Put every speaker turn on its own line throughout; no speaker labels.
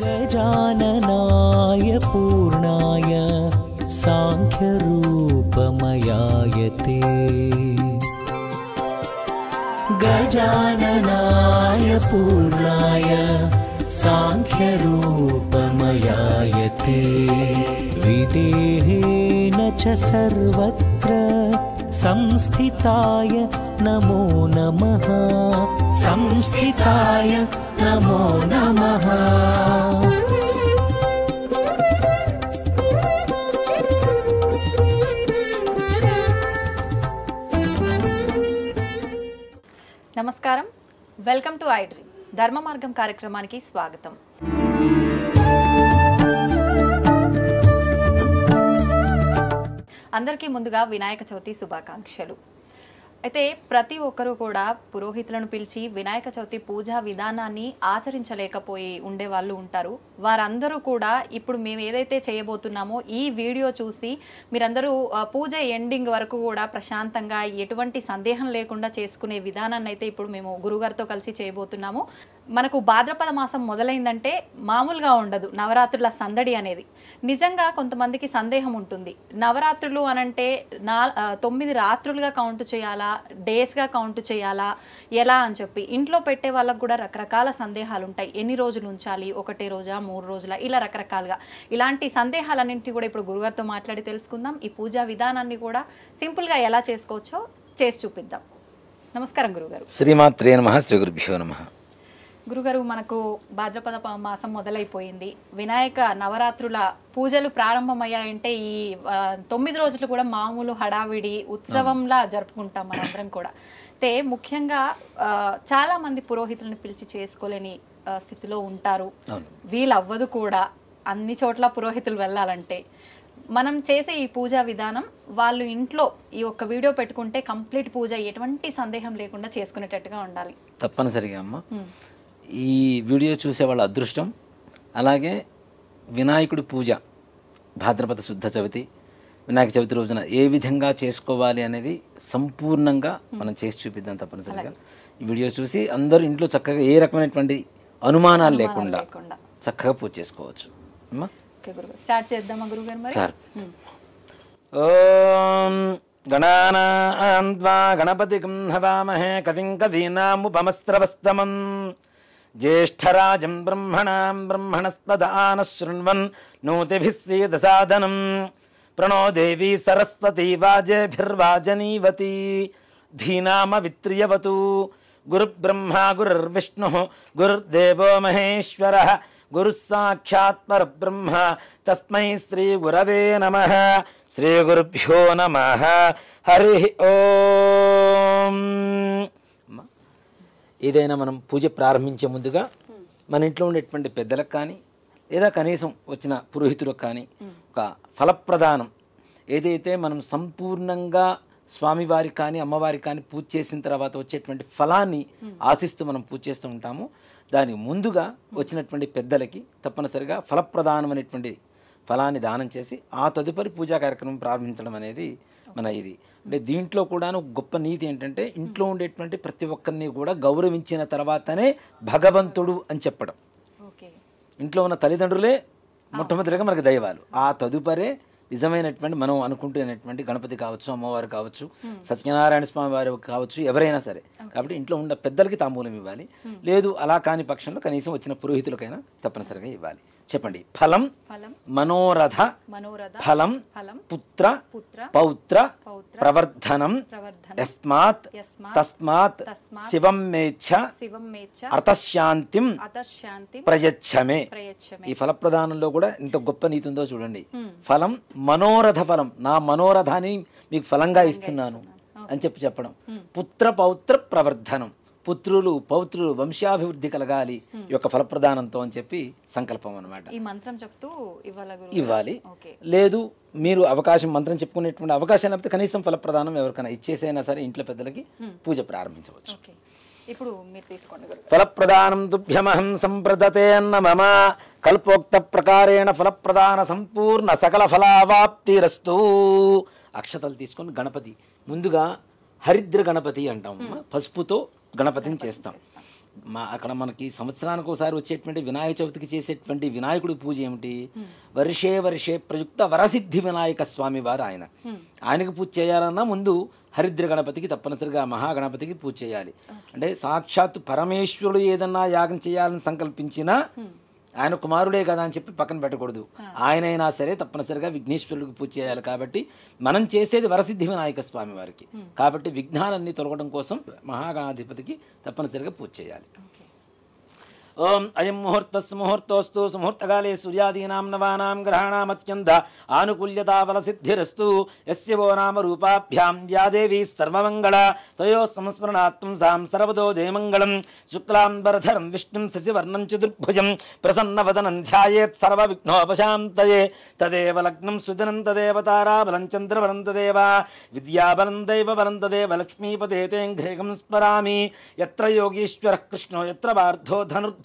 गजाननाय पूर्णाय सांख्यरूपमयाय ते गजाननाय पूर्णाय सांख्यरूपमयाय ते विदेहेन च सर्वत्र संस्थिताय नमो नमः संस्थिताय नमो नमः।
నమస్కారం, వెల్కమ్ టు ఐ డ్రీమ్ ధర్మ మార్గం కార్యక్రమానికి స్వాగతం. అందరికీ ముందుగా వినాయక చవితి శుభాకాంక్షలు. అయితే ప్రతి ఒక్కరూ కూడా పురోహితులను పిలిచి వినాయక చవితి పూజా విధానాన్ని ఆచరించలేకపోయి ఉండే వాళ్ళు ఉంటారు. వారందరూ కూడా ఇప్పుడు మేము ఏదైతే చేయబోతున్నామో ఈ వీడియో చూసి మీరందరూ పూజ ఎండింగ్ వరకు కూడా ప్రశాంతంగా ఎటువంటి సందేహం లేకుండా చేసుకునే విధానాన్ని అయితే ఇప్పుడు మేము గురుగారితో కలిసి చేయబోతున్నాము. మనకు భాద్రపద మాసం మొదలైందంటే మామూలుగా ఉండదు నవరాత్రుల సందడి అనేది. నిజంగా కొంతమందికి సందేహం ఉంటుంది, నవరాత్రులు అనంటే 9 రాత్రులుగా కౌంట్ చేయాలా, డేస్గా కౌంట్ చేయాలా, ఎలా అని చెప్పి ఇంట్లో పెట్టే వాళ్ళకు కూడా రకరకాల సందేహాలు ఉంటాయి. ఎన్ని రోజులు ఉంచాలి, 1 రోజా 3 రోజుల, ఇలా రకరకాలుగా ఇలాంటి సందేహాలన్నింటినీ కూడా ఇప్పుడు గురుగారితో మాట్లాడి తెలుసుకుందాం. ఈ పూజా విధానాన్ని కూడా సింపుల్గా ఎలా చేసుకోవచ్చో చేసి చూపిద్దాం. నమస్కారం గురుగారు.
శ్రీమాత్రే నమః. శ్రీ గురుభ్యో నమః.
గురుగారు, మనకు భాద్రపద మాసం మొదలైపోయింది. వినాయక నవరాత్రుల పూజలు ప్రారంభమయ్యాయంటే ఈ 9 రోజులు కూడా మామూలు హడావిడి ఉత్సవంలా జరుపుకుంటాం మనందరం కూడా. అయితే ముఖ్యంగా చాలా మంది పురోహితులను పిలిచి చేసుకోలేని స్థితిలో ఉంటారు. వీలు అవ్వదు కూడా అన్ని చోట్ల పురోహితులు వెళ్ళాలంటే. మనం చేసే ఈ పూజా విధానం వాళ్ళు ఇంట్లో ఈ ఒక్క వీడియో పెట్టుకుంటే కంప్లీట్ పూజ ఎటువంటి సందేహం లేకుండా చేసుకునేటట్టుగా ఉండాలి.
తప్పనిసరిగా అమ్మ, ఈ వీడియో చూసే వాళ్ళ అదృష్టం. అలాగే వినాయకుడి పూజ భాద్రపద శుద్ధ చవితి వినాయక చవితి రోజున ఏ విధంగా చేసుకోవాలి అనేది సంపూర్ణంగా మనం చేసి చూపిద్దాం. తప్పనిసరిగా ఈ వీడియో చూసి అందరూ ఇంట్లో చక్కగా ఏ రకమైనటువంటి అనుమానాలు లేకుండా చక్కగా పూజ చేసుకోవచ్చు. అమ్మా
స్టార్ట్ చేద్దామా గురుగారు మరి?
ఓం గణానాం త్వా గణపతిం హవామహే కవిం కవీనాముపమస్రవస్తమం జ్యేష్ఠరాజం బ్రహ్మణాం బ్రహ్మణస్పదాన శృణ్వన్ నోతిభిः సీదసాదనం ప్రణో దేవీ సరస్వతీ వాజేభిర్వాజనీవతి ధీనామవిత్రియవతు గురుబ్రహ్మా గురుర్విష్ణుః గురుర్దేవో మహేశ్వరः గురుః సాక్షాత్ పరబ్రహ్మ తస్మై శ్రీ గురవే నమః. శ్రీ గురుభ్యో నమః. హరి ఓం. ఏదైనా మనం పూజ ప్రారంభించే ముందుగా మన ఇంట్లో ఉండేటువంటి పెద్దలకు కానీ లేదా కనీసం వచ్చిన పురోహితులకు కానీ ఒక ఫలప్రదానం ఏదైతే మనం సంపూర్ణంగా స్వామివారికి కానీ అమ్మవారికి కానీ పూజ చేసిన తర్వాత వచ్చేటువంటి ఫలాన్ని ఆశిస్తూ మనం పూజ చేస్తూ ఉంటాము. దానికి ముందుగా వచ్చినటువంటి పెద్దలకి తప్పనిసరిగా ఫలప్రదానం అనేటువంటి ఫలాన్ని దానం చేసి ఆ తదుపరి పూజా కార్యక్రమం ప్రారంభించడం అనేది మన ఇది. అంటే దీంట్లో కూడా గొప్ప నీతి ఏంటంటే ఇంట్లో ఉండేటువంటి ప్రతి ఒక్కరిని కూడా గౌరవించిన తర్వాతనే భగవంతుడు అని చెప్పడం. ఇంట్లో ఉన్న తల్లిదండ్రులే మొట్టమొదటిగా మనకు దైవాలు, ఆ తదుపరే నిజమైనటువంటి మనం అనుకుంటున్నటువంటి గణపతి కావచ్చు, అమ్మవారు కావచ్చు, సత్యనారాయణ స్వామి వారు కావచ్చు, ఎవరైనా సరే. కాబట్టి ఇంట్లో ఉన్న పెద్దలకి తాంబూలం ఇవ్వాలి. లేదు అలా కాని పక్షంలో కనీసం వచ్చిన పురోహితులకైనా తప్పనిసరిగా ఇవ్వాలి. చెప్పండి. ఫలం మనోరథ ఫలం పుత్ర పౌత్ర ప్రవర్ధనం యస్మాత్ తస్మాత్ శివం మేచ్ఛ అర్థశాంతిం ప్రయచ్చమే. ఈ ఫలప్రదానంలో కూడా ఇంత గొప్ప నీతి ఉందో చూడండి. ఫలం మనోరథ ఫలం, నా మనోరథాన్ని మీకు ఫలంగా ఇస్తున్నాను అని చెప్పడం. పుత్ర పౌత్ర ప్రవర్ధనం, పుత్రులు పౌత్రులు వంశాభివృద్ధి కలగాలి ఈ యొక్క ఫలప్రదానంతో అని చెప్పి సంకల్పం అన్నమాట.
ఈ మంత్రం చెప్తూ
ఇవ్వాలి. లేదు మీరు అవకాశం మంత్రం చెప్పుకునేటువంటి అవకాశం లేకపోతే కనీసం ఫలప్రదానం ఎవరికైనా ఇచ్చేసైనా సరే ఇంట్లో పెద్దలకి పూజ ప్రారంభించవచ్చు.
ఇప్పుడు మీరు తీసుకోండి.
ఫలప్రదానం తుభ్యమహం సంప్రదతే అన్న మమ కల్పోక్త ప్రకారేణ ఫలప్రదాన సంపూర్ణ సకల ఫలావాప్తిరస్తు. అక్షతలు తీసుకొని గణపతి ముందుగా హరిద్ర గణపతి అంటాం. పసుపుతో గణపతిని చేస్తాం. అక్కడ మనకి సంవత్సరానికి ఒకసారి వచ్చేటువంటి వినాయక చవితికి చేసేటువంటి వినాయకుడి పూజ ఏమిటి? వర్షే వర్షే ప్రయుక్త వరసిద్ధి వినాయక స్వామి వారు ఆయనకు పూజ చేయాలన్నా ముందు హరిద్ర గణపతికి తప్పనిసరిగా మహాగణపతికి పూజ చేయాలి. అంటే సాక్షాత్తు పరమేశ్వరుడు ఏదన్నా యాగం చేయాలని సంకల్పించినా ఆయన కుమారుడే కదా అని చెప్పి పక్కన పెట్టకూడదు. ఆయనైనా సరే తప్పనిసరిగా విఘ్నేశ్వరుడికి పూజ చేయాలి. కాబట్టి మనం చేసేది వరసిద్ధి వినాయక స్వామి వారికి. కాబట్టి విఘ్నాలన్నీ తొలగడం కోసం మహాగణాధిపతికి తప్పనిసరిగా పూజ చేయాలి. ఓం అయం ముహూర్తస్ముహూర్తోస్తు సుముహూర్తకాలే సూర్యాదీనాం నవానాం గ్రహాణాం అత్యంత ఆనుకూల్యతా బలసిద్ధిరస్తు యస్య వో నామ రూపాభ్యాం యా దేవీ సర్వమంగళ తయో సంస్మరణాత్మం సాం సర్వదో జయమంగళం శుక్లాంబరధరం విష్ణుం శశివర్ణం చతుర్భుజం ప్రసన్నవదనం ధ్యాయేత్ సర్వవిఘ్నోపశాంతయే తదేవ లగ్నం సుదినం తదేవ తారాబలం చంద్రబలం తదేవ విద్యాబలం దైవబలం తదేవ లక్ష్మీపదే తేంఘ్రేగం స్మరామి యత్ర యోగీశ్వరః కృష్ణో యత్ర పార్థో ధనుర్ధరః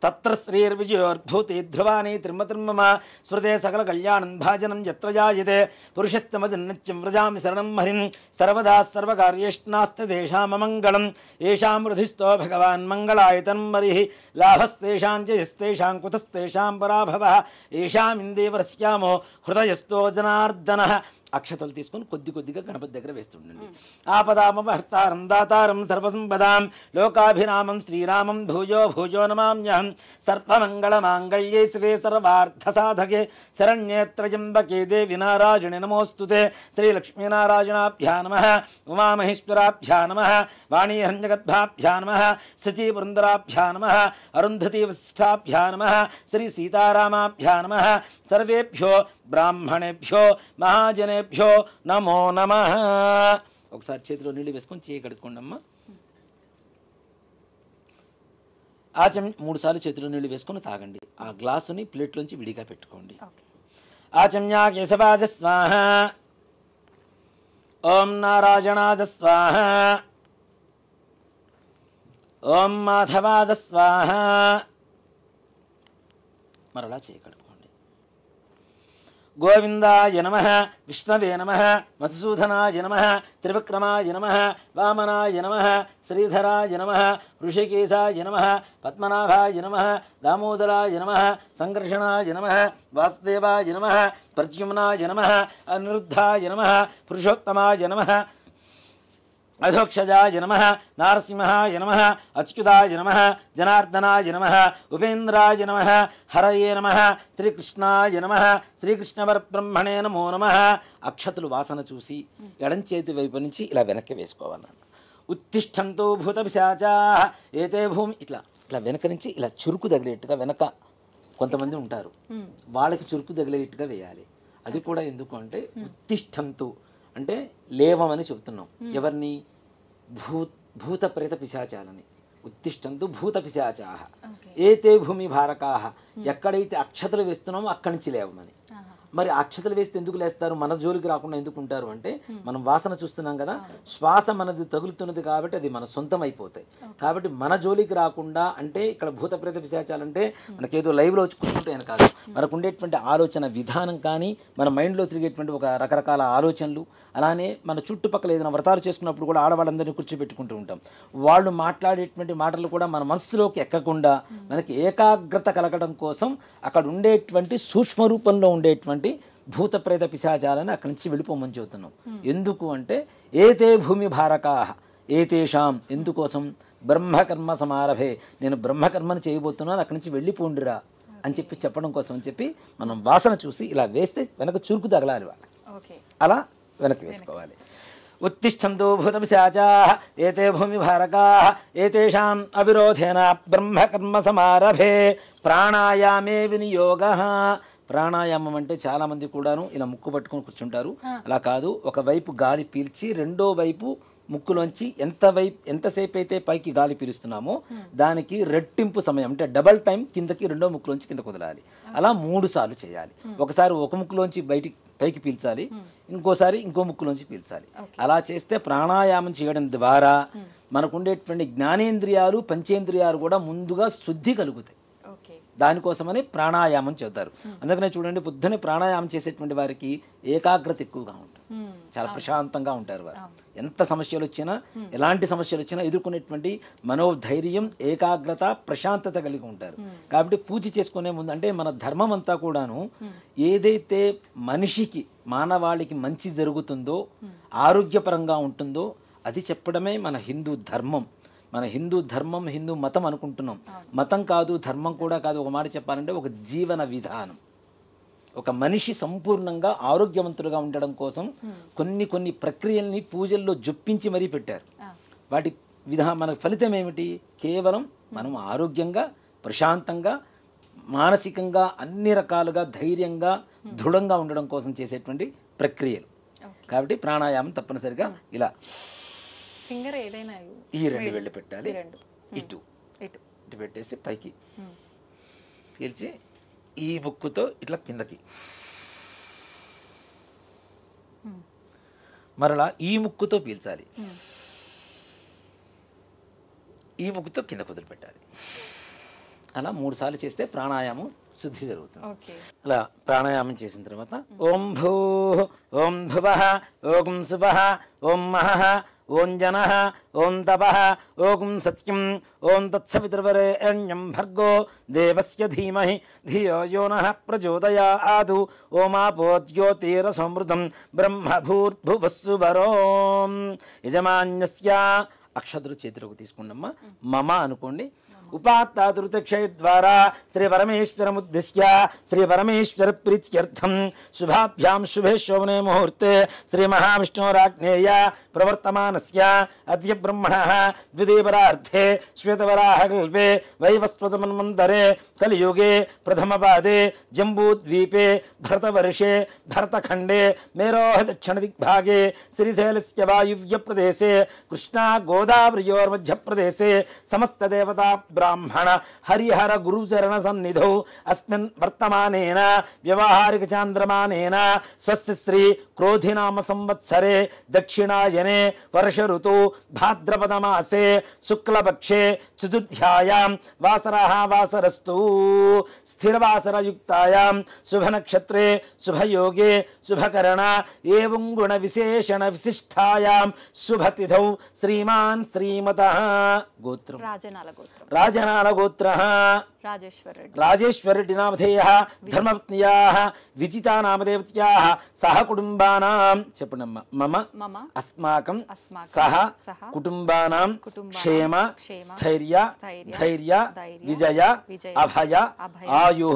తత్ర శ్రీర్విజయోర్భూతి ధ్రువాని త్రిమతిర్మమ స్మృతే సకల కళ్యాణం భాజనం యత్ర జాయతే పురుషస్తమజన్నిత్యం వ్రజామి శరణం హరిం సర్వదా సర్వకార్యేష్నాస్తి దేశామమంగళం ఏషాం హృదిస్థో భగవాన్ మంగళాయతనం మరిః లాభస్తేషాం జయస్తేషాం కుతస్తేషాం పరాభవః ఏషాం ఇందేవరస్యామో హృదయస్థో జనార్దనః. అక్షతలు తీసుకొని కొద్ది కొద్దిగా గణపతి దగ్గర వేస్తుండండి. ఆపదామహర్తారం దాతారం సర్వసంపదాం లోకాభిరామం శ్రీరామం భూజో భూజో నమామ్యహం సర్వమంగళమాంగళ్యే శివే సర్వార్థసాధకే శరణ్యే త్రయంబకే దేవి నారాయణి నమోస్తుతే శ్రీలక్ష్మీనారాయణాభ్యా నమః ఉమామహేశ్వరాభ్యా నమః వాణీహిరణ్యగర్భాభ్యా నమః శచీపురందరాభ్యా నమః అరుంధతీ వశిష్ఠాభ్యా నమః శ్రీ సీతారామాభ్యా నమః సర్వేభ్యో బ్రాహ్మణేభ్యో మహాజనేభ్యో నమో నమః. ఒకసారి చేతిలో నీళ్ళు వేసుకొని చేయి కడుక్కోండి అమ్మ. ఆచమ్య 3 సార్లు చేతిలో నీళ్ళు వేసుకొని తాగండి. ఆ గ్లాసుని ప్లేట్లోంచి విడిగా పెట్టుకోండి. ఆచమ్య కేశవాజ స్వాహ, ఓం నారాయణాజ స్వాహ, ఓం మాధవాజ స్వాహ. మరలా చేయి కడుక్కోండి. గోవిందాయ నమః, విష్ణవే నమః, మధుసూదనాయ నమః, త్రివిక్రమాయ నమః, వామనాయ నమః, శ్రీధరాయ నమః, ఋషికేశాయ నమః, పద్మనాభాయ నమః, దామోదరాయ నమః, సంకర్షణాయ నమః, వాసుదేవాయ నమః, ప్రద్యుమ్నాయ నమః, అనిరుద్ధాయ నమః, పురుషోత్తమాయ నమః, అధోక్షజాయ నమః, నారసింహాయ నమః, అచ్యుతాయ నమః, జనార్దనాయ నమః, ఉపేంద్రాయ నమః, హరయే నమః, శ్రీకృష్ణాయ నమః, శ్రీకృష్ణవరబ్రహ్మణే నమో నమః. అక్షతులు వాసన చూసి ఎడం చేతి వైపు నుంచి ఇలా వెనక్కి వేసుకోవాలన్న. ఉత్తిష్టంతో భూత పిశాచాః ఏతే భూమి ఇట్లా ఇట్లా వెనక నుంచి ఇలా చురుకు తగిలేట్టుగా వెనక కొంతమంది ఉంటారు, వాళ్ళకి చురుకు తగిలేట్టుగా వేయాలి. అది కూడా ఎందుకు అంటే ఉత్తిష్టంతో అంటే లేవమని చెబుతున్నాం. ఎవరిని? భూత ప్రేత పిశాచాలని. ఉత్తిష్టంతు భూత పిశాచాః ఏతే భూమి భారకాః. ఎక్కడైతే అక్షతలు వేస్తున్నామో అక్కడి నుంచి లేవమని. మరి అక్షతలు వేస్తే ఎందుకు లేస్తారు? మన జోలికి రాకుండా ఎందుకు ఉంటారు అంటే మనం వాసన చూస్తున్నాం కదా, శ్వాస మనది తగులుతున్నది కాబట్టి అది మన సొంతం అయిపోతాయి. కాబట్టి మన జోలికి రాకుండా అంటే ఇక్కడ భూత ప్రేత పిశాచాలంటే మనకేదో లైవ్లో వచ్చి కూర్చుంటాయని కాదు, మనకు ఉండేటువంటి ఆలోచన విధానం కానీ మన మైండ్లో తిరిగేటువంటి ఒక రకరకాల ఆలోచనలు, అలానే మన చుట్టుపక్కల ఏదైనా వ్రతాలు చేసుకున్నప్పుడు కూడా ఆడవాళ్ళందరినీ కూర్చోబెట్టుకుంటూ ఉంటాం. వాళ్ళు మాట్లాడేటువంటి మాటలు కూడా మన మనస్సులోకి ఎక్కకుండా మనకి ఏకాగ్రత కలగడం కోసం అక్కడ ఉండేటువంటి సూక్ష్మ రూపంలో ఉండేటువంటి భూత ప్రేత పిశాచాలని అక్కడి నుంచి వెళ్ళిపోమని చెబుతున్నాం. ఎందుకు అంటే ఏతే భూమి భారకాః ఏతేషాం. ఎందుకోసం? బ్రహ్మకర్మ సమారభే, నేను బ్రహ్మకర్మను చేయబోతున్నాను, అక్కడి నుంచి వెళ్ళిపోండిరా అని చెప్పడం కోసం అని చెప్పి మనం వాసన చూసి ఇలా వేస్తే వెనక చురుకు తగలాలి వాళ్ళకి. అలా వెనక్కి వేసుకోవాలి. ఉత్తిష్టంతో భూత పిశాచాః ఏతే భూమి భారకాః ఏతేషాం అవిరోధేన బ్రహ్మకర్మ సమారభే ప్రాణాయామే వినియోగః. ప్రాణాయామం అంటే చాలామంది కూడాను ఇలా ముక్కు పట్టుకొని కూర్చుంటారు. అలా కాదు, ఒకవైపు గాలి పీల్చి రెండో వైపు ముక్కులోంచి ఎంతసేపు అయితే పైకి గాలి పీలుస్తున్నామో దానికి రెట్టింపు సమయం అంటే డబల్ టైం కిందకి రెండో ముక్కులోంచి కిందకు వదలాలి. అలా 3 సార్లు చేయాలి. ఒకసారి ఒక ముక్కులోంచి పైకి పీల్చాలి, ఇంకోసారి ఇంకో ముక్కులోంచి పీల్చాలి. అలా చేస్తే ప్రాణాయామం చేయడం ద్వారా మనకుండేటువంటి జ్ఞానేంద్రియాలు పంచేంద్రియాలు కూడా ముందుగా శుద్ధి కలుగుతాయి. దానికోసమని ప్రాణాయామం చేస్తారు. అందుకనే చూడండి, పొద్దున్నే ప్రాణాయామం చేసేటువంటి వారికి ఏకాగ్రత ఎక్కువగా ఉంటుంది. చాలా ప్రశాంతంగా ఉంటారు వారు. ఎంత సమస్యలు వచ్చినా, ఎలాంటి సమస్యలు వచ్చినా ఎదుర్కొనేటువంటి మనోధైర్యం, ఏకాగ్రత, ప్రశాంతత కలిగి ఉంటారు. కాబట్టి పూజ చేసుకునే ముందు అంటే మన ధర్మం అంతా కూడాను ఏదైతే మనిషికి, మానవాళికి మంచి జరుగుతుందో, ఆరోగ్యపరంగా ఉంటుందో అది చెప్పడమే మన హిందూ ధర్మం. మన హిందూ ధర్మం, హిందూ మతం అనుకుంటున్నాం. మతం కాదు, ధర్మం కూడా కాదు. ఒక మాట చెప్పాలంటే ఒక జీవన విధానం. ఒక మనిషి సంపూర్ణంగా ఆరోగ్యవంతులుగా ఉండడం కోసం కొన్ని ప్రక్రియల్ని పూజల్లో జొప్పించి మరీ పెట్టారు. వాటి మన ఫలితం ఏమిటి? కేవలం మనం ఆరోగ్యంగా, ప్రశాంతంగా, మానసికంగా అన్ని రకాలుగా ధైర్యంగా, దృఢంగా ఉండడం కోసం చేసేటువంటి ప్రక్రియలు. కాబట్టి ప్రాణాయామం తప్పనిసరిగా ఇలా
ఫింగర్ ఏదైనా
ఈ రెండు వేళ్ళు పెట్టాలి. ఇటు పెట్టేసి పైకి పీల్చి ఈ బుక్కుతో ఇట్లా కిందకి, మరలా ఈ ముక్కుతో పీల్చాలి, ఈ ముక్కుతో కింద వదిలిపెట్టాలి. అలా 3 సార్లు చేస్తే ప్రాణాయామం శుద్ధి జరుగుతుంది. అలా ప్రాణాయామం చేసిన తర్వాత ఓం భూ ఓం భువః ఓం శుభః ఓం మహః ఓం జనః ఓం తపః ఓం సత్యం ఓం తత్సవితుర్వరేణ్యం భర్గో దేవస్య ధీమహి ధియో యో నః ప్రచోదయాత్ ఓమాపో జ్యోతిరసమృతం బ్రహ్మభూర్భువస్సువరోం. యజమాన్యస్య అక్షతులు చేతిలోకి తీసుకున్నమ్మా. మమ అనుకోండి. ఉపాత్తాదురుతక్షయ ద్వారా శ్రీ పరమేశ్వరముద్దిశ్య శ్రీ పరమేశ్వర ప్రీత్యర్థం శుభాభ్యాం శుభే శోభనే ముహూర్తే శ్రీ మహావిష్ణోరాజ్ఞేయ ప్రవర్తమానస్య అద్య బ్రహ్మణః ద్వితీయపరార్థే శ్వేతవరాహకల్పే వైవస్వతమన్వంతరే కలియుగే ప్రథమపాదే జంబూద్వీపే భరతవర్షే భరతఖండే మేరోః దక్షిణదిగ్భాగే శ్రీశైలస్య వాయువ్యప్రదేశే కృష్ణా గోదావర్యోర్మధ్యప్రదేశే సమస్తదేవతా బ్రాహ్మణ హరిహర గురుచరణ సన్నిధౌ అస్మిన్ వర్తమానేన వ్యవహారిక చాంద్రమానేన స్వస్య శ్రీ క్రోధినామ సంవత్సరే దక్షిణాయనే వర్ష ఋతు భాద్రపద మాసే శుక్లపక్షే చతుర్థ్యాయాం వాసరః వాసరస్తు స్థిరవాసరయుక్తాయాం శుభనక్షత్రే శుభయోగే శుభకరణ ఏవం గుణ విశేషణ విశిష్టాయాం శుభతిథౌ శ్రీమాన్ శ్రీమతః గోత్రం రాజనాల గోత్ర రాజేశ్వరెడ్డి నామధేయ ధర్మపత్నియా విజితా నామదేవత్యా సహ కుటుంబానాం చెప్పండమ్మా. మమ అస్మాకం సహ కుటుంబానాం క్షేమ స్థైర్య ధైర్య విజయ అభయ ఆయు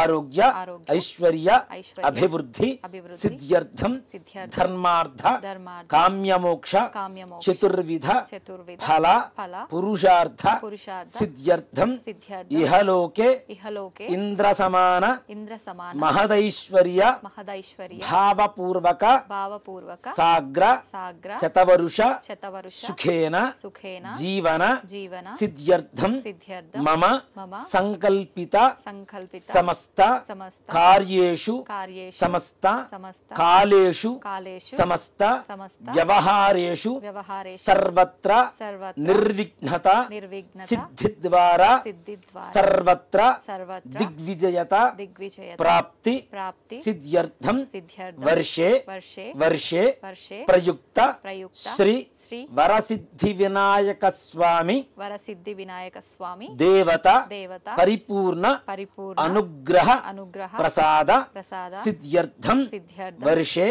ఆరోగ్య ఐశ్వర్య అభివృద్ధి సిద్ధ్యర్థం ధర్మార్థ కామ్యమోక్ష చతుర్విధ ఫల పురుషార్థ సిద్ధ్యర్థం ఇహలోకే ఇంద్ర సమాన మహదైశ్వర్య భావపూర్వక సాగ్ర శతవరుష సుఖేన జీవన సిద్ధ్యర్థం మమ సంకల్పిత సమస్త కార్యేషు సమస్త కాలేషు సమస్త వ్యవహారేషు సర్వత్ర నిర్విఘ్నత సిద్ధి ద్వారా సర్వత్ర దిగ్విజయత ప్రాప్తి సిద్ధ్యర్థం వర్షే ప్రయుక్త శ్రీ వరసిద్ధి వినాయక స్వామి దేవత పరిపూర్ణ అనుగ్రహ ప్రసాద సిద్ధ్యర్థం వర్షే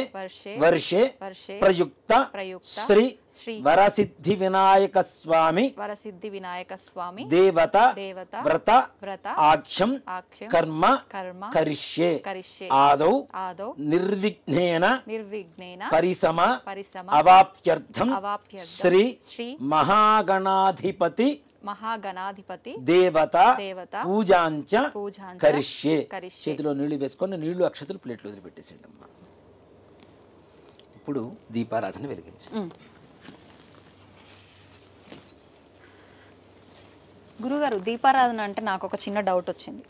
ప్రయుక్త శ్రీ వరసిద్ధి వినాయక స్వామి దేవత వ్రత ఆక్షం కర్మ కరిష్యే ఆదౌ నిర్విఘ్నేన పరిసమ అవాప్త్యర్థం శ్రీ మహాగణాధిపతి దేవత పూజాంచ కరిష్యే. చేతిలో నీళ్లు వేసుకొని నీళ్లు అక్షతులు ప్లేట్లు వదిలిపెట్టేసేయండి అమ్మా. ఇప్పుడు దీపారాధన వెలిగించండి.
గురుగారు, దీపారాధన అంటే నాకు ఒక చిన్న డౌట్ వచ్చింది.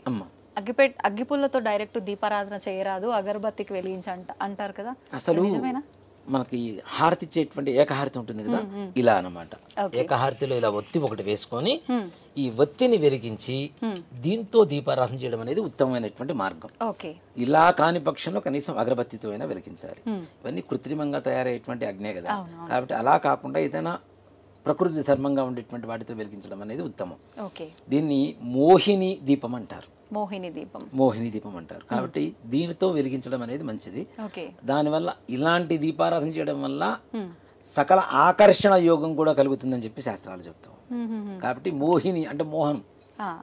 అగ్గిపుల్లతో డైరెక్ట్ దీపారాధన చేయరాదు, అగరబత్తికి వెలిగించి అంటారు కదా,
అసలు
నిజమేనా?
మనకి హారతి ఇచ్చేటువంటి ఏకహారతి ఉంటుంది కదా, ఇలా అన్నమాట. ఏకహారతిలో ఇలా ఒత్తి ఒకటి వేసుకొని ఈ ఒత్తిని వెలిగించి దీంతో దీపారాధన చేయడం అనేది ఉత్తమమైనటువంటి మార్గం. ఇలా కాని పక్షంలో కనీసం అగరబత్తితో అయినా వెలిగించాలి. ఇవన్నీ కృత్రిమంగా తయారయ్యేటువంటి అగ్నే కదా, కాబట్టి అలా కాకుండా ఏదైనా ప్రకృతి ధర్మంగా ఉండేటువంటి వాటితో వెలిగించడం అనేది ఉత్తమం. దీన్ని మోహిని దీపం అంటారు. మోహిని దీపం అంటారు. కాబట్టి దీనితో వెలిగించడం అనేది మంచిది. దానివల్ల ఇలాంటి దీపారాధన చేయడం వల్ల సకల ఆకర్షణ యోగం కూడా కలుగుతుందని చెప్పి శాస్త్రాలు చెప్తాం. కాబట్టి మోహిని అంటే మోహనం,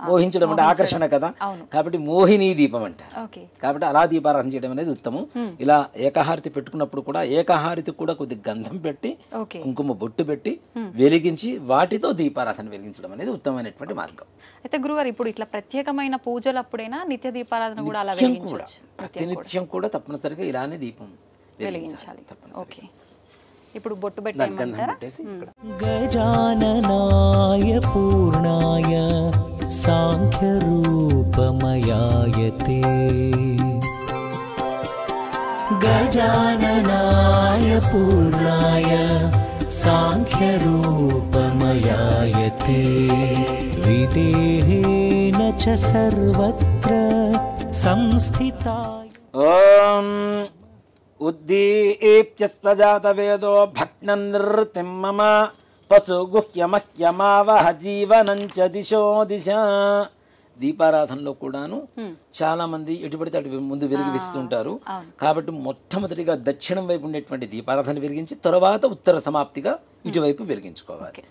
మోహించడం అంటే ఆకర్షణ కదా, కాబట్టి మోహిని దీపం అంటారు. కాబట్టి అలా దీపారాధన చేయడం అనేది ఉత్తమం. ఇలా ఏకహారతి పెట్టుకున్నప్పుడు కూడా ఏకహారతి కూడా కొద్ది గంధం పెట్టి కుంకుమ బొట్టు పెట్టి వెలిగించి వాటితో దీపారాధన వెలిగించడం అనేది ఉత్తమమైనటువంటి మార్గం.
అయితే గురుగారు ఇప్పుడు ఇట్లా ప్రత్యేకమైన పూజలప్పుడైనా నిత్య దీపారాధన కూడా అలా వెలిగించవచ్చు.
ప్రతినిత్యం కూడా తప్పనిసరిగా ఇలానే దీపం వెలిగించాలి.
ఓకే, ఇప్పుడు బొట్టు పెట్టేయమంటారా?
గజాననాయ పూర్ణాయ సాంఖ్యరూపమయాయతే గజాననాయ పూర్ణాయ సాంఖ్యరూపమయాయతే విదేహేన చ సర్వత్ర సంస్థితాయ.
ఓం ఉద్దీప్త్యస్వజాత వేదో భగ్ననిర్తిం మమ పశుగుహ్యమహ్యమావహ జీవనంచ దిశో దిశ. దీపారాధనలో కూడాను చాలా మంది ఎటు పడితే అటు ముందు వెలిగిస్తుంటారు. కాబట్టి మొట్టమొదటిగా దక్షిణం వైపు ఉండేటువంటి దీపారాధన వెలిగించి తర్వాత ఉత్తర సమాప్తిగా ఇటువైపు వెలిగించుకోవాలి.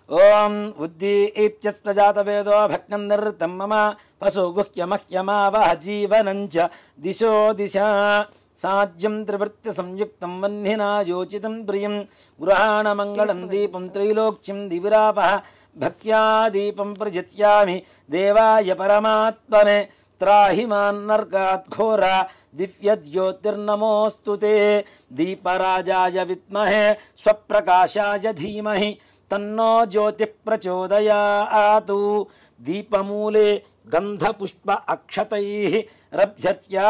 ఓం ఉద్దీప్త్యస్వజాత వేదో భగ్ననిర్తిం మమ పశుగుహ్యమహ్యమావహ జీవనంచ దిశో దిశ. సాజ్యం త్రివృత్య సంయుక్తం వన్నినా యోచితం ప్రియం గృహాణ మంగళం దీపం త్రైలోక్యం దివిరాపః భక్త్యా దీపం ప్రజత్యామి దేవాయ పరమాత్మనే త్రాహి మాన్నర్గాత్ ఘోర దివ్య జ్యోతిర్నమోస్తుతే. దీపరాజాయ విద్మహే స్వప్రకాశాయ ధీమహి తన్నో జ్యోతి ప్రచోదయాతు. దీపమూలే గంధపుష్ప అక్షతైః రభ్యత్యా.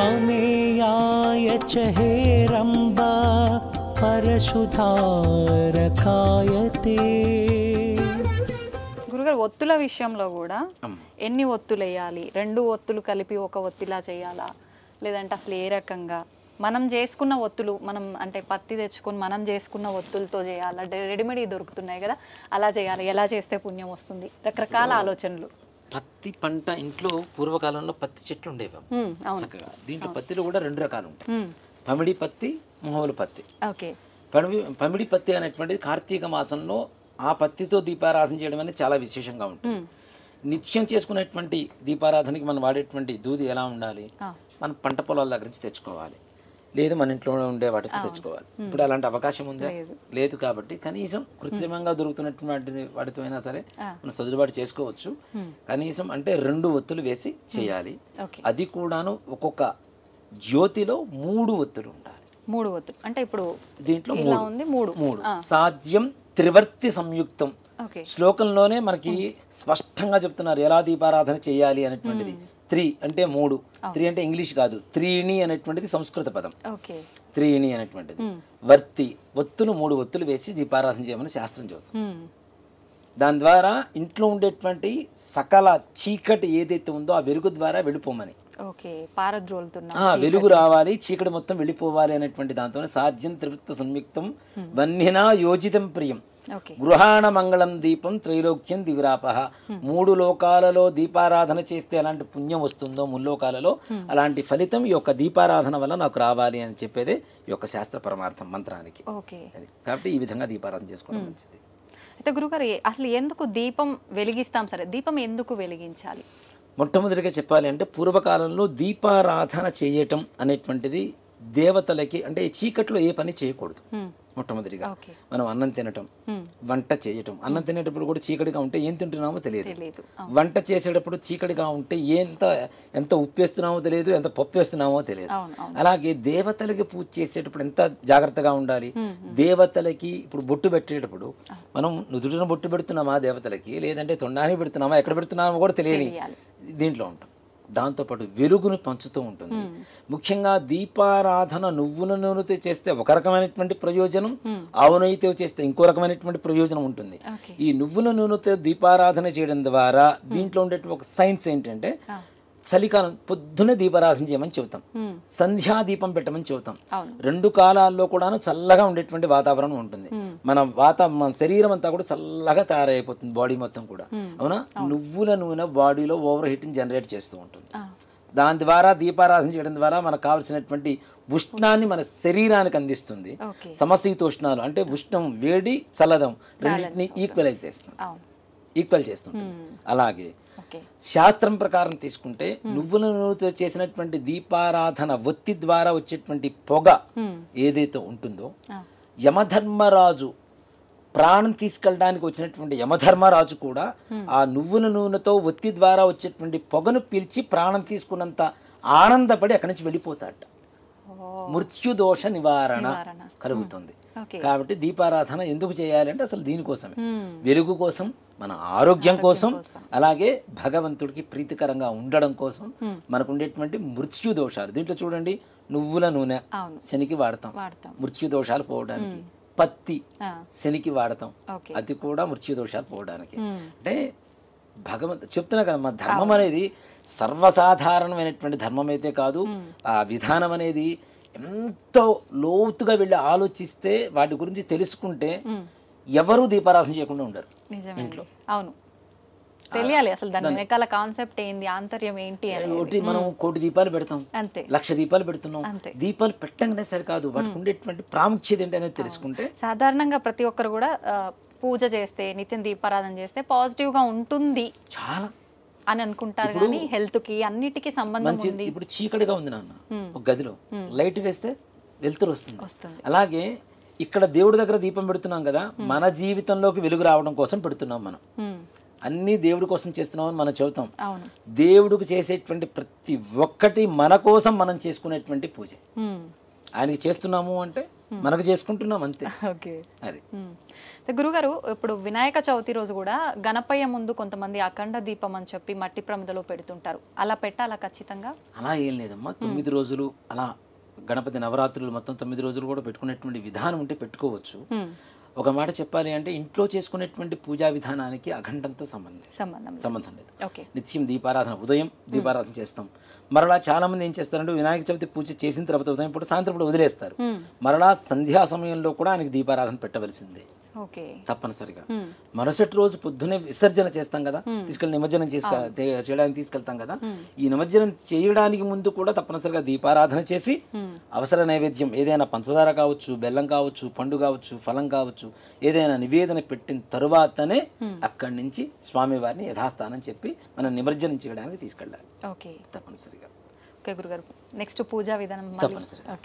అమేయాయ చ హేరంబా పరశుధారకాయతే.
గురుగారు ఒత్తుల విషయంలో కూడా ఎన్ని ఒత్తులు వేయాలి? 2 ఒత్తులు కలిపి ఒక ఒత్తిలా చేయాలా, లేదంటే అసలు ఏ రకంగా మనం చేసుకున్న ఒత్తులు మనం అంటే పత్తి తెచ్చుకొని మనం చేసుకున్న ఒత్తులతో చేయాలా, రెడీమేడ్ దొరుకుతున్నాయి కదా అలా చేయాలి, ఎలా చేస్తే పుణ్యం వస్తుంది? రకరకాల ఆలోచనలు.
పత్తి పంట ఇంట్లో పూర్వకాలంలో పత్తి చెట్లు ఉండేవి చక్కగా. దీంట్లో పత్తిలో కూడా 2 రకాలు ఉంటాయి, పమిడి పత్తి, మొహవుల పత్తి. పమిడి పత్తి అనేటువంటిది కార్తీక మాసంలో ఆ పత్తితో దీపారాధన చేయడం అనేది చాలా విశేషంగా ఉంటుంది. నిత్యం చేసుకునేటువంటి దీపారాధనకి మనం వాడేటువంటి దూది ఎలా ఉండాలి? మనం పంట పొలాల దగ్గర నుంచి తెచ్చుకోవాలి, లేదు మన ఇంట్లో ఉండే వాటితో తెచ్చుకోవాలి. ఇప్పుడు అలాంటి అవకాశం ఉందా? లేదు. కాబట్టి కనీసం కృత్రిమంగా దొరుకుతున్నటువంటి వాటితో అయినా సరే మనం సదుబాటు చేసుకోవచ్చు. కనీసం అంటే 2 ఒత్తులు వేసి చేయాలి. అది కూడాను ఒక్కొక్క జ్యోతిలో 3 ఒత్తులు ఉండాలి.
3 ఒత్తులు అంటే ఇప్పుడు
దీంట్లో 3 సాధ్యం త్రివర్తి సంయుక్తం. శ్లోకంలోనే మనకి స్పష్టంగా చెప్తున్నారు ఎలా దీపారాధన చేయాలి అనేటువంటిది. 3 అంటే 3, 3 అంటే ఇంగ్లీష్ కాదు, త్రీణి అనేటువంటిది సంస్కృత పదం. త్రీణి అనేటువంటిది వర్తి, ఒత్తులు 3 ఒత్తులు వేసి దీపారాధన చేయమని శాస్త్రం చెబుతుంది. దాని ద్వారా ఇంట్లో ఉండేటువంటి సకల చీకటి ఏదైతే ఉందో ఆ వెలుగు ద్వారా వెళ్ళిపోమని, వెలుగు రావాలి, చీకటి మొత్తం వెళ్ళిపోవాలి అనేటువంటి దాంతో సాధ్యం త్రివృత్త సంయుక్తం వన్నినా యోజితం ప్రియం గృహాణ మంగళం దీపం త్రైలోక్యం దివిరాపః. 3 లోకాలలో దీపారాధన చేస్తే ఎలాంటి పుణ్యం వస్తుందో ముల్లోకాలలో అలాంటి ఫలితం ఈ యొక్క దీపారాధన వల్ల నాకు రావాలి అని చెప్పేదే ఈ యొక్క శాస్త్ర పరమార్థం మంత్రానికి. కాబట్టి ఈ విధంగా దీపారాధన చేసుకోవడం మంచిది.
అయితే గురుగారు అసలు ఎందుకు దీపం వెలిగిస్తాం? సరే, దీపం ఎందుకు వెలిగించాలి?
మొట్టమొదటిగా చెప్పాలి అంటే పూర్వకాలంలో దీపారాధన చేయటం అనేటువంటిది దేవతలకి అంటే ఈ చీకట్లో ఏ పని చేయకూడదు.
ఉమ్.
మొట్టమొదటిగా
ఓకే.
మనం అన్నం తినటం, వంట చేయటం. అన్నం తినేటప్పుడు కూడా చీకటిగా ఉంటే ఏం తింటున్నామో తెలియదు.
తెలీదు.
వంట చేసేటప్పుడు చీకటిగా ఉంటే ఎంత ఉప్పు వేస్తున్నామో తెలియదు, ఎంత పప్పు వేస్తున్నామో తెలియదు.
అవును, అవును.
అలాగే దేవతలకి పూజ చేసేటప్పుడు ఎంత జాగ్రత్తగా ఉండాలి. దేవతలకి ఇప్పుడు బొట్టు పెట్టేటప్పుడు మనం నుదుటిన బొట్టు పెడుతున్నామా దేవతలకి, లేదంటే తొండానికి పెడుతున్నామా, ఎక్కడ పెడుతున్నామో కూడా తెలియని దీంట్లో ఉంటాం. దాంతోపాటు వెలుగును పంచుతూ ఉంటుంది. ముఖ్యంగా దీపారాధన నువ్వుల నూనెతో చేస్తే ఒక రకమైనటువంటి ప్రయోజనం, ఆవు నెయ్యితో చేస్తే ఇంకో రకమైనటువంటి ప్రయోజనం ఉంటుంది. ఈ నువ్వుల నూనెతో దీపారాధన చేయడం ద్వారా దీంట్లో ఉండే ఒక సైన్స్ ఏంటంటే, చలికాలం పొద్దునే దీపారాధన చేయమని చెబుతాం, సంధ్యా దీపం పెట్టమని చెబుతాం. 2 కాలాల్లో కూడాను చల్లగా ఉండేటువంటి వాతావరణం ఉంటుంది. మన శరీరం అంతా కూడా చల్లగా తయారైపోతుంది, బాడీ మొత్తం కూడా. అవునా? నువ్వుల నూనె బాడీలో ఓవర్ హీటింగ్ జనరేట్ చేస్తూ ఉంటుంది. దాని ద్వారా దీపారాధన చేయడం ద్వారా మనకు కావాల్సినటువంటి ఉష్ణాన్ని మన శరీరానికి అందిస్తుంది. సమశీతోష్ణాలు అంటే ఉష్ణం, వేడి, చల్లదం రెండింటిని ఈక్వల్ చేస్తుంది. అలాగే శాస్త్రం ప్రకారం తీసుకుంటే నువ్వుల నూనెతో చేసినటువంటి దీపారాధన ఒత్తి ద్వారా వచ్చేటువంటి పొగ ఏదైతే ఉంటుందో, యమధర్మరాజు ప్రాణం తీసుకెళ్ళడానికి వచ్చినటువంటి యమధర్మరాజు కూడా ఆ నువ్వుల నూనెతో ఒత్తి ద్వారా వచ్చేటువంటి పొగను పీల్చి ప్రాణం తీసుకున్నంత ఆనందపడి అక్కడి నుంచి వెళ్ళిపోతాడు. మృత్యుదోష నివారణ కలుగుతుంది. కాబట్టి దీపారాధన ఎందుకు చేయాలంటే అసలు దీనికోసమే, వెలుగు కోసం, మన ఆరోగ్యం కోసం, అలాగే భగవంతుడికి ప్రీతికరంగా ఉండడం కోసం. మనకు ఉండేటువంటి మృత్యు దోషాలు దీంట్లో చూడండి, నువ్వుల నూనె శనికి వాడతాం మృత్యు దోషాలు పోవడానికి, పత్తి శనికి వాడతాం, అది కూడా మృత్యు దోషాలు పోవడానికి. అంటే చెప్తున్నా కదా, మన ధర్మం అనేది సర్వసాధారణమైనటువంటి ధర్మం అయితే కాదు. ఆ విధానం అనేది ఎంతో లోతుగా వెళ్ళి ఆలోచిస్తే, వాటి గురించి తెలుసుకుంటే ఎవరు దీపారాధన చేయకుండా ఉండరు ఇంట్లో.
అవును, తెలియాలి అసలు దాని వెనకాల కాన్సెప్ట్ ఏంది, ఆంతర్యం ఏంటి.
ఒకటి మనం 1 కోటి దీపాలు పెడతాం, 1,00,000 దీపాలు పెడుతున్నాం. దీపాలు పెట్టంగానే సరికాదు, వాటికి ఉండేటువంటి ప్రాముఖ్యత ఏంటి అనేది తెలుసుకుంటే.
సాధారణంగా ప్రతి ఒక్కరు కూడా పూజ చేస్తే, నిత్యం దీపారాధన చేస్తే పాజిటివ్ గా ఉంటుంది
చాలా
అని అనుకుంటారు. కానీ హెల్త్ కి అన్నిటికీ సంబంధం ఉంది.
ఇప్పుడు చీకటిగా ఉంది నాన్న, ఒక గదిలో లైట్ వేస్తే వెలుతురు వస్తుంది. అలాగే ఇక్కడ దేవుడి దగ్గర దీపం పెడుతున్నాం కదా, మన జీవితంలోకి వెలుగు రావడం కోసం పెడుతున్నాం. మనం అన్ని దేవుడి కోసం చేస్తున్నామని మనం చెబుతాం. దేవుడికి చేసేటువంటి ప్రతి ఒక్కటి మన కోసం మనం చేసుకునేటువంటి పూజ. ఆయనకి చేస్తున్నాము అంటే మనకు చేసుకుంటున్నాం అంతే. అది
గురుగారు, ఇప్పుడు వినాయక చవితి రోజు కూడా గణపయ్య ముందు కొంతమంది అఖండ దీపం అని చెప్పి మట్టి ప్రమిదలో పెడుతుంటారు. అలా పెట్టాలా ఖచ్చితంగా?
అలా ఏం లేదమ్మా, 9 రోజులు అలా గణపతి నవరాత్రులు మొత్తం 9 రోజులు కూడా పెట్టుకునేటువంటి విధానం ఉంటే పెట్టుకోవచ్చు. ఒక మాట చెప్పాలి అంటే, ఇంట్లో చేసుకునేటువంటి పూజా విధానానికి అఖండంతో సంబంధం లేదు. నిత్యం దీపారాధన, ఉదయం దీపారాధన చేస్తాం. మరలా చాలా మంది ఏం చేస్తారంటే, వినాయక చవితి పూజ చేసిన తర్వాత ఉదయం పూట, సాయంత్రం పూట వదిలేస్తారు. మరలా సంధ్యా సమయంలో కూడా ఆయనకి దీపారాధన పెట్టవలసిందే తప్పనిసరిగా. మరుసటి రోజు పొద్దునే విసర్జన చేస్తాం కదా, తీసుకెళ్ళి నిమజ్జనం చేయడానికి తీసుకెళ్తాం కదా. ఈ నిమజ్జనం చేయడానికి ముందు కూడా తప్పనిసరిగా దీపారాధన చేసి, అవసర నైవేద్యం ఏదైనా పంచదార కావచ్చు, బెల్లం కావచ్చు, పండు కావచ్చు, ఫలం కావచ్చు, ఏదైనా నివేదన పెట్టిన తరువాతనే అక్కడి నుంచి స్వామివారిని యథాస్థానం చెప్పి మనం నిమజ్జనం చేయడానికి తీసుకెళ్ళాలి తప్పనిసరిగా.
నెక్స్ట్ పూజా విధానం
తప్పనిసరిగా.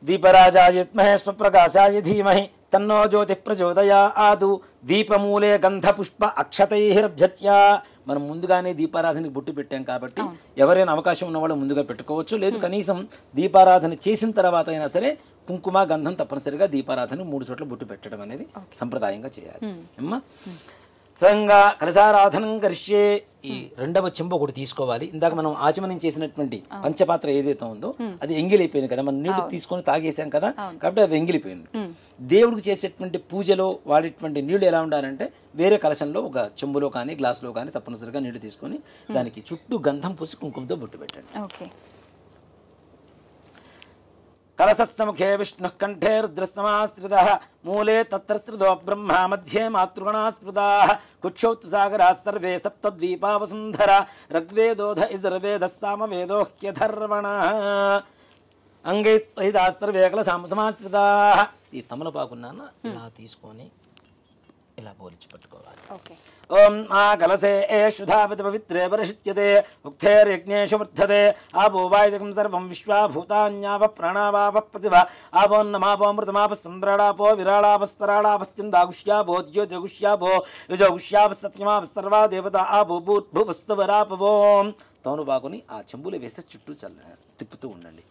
దీపరాజాయ విద్మహే స్వప్రకాశాయ ధీమహి తన్నో జ్యోతి ప్రచోదయాదు. దీపమూలే గంధ పుష్ప అక్షతైరభ్యర్చ్య. మనం ముందుగానే దీపారాధనకి బొట్టు పెట్టాం కాబట్టి ఎవరైనా అవకాశం ఉన్నవాళ్ళు ముందుగా పెట్టుకోవచ్చు. లేదు కనీసం దీపారాధన చేసిన తర్వాత అయినా సరే కుంకుమ గంధం తప్పనిసరిగా దీపారాధన 3 చోట్ల బొట్టు పెట్టడం అనేది సంప్రదాయంగా చేయాలి అమ్మా. కలశారాధనం కరిష్యే. ఈ 2వ చెంబు ఒకటి తీసుకోవాలి. ఇందాక మనం ఆచమనం చేసినటువంటి పంచపాత్ర ఏదైతే ఉందో అది ఎంగిలిపోయింది కదా, మనం నీళ్లు తీసుకొని తాగేసాం కదా, కాబట్టి అవి ఎంగిలిపోయింది. దేవుడికి చేసేటువంటి పూజలో వాడేటువంటి నీళ్లు ఎలా ఉండాలంటే, వేరే కలశంలో ఒక చెంబులో కానీ గ్లాసులో కానీ తప్పనిసరిగా నీళ్లు తీసుకొని దానికి చుట్టూ గంధం పూసి కుంకుమతో బొట్టు పెట్టండి. కలశస్థముఖే విష్ణు కంఠే రుద్రస్తమాశ్రితః మూలే తత్రశ్రితో బ్రహ్మ మధ్యే మాతృగణాస్పృతా కుక్షౌతు సాగరా సర్వే సప్తద్వీపావసుంధర ఋగ్వేదోధ యజుర్వేదస్సామవేదోహ్యధర్వణః అంగై సహితా సర్వే కలశాం సమాశ్రితాః. ఈ తమలపాకున్నాను ఇలా తీసుకొని ఇలా పోల్చి పట్టుకోవాలి.
ఓకే.
ఓం ఆ కలసే శుధావతి పవిత్రే పరిషిచ్యతే ఉక్తేర్యజ్ఞేషు వర్ధతే ఆపో వాయుదకం సర్వం విశ్వాభూతాన్యాప ప్రాణావాప పతివ ఆపోన్నమాపోమృతమాప సంద్రాడాపో విరాళాపస్పరాళాపశ్చిందాగుష్యాపో జ్యోతిగుష్యాపో యుజగుష్యాప సత్యమాప సర్వా దేవత ఆపో భూవస్తువరాపవోం. తౌనుబాకుని ఆ చెంబులు వేసి చుట్టూ తిప్పుతూ ఉండండి.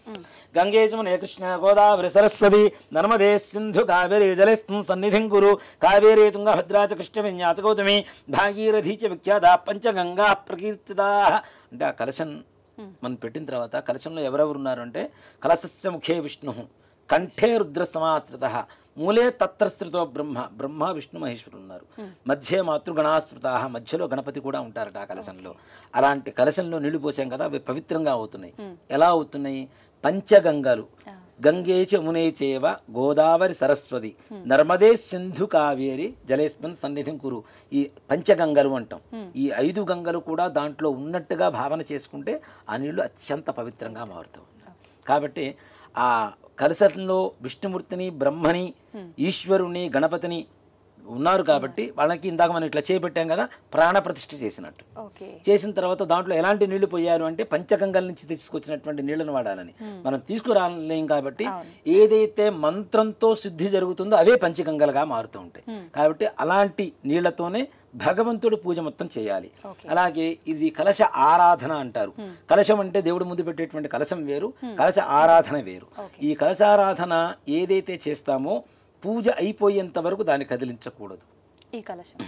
గంగే జమునే కృష్ణ గోదావరి సరస్వతి నర్మదే సింధు కావేరీ జలేస్మిన్ సన్నిధిం కురు కావేరీ తుంగభద్రా చ కృష్ణ విన్యాస గౌతమి భాగీరథీ చ విఖ్యాత పంచగంగా ప్రకీర్తితా. అంటే ఆ కలశం మనం పెట్టిన తర్వాత కలశంలో ఎవరెవరు ఉన్నారు అంటే కలశస్య ముఖే విష్ణు కంఠే రుద్ర సమాశ్రిత మూలే తత్రశ్రుతో బ్రహ్మ విష్ణు మహేశ్వరులు ఉన్నారు. మధ్య మాతృగణాస్మృత మధ్యలో గణపతి కూడా ఉంటారట ఆ కలశంలో. అలాంటి కలశంలో నీళ్లు పోసాం కదా అవి పవిత్రంగా అవుతున్నాయి. ఎలా అవుతున్నాయి? పంచగంగలు గంగే యమునే చేవ గోదావరి సరస్వతి నర్మదే సింధు కావేరి జలేస్మిన్ సన్నిధిం కురు. ఈ పంచగంగలు అంటాం. ఈ 5 గంగలు కూడా దాంట్లో ఉన్నట్టుగా భావన చేసుకుంటే ఆ నీళ్లు అత్యంత పవిత్రంగా మారుతాయి. కాబట్టి ఆ కలశంలో విష్ణుమూర్తిని బ్రహ్మని ఈశ్వరుని గణపతిని ఉన్నారు కాబట్టి వాళ్ళకి ఇందాక మనం ఇట్లా చేపెట్టాం కదా ప్రాణప్రతిష్ఠ చేసినట్టు. చేసిన తర్వాత దాంట్లో ఎలాంటి నీళ్లు పోయారు అంటే పంచగంగల నుంచి తీసుకొచ్చినటువంటి నీళ్లను వాడాలని. మనం తీసుకురాలేం కాబట్టి ఏదైతే మంత్రంతో శుద్ధి జరుగుతుందో అవే పంచగంగలుగా మారుతూ ఉంటాయి. కాబట్టి అలాంటి నీళ్లతోనే భగవంతుడు పూజ మొత్తం చేయాలి. అలాగే ఇది కలశ ఆరాధన అంటారు. కలశం అంటే దేవుడి ముందు పెట్టేటువంటి కలశం వేరు, కలశ ఆరాధన వేరు. ఈ కలశారాధన ఏదైతే చేస్తామో పూజ అయిపోయేంత వరకు దాన్ని కదిలించకూడదు. ఈ కలశం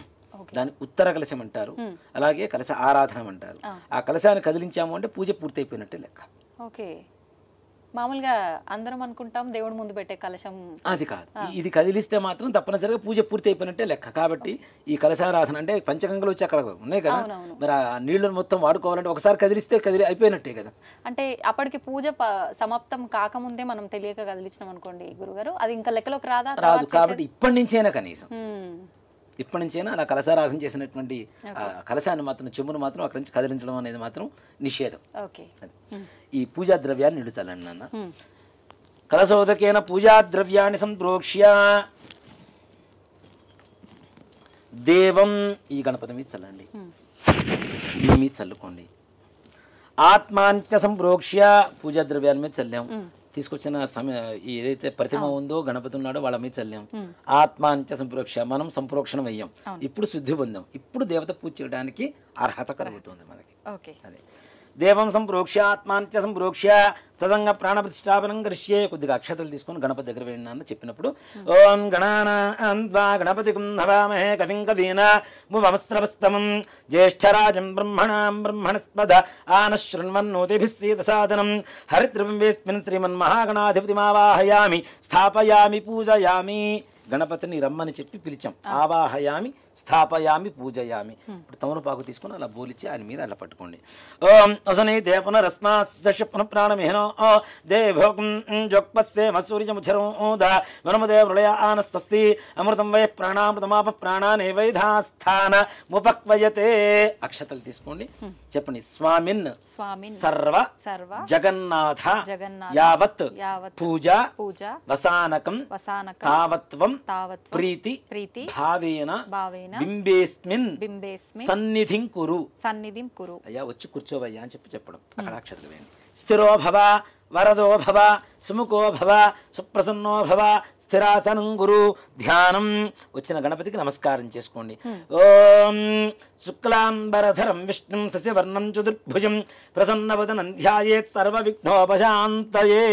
దాన్ని ఉత్తర కలశం అంటారు. అలాగే కలశ ఆరాధన అంటారు. ఆ కలశాన్ని కదిలించాము అంటే పూజ పూర్తయిపోయినట్టే లెక్క.
ఓకే. మామూలుగా అందరం అనుకుంటాం దేవుడి ముందు పెట్టే కలశం,
అది కాదు. ఇది కదిలిస్తే మాత్రం తప్పనిసరిగా పూజ పూర్తి అయిపోయినట్టే లెక్క. కాబట్టి ఈ కలశారాధన అంటే పంచగంగలు వచ్చి అక్కడ ఉన్నాయి కదా, మరి ఆ నీళ్లను మొత్తం వాడుకోవాలంటే ఒకసారి కదిలిస్తే అయిపోయినట్టే కదా.
అంటే అప్పటికి పూజ సమాప్తం కాకముందే మనం తెలియక కదిలించినాం అనుకోండి గురుగారు, అది ఇంకా లెక్కలోకి రాదు.
కాబట్టి ఇప్పటి నుంచైనా కనీసం ఇప్పటి నుంచైనా అలా కలశారాధన చేసినటువంటి కలశాన్ని మాత్రం చెంబును మాత్రం అక్కడి నుంచి కదిలించడం అనేది మాత్రం నిషేధం. ఈ పూజా ద్రవ్యాన్ని నిడుచాలండి నాన్న. కలశోదకేన పూజా ద్రవ్యాన్ని సంప్రోక్ష్య దేవం ఈ గణపతి మీద చల్లండి, మీ చల్లుకోండి. ఆత్మాంచ సంప్రోక్ష్య పూజా ద్రవ్యాల మీద చల్లాం. తీసుకొచ్చిన ఏదైతే ప్రతిమ ఉందో గణపతి ఉన్నాడో వాళ్ళ మీద చల్లాం. ఆత్మాంచ సంప్రోక్ష మనం సంప్రోక్షణం అయ్యాం. ఇప్పుడు శుద్ధి పొందాం. ఇప్పుడు దేవత పూజ చేయడానికి అర్హత కలుగుతుంది మనకి. అదే దేవం సంప్రోక్ష్య ఆత్మాంచ సంప్రోక్ష్య తదంగ ప్రాణప్రతిష్టాపనం కరిష్యే. కొద్దిగా అక్షతలు తీసుకొని గణపతి దగ్గర వెళ్ళినా అని చెప్పినప్పుడు ఓం గణానాన్వా గణపతికం హవామహే కవిం కవీనాముపమస్రవస్తమం జ్యేష్ఠరాజం బ్రహ్మణాం బ్రహ్మణస్పద ఆనశృణ్వన్నోతిభిः సీదసాదనం హరిద్రబింబేస్మిన్ శ్రీమన్మహాగణాధిపతిమావాహయామి స్థాపయామి పూజయామి. గణపతిని రమ్మని చెప్పి పిలిచాం. ఆవాహయామి స్థాపయామి పూజయామి. ఇప్పుడు తమలపాకు తీసుకుని అలా బోలిచ్చి ఆయన మీద అలా పట్టుకోండి. ఓం అసనే దే పునరస్మాశ పునః ప్రాణమిహనో దేభోగం జోక్పస్సే మసూర్యముచరం ద వనముదే ప్రళయ ఆనస్తస్తి అమృతం వై ప్రాణామృతమాప ప్రాణానే వైధాస్థాన ముపక్వయతే. అక్షతలు తీసుకోండి, చెప్పండి. స్వామిన్ సర్వ జగన్నాథ యావత్ పూజ వసానకం తావత్వం ప్రీతి భావేన బింబేస్మిన్ సన్నిధిం కురు. అయ్యా వచ్చి కూర్చోవయ్యా అని చెప్పడం. అక్కడ అక్షతలు వేయండి. స్థిరో భవ వరదో భవ సుముఖో భవ సుప్రసన్నో భవ స్థిరాసనం గురు. ధ్యానం. వచ్చిన గణపతికి నమస్కారం చేసుకోండి. ఓం శుక్లాంబరధరం విష్ణుం శశివర్ణం చతుర్భుజం ప్రసన్నవదనం ధ్యాయేత్ సర్వ విఘ్నోపశాంతయే.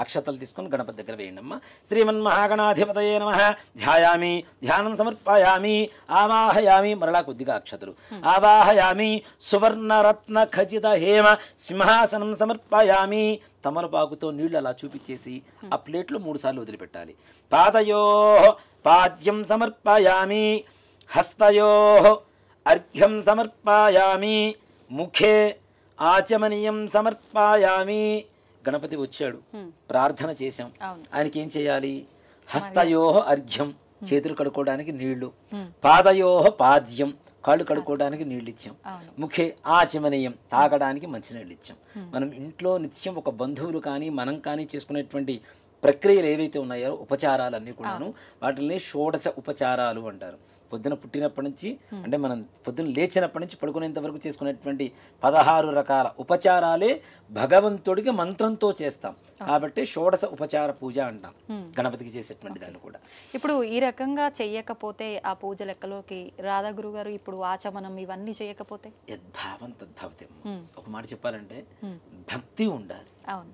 అక్షతలు తీసుకొని గణపతి దగ్గర వేయండమ్మా. శ్రీమన్మహాగణాధిపతయే నమః. ధ్యాయామి, ధ్యానం సమర్పయామి, ఆవాహయామి. మరలా కొద్దిగా అక్షతలు. ఆవాహయామి సువర్ణరత్న ఖచిత హేమ సింహాసనం సమర్పయామి. తమలపాకుతో నీళ్లు అలా చూపించేసి ఆ ప్లేట్లో 3 సార్లు వదిలిపెట్టాలి. పాదయో పాద్యం సమర్పయామి, హస్తయో అర్ఘ్యం సమర్పయామి, ముఖే ఆచమనీయం సమర్పయామి. గణపతి వచ్చాడు, ప్రార్థన చేశాం. ఆయనకి ఏం చేయాలి? హస్తయో అర్ఘ్యం చేతులు కడుక్కోవడానికి నీళ్లు, పాదయో పాద్యం కాళ్ళు కడుక్కోవడానికి నీళ్ళు ఇచ్చాం, ముఖే ఆచమనీయం తాగడానికి మంచినీళ్ళు ఇచ్చాం. మనం ఇంట్లో నిత్యం ఒక బంధువులు కానీ మనం కానీ చేసుకునేటువంటి ప్రక్రియలు ఏవైతే ఉన్నాయో ఉపచారాలన్నీ కూడాను వాటిని షోడశ ఉపచారాలు అంటారు. పొద్దున పుట్టినప్పటి నుంచి అంటే మనం పొద్దున లేచినప్పటి నుంచి పడుకునేంత వరకు చేసుకునేటువంటి 16 రకాల ఉపచారాలే భగవంతుడికి మంత్రంతో చేస్తాం కాబట్టి షోడశ ఉపచార పూజ అంటాం గణపతికి చేసేటువంటి దాన్ని కూడా.
ఇప్పుడు ఈ రకంగా చెయ్యకపోతే ఆ పూజ లెక్కలోకి రాధా గురువు గారు ఇప్పుడు ఆచమనం ఇవన్నీ చేయకపోతే
యద్భావం తద్భవతి. ఒక మాట చెప్పాలంటే భక్తి ఉండాలి.
అవును,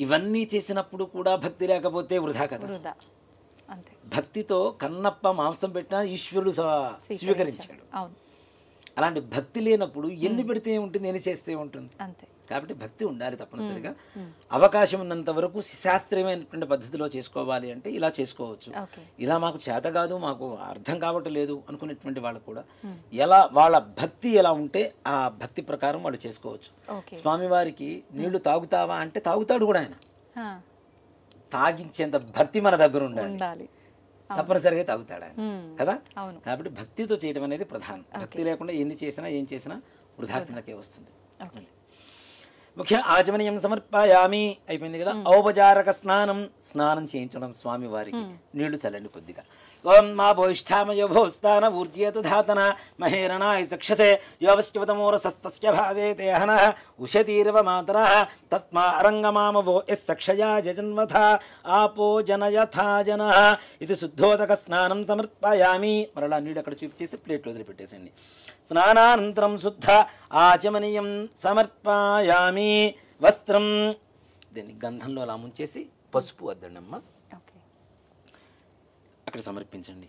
ఇవన్నీ చేసినప్పుడు కూడా భక్తి లేకపోతే వృధా కదా.
వృధా అంతే.
భక్తితో కన్నప్ప మాంసం పెట్టినా ఈశ్వరుడు స్వీకరించాడు.
అవును,
అలాంటి భక్తి లేనప్పుడు ఎన్ని పెడితే ఉంటుంది, ఎన్ని చేస్తే ఉంటుంది.
అంతే.
కాబట్టి భక్తి ఉండాలి తప్పనిసరిగా. అవకాశం ఉన్నంత వరకు శాస్త్రీయమైనటువంటి పద్ధతిలో చేసుకోవాలి అంటే ఇలా చేసుకోవచ్చు. ఇలా మాకు చేత కాదు, మాకు అర్థం కావట్లేదు అనుకునేటువంటి వాళ్ళు కూడా ఎలా వాళ్ళ భక్తి ఎలా ఉంటే ఆ భక్తి ప్రకారం వాళ్ళు చేసుకోవచ్చు. స్వామివారికి నీళ్లు తాగుతావా అంటే తాగుతాడు కూడా ఆయన. తాగించేంత భక్తి మన దగ్గర ఉండాలి, తప్పనిసరిగా తాగుతాడు ఆయన కదా. కాబట్టి భక్తితో చేయడం అనేది ప్రధానం. భక్తి లేకుండా ఎన్ని చేసినా ఏం చేసినా వృధా కిందకే వస్తుంది. ముఖ్య ఆచమనీయం సమర్పయామి అయిపోయింది కదా. ఔపచారక స్నానం చేయించడం స్వామి వారికి నీళ్లు చల్లండి కొద్దిగా. ఓం మా భోయిష్ఠామయ భోస్తాన ఊర్జేత ధాతన మహేరణాయ సక్షసే యోవశ్చవతమూరసస్తస్య భాజేతే హనః ఉషతీరవ మాతరః తస్మా అరంగమామవో యస్సక్షయా జజన్వథ ఆపో జనయథా జనః. ఇది శుద్ధోదక స్నానం సమర్పయామి. మరలా నీళ్ళు అక్కడ చూపించేసి ప్లేట్లో వదిలిపెట్టేసండి. స్నానానంతరం శుద్ధ ఆచమనీయం సమర్పయామి. వస్త్రం దీన్ని గంధంలో అలా ముంచేసి పసుపు వద్దండమ్మ అక్కడ సమర్పించండి.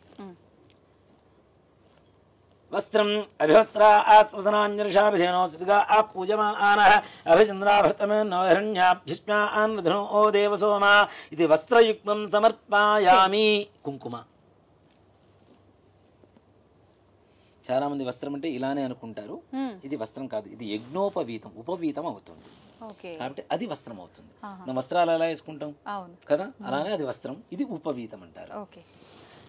వస్త్రం అభివస్త్ర ఆస్వసనాంజలిషాభిధేనోసుగా ఆ పూజమానః అభిచంద్రాభృతమేన్నోహిరణ్యాభ్యుష్మ్యాన్నధనో ఓ దేవసోమా. ఇది వస్త్రయుగ్మం సమర్పయామి. కుంకుమ. చాలా మంది వస్త్రం అంటే ఇలానే అనుకుంటారు. ఇది వస్త్రం కాదు, ఇది యజ్ఞోపవీతం, ఉపవీతం అవుతుంది కాబట్టి అది వస్త్రం అవుతుంది. మనం వస్త్రాలు ఎలా వేసుకుంటాం కదా, అలానే అది వస్త్రం, ఇది ఉపవీతం అంటారు.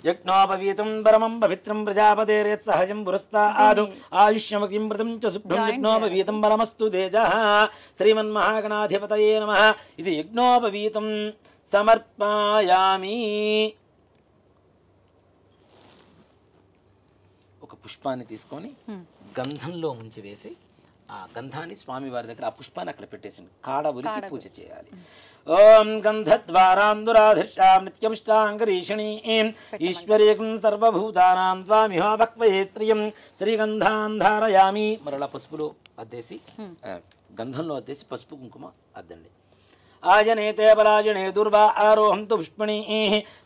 యజ్ఞోపవీతం పరమం పవిత్రం ప్రజాపతేరేత్ సహజం పురస్తాదు ఆయుష్యమకింప్రతం చ శుభ్రం యజ్ఞోపవీతం బలమస్తు తేజః. శ్రీమన్మహాగణాధిపతయే నమః. ఇది యజ్ఞోపవీతం సమర్పయామి. ఒక పుష్పాన్ని తీసుకొని గంధంలో ముంచి వేసి ఆ గంధాన్ని స్వామి వారి దగ్గర ఆ పుష్పాన్ని అక్కడ పెట్టేసింది. కాడ ఒలిచి పూజ చేయాలి. ఓం గంధద్వారాందురాధిష్టాం నిత్యమిష్టాంగరీషిణీం ఈశ్వరీకం సర్వభూతానాం త్వామిహ భక్వయే స్త్రియం శ్రీగంధాన్ ధారయామి. మరలా పసుపులో అద్దేసి గంధంలో అద్దేసి పసుపు కుంకుమ అద్దండి. ఆజనేతే పరాజనే దుర్వా ఆరోహంతు పుష్పణీ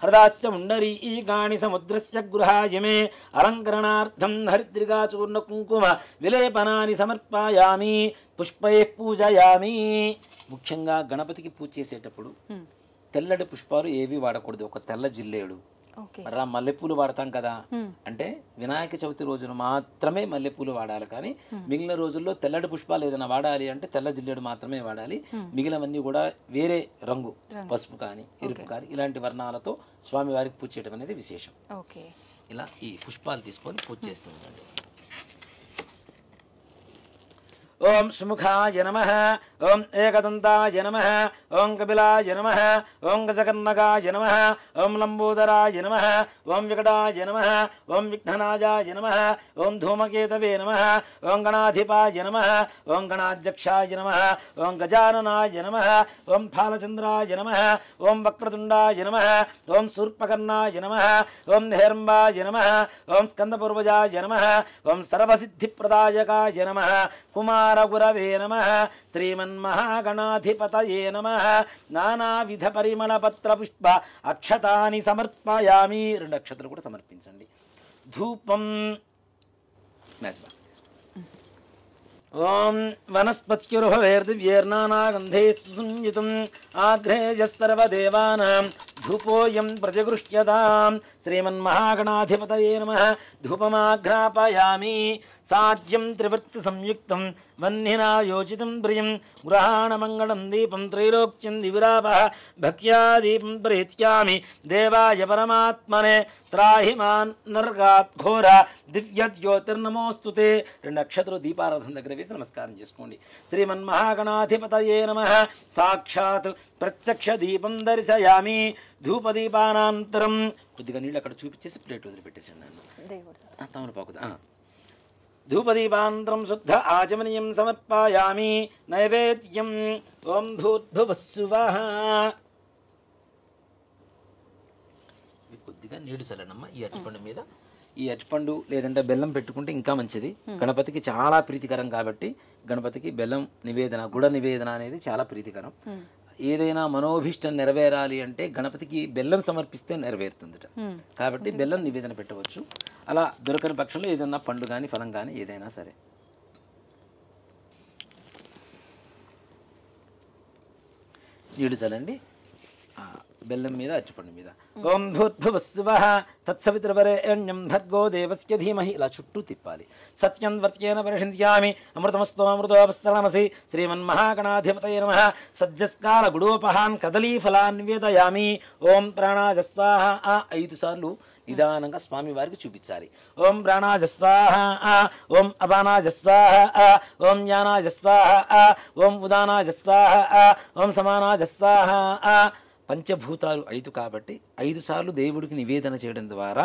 హృదాశ్చ ముండరీకాణి సముద్రస్య గృహాయమే అలంకరణార్థం హరిద్రికాచూర్ణ కుంకుమ విలేపనాని సమర్పయామి. పుష్పై పూజయామి. ముఖ్యంగా గణపతికి పూజ చేసేటప్పుడు తెల్లటి పుష్పాలు ఏవి వాడకూడదు. ఒక తెల్ల జిల్లేడు, మరలా మల్లెపూలు వాడతాం కదా, అంటే వినాయక చవితి రోజున మాత్రమే మల్లెపూలు వాడాలి. కానీ మిగిలిన రోజుల్లో తెల్లటి పుష్పాలు ఏదైనా వాడాలి అంటే తెల్ల జిల్లేడు మాత్రమే వాడాలి. మిగిలినవన్నీ కూడా వేరే రంగు, పసుపు కానీ ఎరుపు కానీ ఇలాంటి వర్ణాలతో స్వామివారికి పూజ చేయడం అనేది విశేషం. ఇలా ఈ పుష్పాలు తీసుకొని పూజ చేస్తూ ఉండండి. ఓం సుముఖాయ నమః. ఓం ఏకదంతాయ నమః. ఓం కపిలాయ నమః. ఓం గజకర్ణకాయ నమః. ఓం లంబోదరాయ నమః. ఓం వికటాయ నమః. ఓం విఘ్ననాజాయ నమః. ఓం ధూమకేతవే నమః. ఓం గణాధిపాయ నమః. ఓం గణాధ్యక్షాయ నమః. ఓం గజాననాయ నమః. ఓం ఫాలచంద్రాయ నమః. ఓం వక్రతుండాయ నమః. ఓం శూర్పకర్ణాయ నమః. ఓం హేరంబాయ నమః. ఓం స్కందపూర్వజాయ నమః. ఓం సర్వసిద్ధిప్రదాయకాయ నమః. కుమారగురవే నమః. శ్రీమన్మహాగణాధిపతయే నమః. నానావిధ పరిమళ పత్ర పుష్ప అక్షతాని సమర్పయామి. 2 అక్షతలు కూడా సమర్పించండి. ధూపం మ్యాచ్ బాక్స్ తీసుకోండి. ఓం వనస్పత్యుర్భవేర్దివ్యేర్నానాగంధే సుసంయుతం ఆగ్రేయస్సర్వదేవానాం ధూపోయం ప్రతిగృహ్యతాం. శ్రీమన్మహాగణాధిపతయే నమః. ధూపమాఘ్రాపయామి. సాధ్యం త్రివర్తి సంయుక్తం వన్నినా యోచితం ప్రియం గృహాణమంగళం దీపం త్రైలోక్యం దివిరాపః భక్త్యా దీపం ప్రేత్యామి దేవాయ పరమాత్మనే త్రాహి మాన్ నరకాత్ ఘోర దివ్య జ్యోతిర్నమోస్తుతే. 2 నక్షత్రాలు దీపారాధన దగ్గర వేసి నమస్కారం చేసుకోండి. శ్రీమన్మహాగణాధిపతయే నమః. సాక్షాత్ ప్రత్యక్ష దీపం దర్శయామి. ధూపదీపానంతరం కొద్దిగా నీళ్ళు అక్కడ చూపించేసి ప్లేట్ వదిలిపెట్టేసాను నన్ను తమలపాకు. ధూపదీపానంతరం శుద్ధ ఆచమనీయం సమర్పయామి. నైవేద్యం ఓం భూర్భువస్సువః. కొద్దిగా నీళ్లు చల్లనమ్మ ఈ అరటిపండు మీద. ఈ అరటిపండు లేదంటే బెల్లం పెట్టుకుంటే ఇంకా మంచిది. గణపతికి చాలా ప్రీతికరం కాబట్టి గణపతికి బెల్లం నివేదన, గుడ నివేదన అనేది చాలా ప్రీతికరం. ఏదైనా మనోభీష్టం నెరవేరాలి అంటే గణపతికి బెల్లం సమర్పిస్తే నెరవేరుతుందట. కాబట్టి బెల్లం నివేదన పెట్టవచ్చు. అలా దొరకని పక్షంలో ఏదైనా పండు కానీ ఫలం కానీ ఏదైనా సరే. నీళ్ళు చల్లండి బెల్లం మీద అరటిపండు మీద. ఓం భూర్భువస్సువః తత్సవితుర్వరేణ్యం భర్గో దేవస్య ధీమహి. ఇలా చుట్టూ తిప్పాలి. సత్యం వర్త్యేన పరిషింధ్యామి అమృతమస్తో అమృతోపస్తరణమసి. శ్రీమన్మహాగణాధిపతయే నమః. సజ్జస్కాల గుడోపహాన్ కదలీఫలాన్ నివేదయామి. ఓం ప్రాణాయ స్వాహ. 5 సార్లు నిదానంగా స్వామి వారికి చూపించాలి. ఓం ప్రాణాయ స్వాహ, ఓం అపానాయ స్వాహ, ఓం జ్ఞానాయ స్వాహ, ఓం ఉదానాయ స్వాహ, ఓం సమానాయ స్వాహ. పంచభూతాలు 5 కాబట్టి 5 సార్లు దేవుడికి నివేదన చేయడం ద్వారా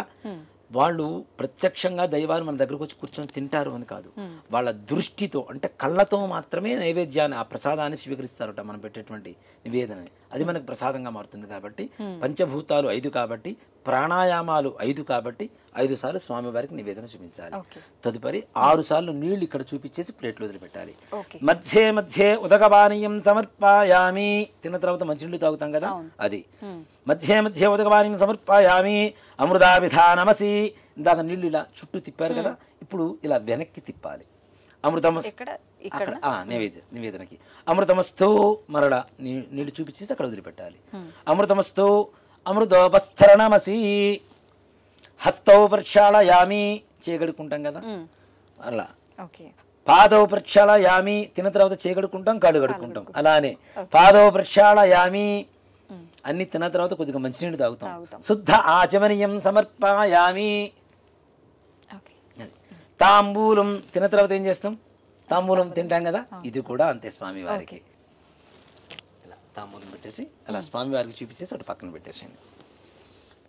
వాళ్ళు ప్రత్యక్షంగా దైవాలు మన దగ్గరకు వచ్చి కూర్చొని తింటారు అని కాదు, వాళ్ళ దృష్టితో అంటే కళ్ళతో మాత్రమే నైవేద్యాన్ని ఆ ప్రసాదాన్ని స్వీకరిస్తారట. మనం పెట్టేటువంటి నివేదనని అది మనకు ప్రసాదంగా మారుతుంది. కాబట్టి పంచభూతాలు 5 కాబట్టి, ప్రాణాయామాలు 5 కాబట్టి 5 సార్లు స్వామివారికి నివేదన చూపించాలి. తదుపరి 6 సార్లు నీళ్లు ఇక్కడ చూపించేసి ప్లేట్లు వదిలిపెట్టాలి. మధ్యే మధ్యే ఉదకపానీయం సమర్పయామి. తిన్న తర్వాత మంచినీళ్ళు తాగుతాం కదా అది. మధ్యే మధ్యే ఉదకపానీయం సమర్పయామి. అమృతాభిధానమసి. ఇందాక నీళ్ళు ఇలా చుట్టూ తిప్పారు కదా, ఇప్పుడు ఇలా వెనక్కి తిప్పాలి. నివేదనకి అమృతమస్తు. మరలా నీళ్లు చూపించేసి అక్కడ వదిలిపెట్టాలి. అమృతమస్తు. అమృతోపస్థరణమసి. హస్తౌ ప్రక్షాళయామి. చేయగడుకుంటాం కదా అలా. పాదౌ ప్రక్షాళయామి. తిన్న తర్వాత చేయగడుకుంటాం, కాళ్ళు కడుక్కుంటాం. అలానే పాదౌ ప్రక్షాళయామి. అన్ని తిన్న తర్వాత కొద్దిగా మంచినీళ్ళు తాగుతాం. శుద్ధ ఆచమనీయం సమర్పయామి. తాంబూలం. తిన్న తర్వాత ఏం చేస్తాం? తాంబూలం తింటాం కదా, ఇది కూడా అంతే స్వామి వారికి. ఇలా తాంబూలం పెట్టేసి అలా స్వామి వారికి చూపించేసి అటు పక్కన పెట్టేసేయండి.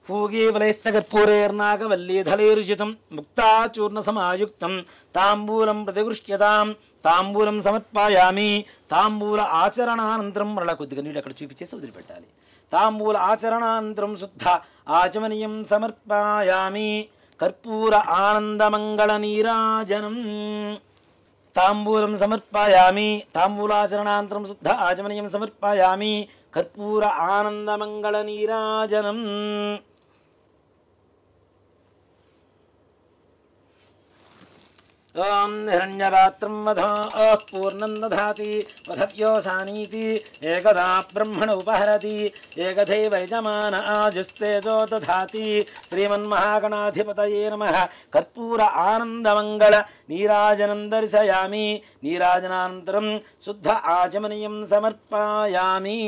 పూగీవలైస్తగత్పూరేర్నాగవల్లీధళైరుచితం ముక్తాచూర్ణ సమాయుక్తం తాంబూలం ప్రతిగృహ్యతాం. తాంబూలం సమర్పయామి. తాంబూల ఆచరణానంతరం మరలా కొద్దిగా నీళ్ళు అక్కడ చూపించేసి వదిలిపెట్టాలి. తాంబూల ఆచరణానంతరం శుద్ధ ఆచమనీయం సమర్పయామి. కర్పూర ఆనందమంగళ నీరాజనం. తాంబూలం సమర్పయామి. తాంబూలాచరణానంతరం శుద్ధ ఆచమనీయం సమర్పయామి. కర్పూర ఆనందమంగళ నీరాజనం. ఓం హిరణ్యపాత్రం వధో పూర్ణం దధాతి వధవ్యోసానీతి ఏకదా బ్రహ్మణ ఉపహరతి ఏకథైవ యజమాన ఆజుస్తేజో దధాతి. శ్రీమన్మహాగణాధిపతయే నమః. కర్పూర ఆనందమంగళ నీరాజనం దర్శయామి. నీరాజనానంతరం శుద్ధ ఆచమనీయం సమర్పయామి.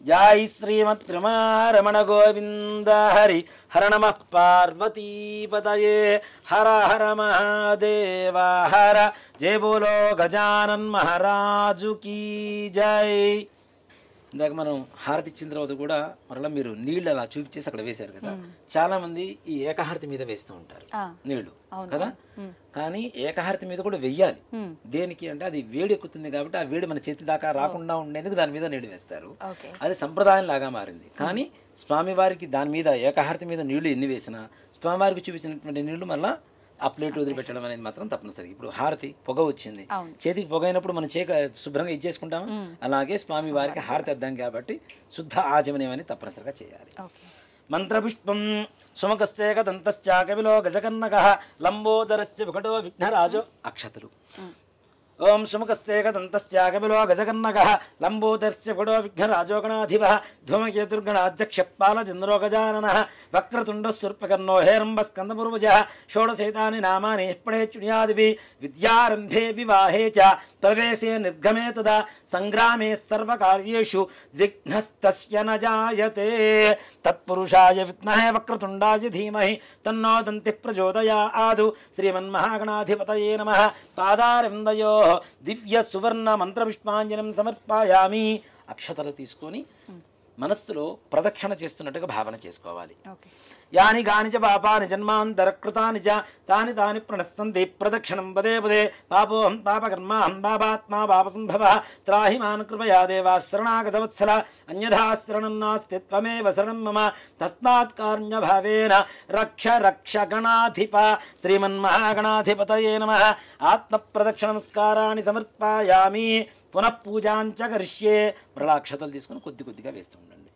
జై శ్రీమద్రమారమణ గోవింద హరి. హర నమః పార్వతీపతయే. హర హర మహాదేవ హర. జయ బోలో గజానన్ మహారాజు కీ జై. ఇందాక మనం హారతి ఇచ్చిన తర్వాత కూడా మరలా మీరు నీళ్ళు అలా చూపించేసి అక్కడ వేశారు కదా, చాలా మంది ఈ ఏకహారతి మీద వేస్తూ ఉంటారు నీళ్లు కదా. కానీ ఏకహారతి మీద కూడా వెయ్యాలి. దేనికి అంటే అది వేడి ఎక్కుతుంది కాబట్టి ఆ వేడి మన చేతి దాకా రాకుండా ఉండేందుకు దాని మీద నీళ్లు వేస్తారు. అది సంప్రదాయం లాగా మారింది. కానీ స్వామివారికి దాని మీద ఏకహారతి మీద నీళ్లు ఎన్ని వేసినా స్వామివారికి చూపించినటువంటి నీళ్లు మళ్ళీ ఆ ప్లేట్ వదిలిపెట్టడం అనేది మాత్రం తప్పనిసరి. ఇప్పుడు హారతి పొగ వచ్చింది, చేతికి పొగ అయినప్పుడు మనం శుభ్రంగా ఇచ్చేసుకుంటాము. అలాగే స్వామి వారికి హారతి అద్దాం కాబట్టి శుద్ధ ఆచమనం అని తప్పనిసరిగా చేయాలి. మంత్రపుష్పం సుమకస్తేక దంతశ్చ కవిలో గజకర్ణక లంబోదరస్య వికటో విఘ్నరాజో. అక్షతలు ఓం సుముఖస్తేకదంతస్యాగమిలో గజకర్ణకః లంబోదర్స్య పుడో విఘ్నరాజోగణాధిపः ధూమకేతుర్గణాధ్యక్షపాల చంద్రోగజాననः వక్రతుండః హేరంబస్కందపూర్వజः షోడశైతాని నామాని పఠేచ్చునియాదిభిः విద్యారంభే వివాహే చ ప్రవేశే నిర్గమే తదా సంగ్రామే సర్వకార్యేషు విఘ్నస్తస్య న జాయతే తత్పురుషాయ విద్మహే వక్రతుండాయ ధీమహి తన్నో దంతిః ప్రచోదయాత్ శ్రీమన్మహాగణాధిపతయే నమః పాదారవిందయోః దివ్య సువర్ణ మంత్రపుష్పాంజనం సమర్పయామి. అక్షతలు తీసుకొని మనస్సులో ప్రదక్షిణ చేస్తున్నట్టుగా భావన చేసుకోవాలి. యాని గాని చ పాపాని జన్మాంతరకృతాని చ తాని తాని ప్రణస్తంతి ప్రదక్షిణం పదే పదే పాపోహం పాపకర్మాహం పాపాత్మా పాపసంభవః త్రాహి మాన్ కృపయా దేవా శరణాగతవత్సల అన్యథా శరణం నాస్తి త్వమేవ శరణం మమ తస్మాత్ కారుణ్యభావేన రక్ష రక్ష గణాధిప శ్రీమన్మహాగణాధిపతయే నమః. ఆత్మప్రదక్షిణ నమస్కారాన్ని సమర్పయామి. పునః పూజాంచ కరిష్యే. మరళాక్షతలు తీసుకుని కొద్ది కొద్దిగా వేస్తూ ఉండండి.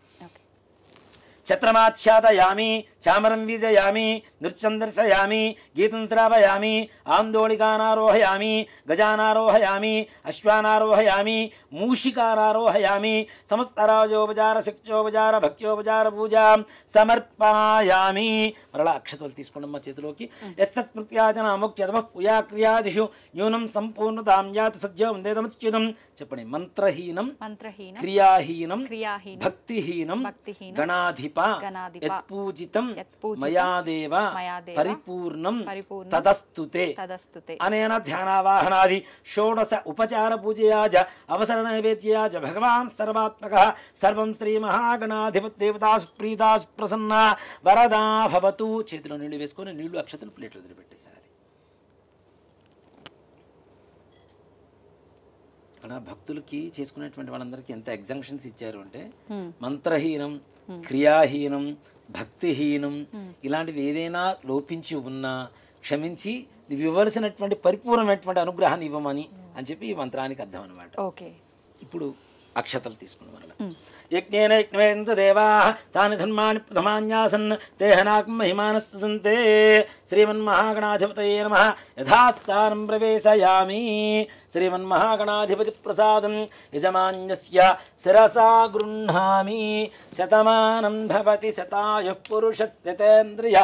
ఛత్రమాచ్ఛాదయామి, చామరం వీజయామి, నృత్యం దర్శయామి, గీతం శ్రావయామి, ఆందోళికానారోహయామి, గజానారోహయామి, అశ్వానారోహయామి, మూషికానారోహయామి. సమస్తరాజోపచార శక్త్యోపచార భక్త్యోపచార పూజాం సమర్పయామి. మరలా అక్షతలు తీసుకోండి మా చేతిలోకి. యస్మృత్యాచన ముఖ్యతమ పూజాక్రియాదిషు న్యూనం సంపూర్ణతాం యాతి సజ్జం వందేదముచ్యుతం. చెప్పండి. మంత్రహీనం క్రియాహీనం భక్తిహీనం గణాధిప యత్పూజితం మయాదేవ పరిపూర్ణం తదస్తుతే. అనేన ధ్యానావాహనాది షోడశ ఉపచార పూజయా చ అవసర నైవేద్యయా చ భగవాన్ సర్వాత్మకః సర్వం శ్రీ మహాగణాధిపతి దేవతా సుప్రీతా సుప్రసన్నా వరదా భవతు. చేతిలో నీళ్లు వేసుకొని నీళ్లు అక్షతలు ప్లేట్లు వదిలిపెట్టేశారు. ఇక్కడ భక్తులకి చేసుకునేటువంటి వాళ్ళందరికీ ఎంత ఎగ్జంక్షన్స్ ఇచ్చారు అంటే మంత్రహీనం క్రియాహీనం భక్తిహీనం ఇలాంటివి ఏదైనా లోపించి ఉన్నా క్షమించి నువ్వు ఇవ్వవలసినటువంటి పరిపూర్ణమైనటువంటి అనుగ్రహాన్ని ఇవ్వమని అని చెప్పి ఈ మంత్రానికి అర్థం అనమాట. ఇప్పుడు అక్షతలు తీసుకున్న వల్ల యజ్ఞేన యజ్ఞేంద్ర దేవాః తాని ధర్మాణి ప్రథమాన్యాసన్ తేహనాకం మహిమానస్తు సంతే. శ్రీమన్మహాగణాధిపతయే నమః. యథాస్థానం ప్రవేశయామి. శ్రీమన్మహాగణాధిపతి ప్రసాదం యజమాన్యస్య శిరసా గృహ్ణామి. శతమానం భవతి శతాయుః పురుషస్య తేంద్రియ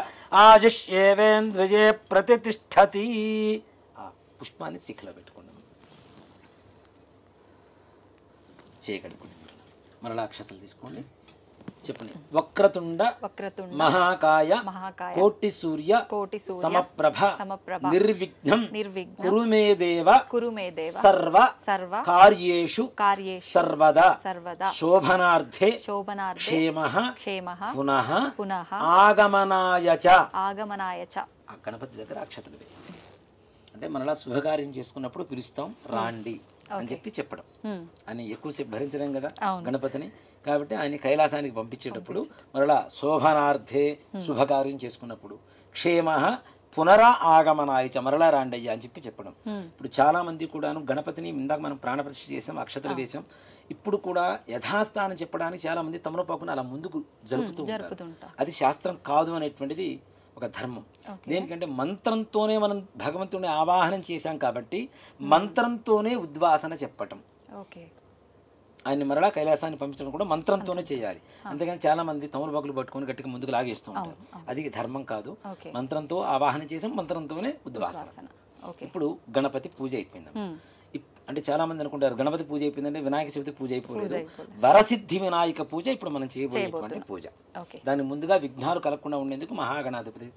ఆయుష్యేవేంద్రియే ప్రతిష్ఠతి. ఆ పుష్పాన్ని శిఖలో పెట్టుకున్నాం. చేయగలుగుతుంది. మరలా అక్షతలు తీసుకోండి. చెప్పండి. వక్రతుండ మహాకాయ కోటి సూర్య సమప్రభ నిర్విఘ్నం కురు మే దేవ సర్వ కార్యేషు సర్వదా శోభనార్థే క్షేమః పునః ఆగమనాయ చ. ఆ గణపతి దగ్గర అక్షతలు వేయండి. అంటే మనలా శుభకార్యం చేసుకున్నప్పుడు పిలుస్తాం రాండి అని చెప్పి చెప్పడం అని ఎక్కువసేపు భరించలేం కదా గణపతిని. కాబట్టి ఆయన కైలాసానికి పంపించేటప్పుడు మరలా శోభనార్థే శుభకార్యం చేసుకున్నప్పుడు క్షేమ పునరా ఆగమనాయచ మరలా రాండయ్య అని చెప్పి చెప్పడం. ఇప్పుడు చాలా మంది కూడాను గణపతిని ఇందాక మనం ప్రాణప్రతిష్ఠ చేసాం, అక్షతలు వేసాం. ఇప్పుడు కూడా యథాస్థానం చెప్పడానికి చాలా మంది తమలపాకును అలా ముందుకు జరుపుతూ ఉంటారు. అది శాస్త్రం కాదు అనేటువంటిది ఒక ధర్మం. దేనికంటే మంత్రంతోనే మనం భగవంతుడిని ఆవాహనం చేశాం కాబట్టి మంత్రంతోనే ఉద్వాసన చెప్పటం. ఆయన్ని మరలా కైలాసాన్ని పంపించడం కూడా మంత్రంతోనే చేయాలి. అంతేగాని చాలా మంది తమలపాకులు పట్టుకొని గట్టిగా ముందుకు లాగేస్తూ ఉంటారు. అది ధర్మం కాదు. మంత్రంతో ఆవాహనం చేసాం, మంత్రంతోనే ఉద్వాసన. ఇప్పుడు గణపతి పూజ అయిపోయింది. అంటే చాలా మంది అనుకుంటారు గణపతి పూజ అయిపోయిందంటే వినాయక చవితి పూజ అయిపోలేదు. వరసిద్ధి వినాయక పూజ ఇప్పుడు మనం చేయబోయేటువంటి పూజ. దాని ముందుగా విఘ్నాలు కలగకుండా ఉండేందుకు మహాగణాధిపతి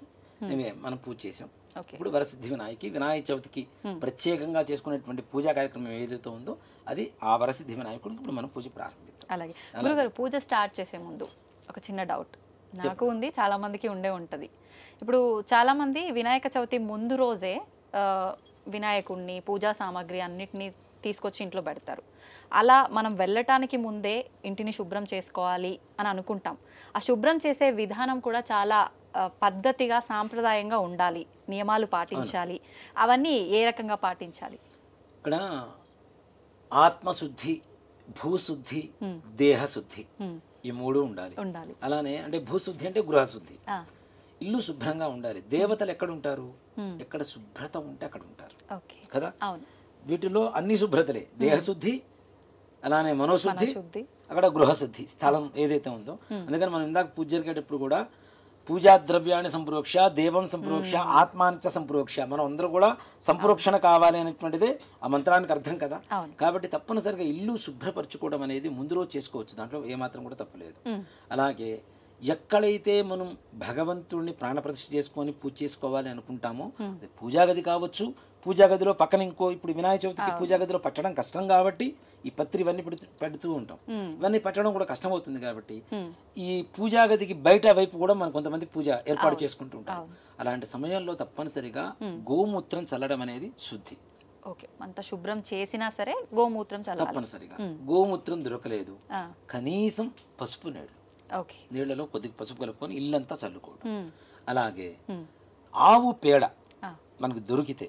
మనం పూజ చేసాం. ఇప్పుడు వరసిద్ధి వినాయక చవితికి ప్రత్యేకంగా చేసుకునేటువంటి పూజా కార్యక్రమం ఏదైతే ఉందో అది ఆ వరసిద్ధి వినాయకుడికి ఇప్పుడు మనం పూజ ప్రారంభిస్తాం.
అలాగే గురుగారు, పూజ స్టార్ట్ చేసే ముందు ఒక చిన్న డౌట్ నాకు ఉంది, చాలా మందికి ఉండే ఉంటది. ఇప్పుడు చాలా మంది వినాయక చవితి ముందు రోజే వినాయకుడిని పూజా సామాగ్రి అన్నిటినీ తీసుకొచ్చి ఇంట్లో పెడతారు. అలా మనం వెళ్ళటానికి ముందే ఇంటిని శుభ్రం చేసుకోవాలి అని అనుకుంటాం. ఆ శుభ్రం చేసే విధానం కూడా చాలా పద్ధతిగా సాంప్రదాయంగా ఉండాలి, నియమాలు పాటించాలి. అవన్నీ ఏ రకంగా పాటించాలి?
ఇక్కడ ఆత్మశుద్ధి, భూశుద్ధి, దేహశుద్ధి ఈ మూడు ఉండాలి. అలానే అంటే భూశుద్ధి అంటే గృహశుద్ధి, ఇల్లు శుభ్రంగా ఉండాలి. దేవతలు ఎక్కడ ఉంటారు? ఎక్కడ శుభ్రత ఉంటే అక్కడ ఉంటారు కదా. వీటిలో అన్ని శుభ్రతలే, దేహశుద్ధి అలానే మనోశుద్ధి,
శుద్ధి.
అక్కడ గృహశుద్ధి, స్థలం ఏదైతే ఉందో. అందుకని మనం ఇందాక పూజ జరిగేటప్పుడు కూడా పూజా ద్రవ్యాన్ని సంప్రోక్ష, దేవం సంప్రోక్ష, ఆత్మాంచ సంప్రోక్ష, మనం అందరూ కూడా సంప్రోక్షణ కావాలి అనేటువంటిదే ఆ మంత్రానికి అర్థం కదా. కాబట్టి తప్పనిసరిగా ఇల్లు శుభ్రపరచుకోవడం అనేది ముందు రోజు చేసుకోవచ్చు, దాంట్లో ఏమాత్రం కూడా తప్పలేదు. అలాగే ఎక్కడైతే మనం భగవంతుడిని ప్రాణప్రతిష్ఠ చేసుకొని పూజ చేసుకోవాలి అనుకుంటామో, అది పూజా గది కావచ్చు, పూజా గదిలో పక్కన ఇంకో, ఇప్పుడు వినాయక చవితికి పూజా గదిలో పట్టడం కష్టం కాబట్టి ఈ పత్రి ఇవన్నీ పెడుతూ ఉంటాం. ఇవన్నీ పట్టడం కూడా కష్టం అవుతుంది కాబట్టి ఈ పూజా గదికి బయట వైపు కూడా మనం కొంతమంది పూజ ఏర్పాటు చేసుకుంటూ ఉంటాం. అలాంటి సమయంలో తప్పనిసరిగా గోమూత్రం చల్లడం అనేది శుద్ధి.
ఓకే, అంత శుభ్రం చేసినా సరే గోమూత్రం చల్లాలి
తప్పనిసరిగా. గోమూత్రం దొరకలేదు, కనీసం పసుపు నీళ్ళలో కొద్దిగా పసుపు కలుపుకొని ఇల్లంతా చల్లుకోవడం. అలాగే ఆవు పేడ మనకు దొరికితే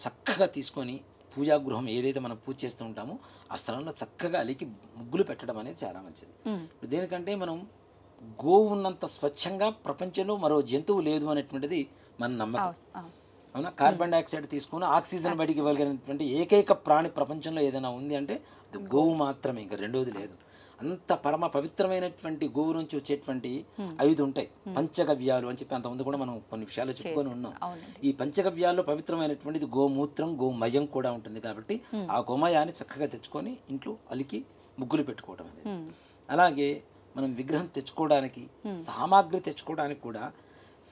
చక్కగా తీసుకొని పూజా గృహం ఏదైతే మనం పూజ చేస్తూ ఉంటామో ఆ స్థలంలో చక్కగా అలికి ముగ్గులు పెట్టడం అనేది చాలా మంచిది. దేనికంటే మనం గోవు ఉన్నంత స్వచ్ఛంగా ప్రపంచంలో మరో జంతువు లేదు అనేటువంటిది మన నమ్మకం. అవునా? కార్బన్ డైఆక్సైడ్ తీసుకుని ఆక్సిజన్ బయటికి ఇవ్వగలిగినటువంటి ఏకైక ప్రాణి ప్రపంచంలో ఏదైనా ఉంది అంటే అది గోవు మాత్రమే, ఇంకా రెండోది లేదు. అంత పరమ పవిత్రమైనటువంటి గోవు నుంచి వచ్చేటువంటి 5 ఉంటాయి పంచగవ్యాలు అని చెప్పి అంతకుముందు కూడా మనం కొన్ని విషయాలు చెప్పుకొని ఉన్నాం. ఈ పంచగవ్యాల్లో పవిత్రమైనటువంటిది గోమూత్రం, గోమయం కూడా ఉంటుంది. కాబట్టి ఆ గోమయాన్ని చక్కగా తెచ్చుకొని ఇంట్లో అలికి ముగ్గులు పెట్టుకోవడం అనేది. అలాగే మనం విగ్రహం తెచ్చుకోవడానికి సామాగ్రి తెచ్చుకోవడానికి కూడా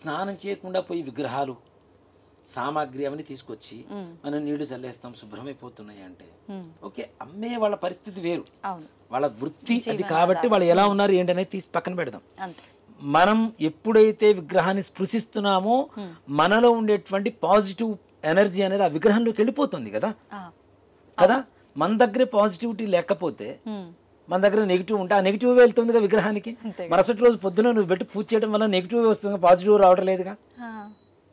స్నానం చేయకుండా పోయి విగ్రహాలు సామాగ్రి అవన్నీ తీసుకొచ్చి మనం నీళ్లు చల్లేస్తాం, శుభ్రమైపోతున్నాయి అంటే ఓకే, అమ్మే వాళ్ళ పరిస్థితి వేరు, వాళ్ళ వృత్తి అది. కాబట్టి వాళ్ళు ఎలా ఉన్నారు ఏంటనేది తీసి పక్కన పెడదాం. మనం ఎప్పుడైతే విగ్రహాన్ని స్పృశిస్తున్నామో మనలో ఉండేటువంటి పాజిటివ్ ఎనర్జీ అనేది ఆ విగ్రహంలోకి వెళ్ళిపోతుంది కదా. మన దగ్గర పాజిటివిటీ లేకపోతే మన దగ్గర నెగిటివ్ ఉంటే ఆ నెగిటివ్ వెళ్తుందిగా విగ్రహానికి. మరుసటి రోజు పొద్దున నువ్వు పెట్టి పూజ చేయడం వల్ల నెగిటివ్ వస్తుంది, పాజిటివ్ రావడం లేదుగా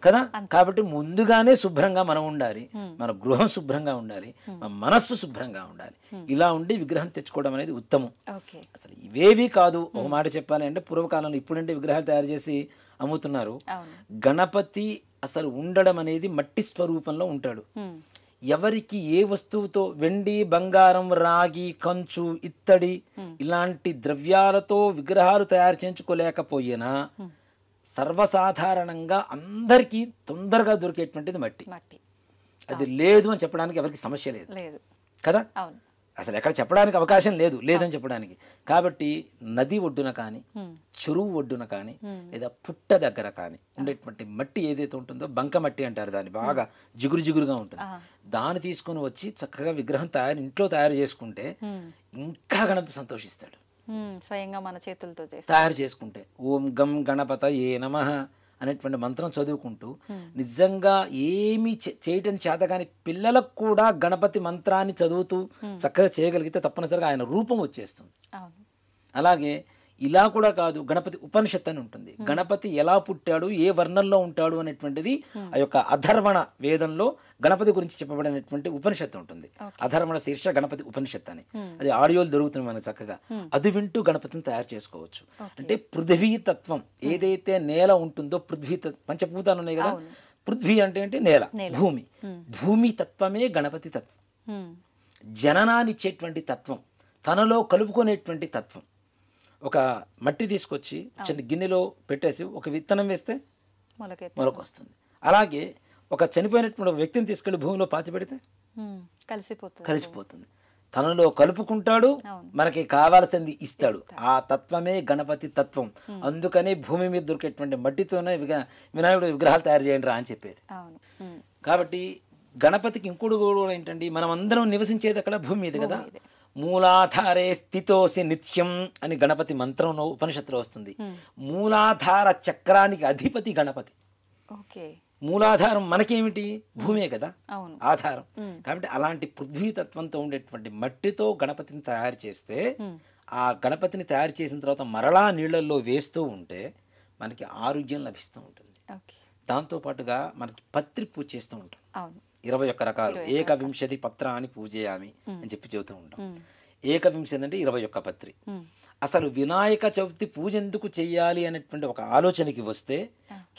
కదా. కాబట్టి ముందుగానే శుభ్రంగా మనం ఉండాలి, మన గృహం శుభ్రంగా ఉండాలి, మన మనస్సు శుభ్రంగా ఉండాలి. ఇలా ఉండి విగ్రహం తెచ్చుకోవడం అనేది ఉత్తమం. అసలు ఇవేవి కాదు. ఒక మాట చెప్పాలి అంటే పూర్వకాలంలో, ఇప్పుడంటే విగ్రహాలు తయారు చేసి అమ్ముతున్నారు. గణపతి అసలు ఉండడం అనేది మట్టి స్వరూపంలో ఉంటాడు. ఎవరికి ఏ వస్తువుతో, వెండి, బంగారం, రాగి, కంచు, ఇత్తడి ఇలాంటి ద్రవ్యాలతో విగ్రహాలు తయారు చేయించుకోలేకపోయినా సర్వసాధారణంగా అందరికీ తొందరగా దొరికేటువంటిది మట్టి. అది లేదు అని చెప్పడానికి ఎవరికి సమస్య లేదు కదా. అసలు ఎక్కడ చెప్పడానికి అవకాశం లేదని చెప్పడానికి. కాబట్టి నది ఒడ్డున కానీ, చెరువు ఒడ్డున కానీ, లేదా పుట్ట దగ్గర కానీ ఉండేటువంటి మట్టి ఏదైతే ఉంటుందో బంక మట్టి అంటారు, దాన్ని బాగా జిగురుగా ఉంటుంది. దాన్ని తీసుకొని వచ్చి చక్కగా విగ్రహం ఇంట్లో తయారు చేసుకుంటే ఇంకా గణపతి సంతోషిస్తాడు.
స్వయంగా మన చేతులతో
తయారు చేసుకుంటే ఓం గం గణపతయే నమః అనేటువంటి మంత్రం చదువుకుంటూ నిజంగా ఏమీ చేయటం చేత కానీ పిల్లలకు కూడా గణపతి మంత్రాన్ని చదువుతూ చక్కగా చేయగలిగితే తప్పనిసరిగా ఆయన రూపం వచ్చేస్తుంది. అలాగే ఇలా కూడా కాదు, గణపతి ఉపనిషత్తు అని ఉంటుంది. గణపతి ఎలా పుట్టాడు, ఏ వర్ణంలో ఉంటాడు అనేటువంటిది ఆ యొక్క అధర్వణ వేదంలో గణపతి గురించి చెప్పబడినటువంటి ఉపనిషత్తు ఉంటుంది. అధర్వణ శీర్ష గణపతి ఉపనిషత్తు అని, అది ఆడియోలు దొరుకుతుంది మనకు చక్కగా. అది వింటూ గణపతిని తయారు చేసుకోవచ్చు. అంటే పృథ్వీ తత్వం ఏదైతే నేల ఉంటుందో, పృథ్వీ పంచభూతాలు ఉన్నాయి కదా, పృథ్వీ అంటే ఏంటి? నేల, భూమి. భూమి తత్వమే గణపతి తత్వం. జననాన్ని ఇచ్చేటువంటి తత్వం, తనలో కలుపుకునేటువంటి తత్వం. ఒక మట్టి తీసుకొచ్చి చిన్న గిన్నెలో పెట్టేసి ఒక విత్తనం వేస్తే మొలకొస్తుంది. అలాగే ఒక చనిపోయినటువంటి వ్యక్తిని తీసుకెళ్లి భూమిలో పాతి పెడితే కలిసిపోతుంది. తనలో కలుపుకుంటాడు, మనకి కావాల్సింది ఇస్తాడు. ఆ తత్వమే గణపతి తత్వం. అందుకనే భూమి మీద దొరికేటువంటి మట్టితోనే వినాయకుడు విగ్రహాలు తయారు చేయండి రా అని చెప్పేది. కాబట్టి గణపతికి ఇంకోటి కూడా ఏంటండి, మనం అందరం నివసించేది అక్కడ భూమి మీద కదా. మూలాధారే స్థితోసి నిత్యం అని గణపతి మంత్రంలో ఉపనిషత్తులో వస్తుంది. మూలాధార చక్రానికి అధిపతి గణపతి. మూలాధారం మనకేమిటి? భూమే కదా ఆధారం. కాబట్టి అలాంటి పృథ్వీతత్వంతో ఉండేటువంటి మట్టితో గణపతిని తయారు చేస్తే, ఆ గణపతిని తయారు చేసిన తర్వాత మరలా నీళ్లలో వేస్తూ ఉంటే మనకి ఆరోగ్యం లభిస్తూ ఉంటుంది. దాంతోపాటుగా మనకి పత్రి పూజ చేస్తూ ఉంటాం. 21 రకాలు, 21 పత్రాన్ని పూజయామి అని చెప్పి చెబుతూ ఉంటాం. 21 అంటే 21 పత్రి. అసలు వినాయక చవితి పూజ ఎందుకు చెయ్యాలి అనేటువంటి ఒక ఆలోచనకి వస్తే,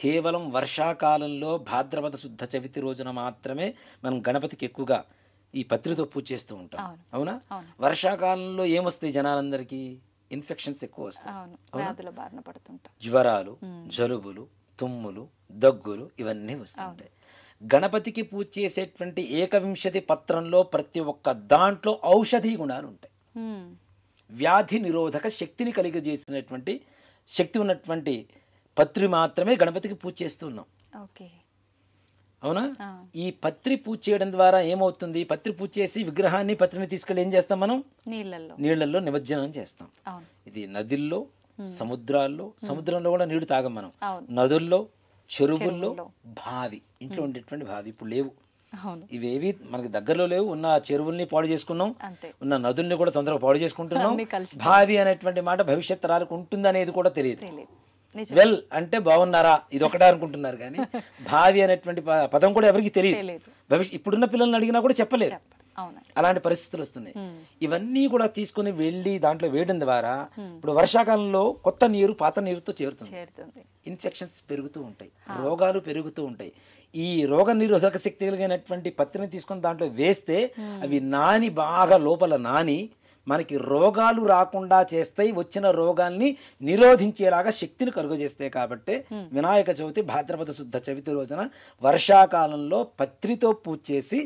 కేవలం వర్షాకాలంలో భాద్రపద శుద్ధ చవితి రోజున మాత్రమే మనం గణపతికి ఎక్కువగా ఈ పత్రితో పూజ చేస్తూ ఉంటాం.
అవును.
అవునా?
అవును.
వర్షాకాలంలో ఏమొస్తాయి జనాలందరికీ? ఇన్ఫెక్షన్స్ ఎక్కువ వస్తాయి.
అవును, వ్యాధుల బారిన పడుతుంటాం.
జ్వరాలు, జలుబులు, తుమ్ములు, దగ్గులు ఇవన్నీ వస్తుంటాయి. గణపతికి పూజ చేసేటువంటి ఏకవింశతి పత్రంలో ప్రతి ఒక్క దాంట్లో ఔషధీ గుణాలు ఉంటాయి. వ్యాధి నిరోధక శక్తిని కలిగజేసినటువంటి శక్తి ఉన్నటువంటి పత్రి మాత్రమే గణపతికి పూజ చేస్తున్నాం.
ఓకే.
అవునా? ఈ పత్రి పూజ చేయడం ద్వారా ఏమవుతుంది? పత్రి పూజ చేసి విగ్రహాన్ని పత్రిని తీసుకెళ్ళి ఏం చేస్తాం మనం? నీళ్ళల్లో నిమజ్జనం చేస్తాం. ఇది నదుల్లో, సముద్రాల్లో, సముద్రంలో కూడా నీళ్లు తాగం మనం. నదుల్లో, చెరువుల్లో, బావి, ఇంట్లో ఉండేటువంటి బావి ఇప్పుడు లేవు. ఇవేవి మనకి దగ్గరలో లేవు. ఉన్న చెరువుల్ని పాడు చేసుకున్నాం, ఉన్న నదుల్ని కూడా తొందరగా పాడు చేసుకుంటున్నాం. బావి అనేటువంటి మాట భవిష్యత్ తరాలకు ఉంటుంది అనేది కూడా తెలియదు. వెల్ అంటే బాగున్నారా ఇది ఒకటే అనుకుంటున్నారు, కానీ భావి అనేటువంటి పదం కూడా ఎవరికి తెలియదు. ఇప్పుడున్న పిల్లల్ని అడిగినా కూడా చెప్పలేదు. అలాంటి పరిస్థితులు వస్తున్నాయి. ఇవన్నీ కూడా తీసుకుని వెళ్ళి దాంట్లో వేయడం ద్వారా ఇప్పుడు వర్షాకాలంలో కొత్త నీరు పాత నీరుతో చేరుతుంది. ఇన్ఫెక్షన్స్ పెరుగుతూ ఉంటాయి, రోగాలు పెరుగుతూ ఉంటాయి. ఈ రోగ నిరోధక శక్తి కలిగినటువంటి పత్రిని తీసుకొని దాంట్లో వేస్తే అవి నాని బాగా లోపల నాని మనకి రోగాలు రాకుండా చేస్తాయి. వచ్చిన రోగాల్ని నిరోధించేలాగా శక్తిని కలుగజేస్తాయి. కాబట్టి వినాయక చవితి భాద్రపద శుద్ధ చవితి రోజున వర్షాకాలంలో పత్రితో పూజ చేసి,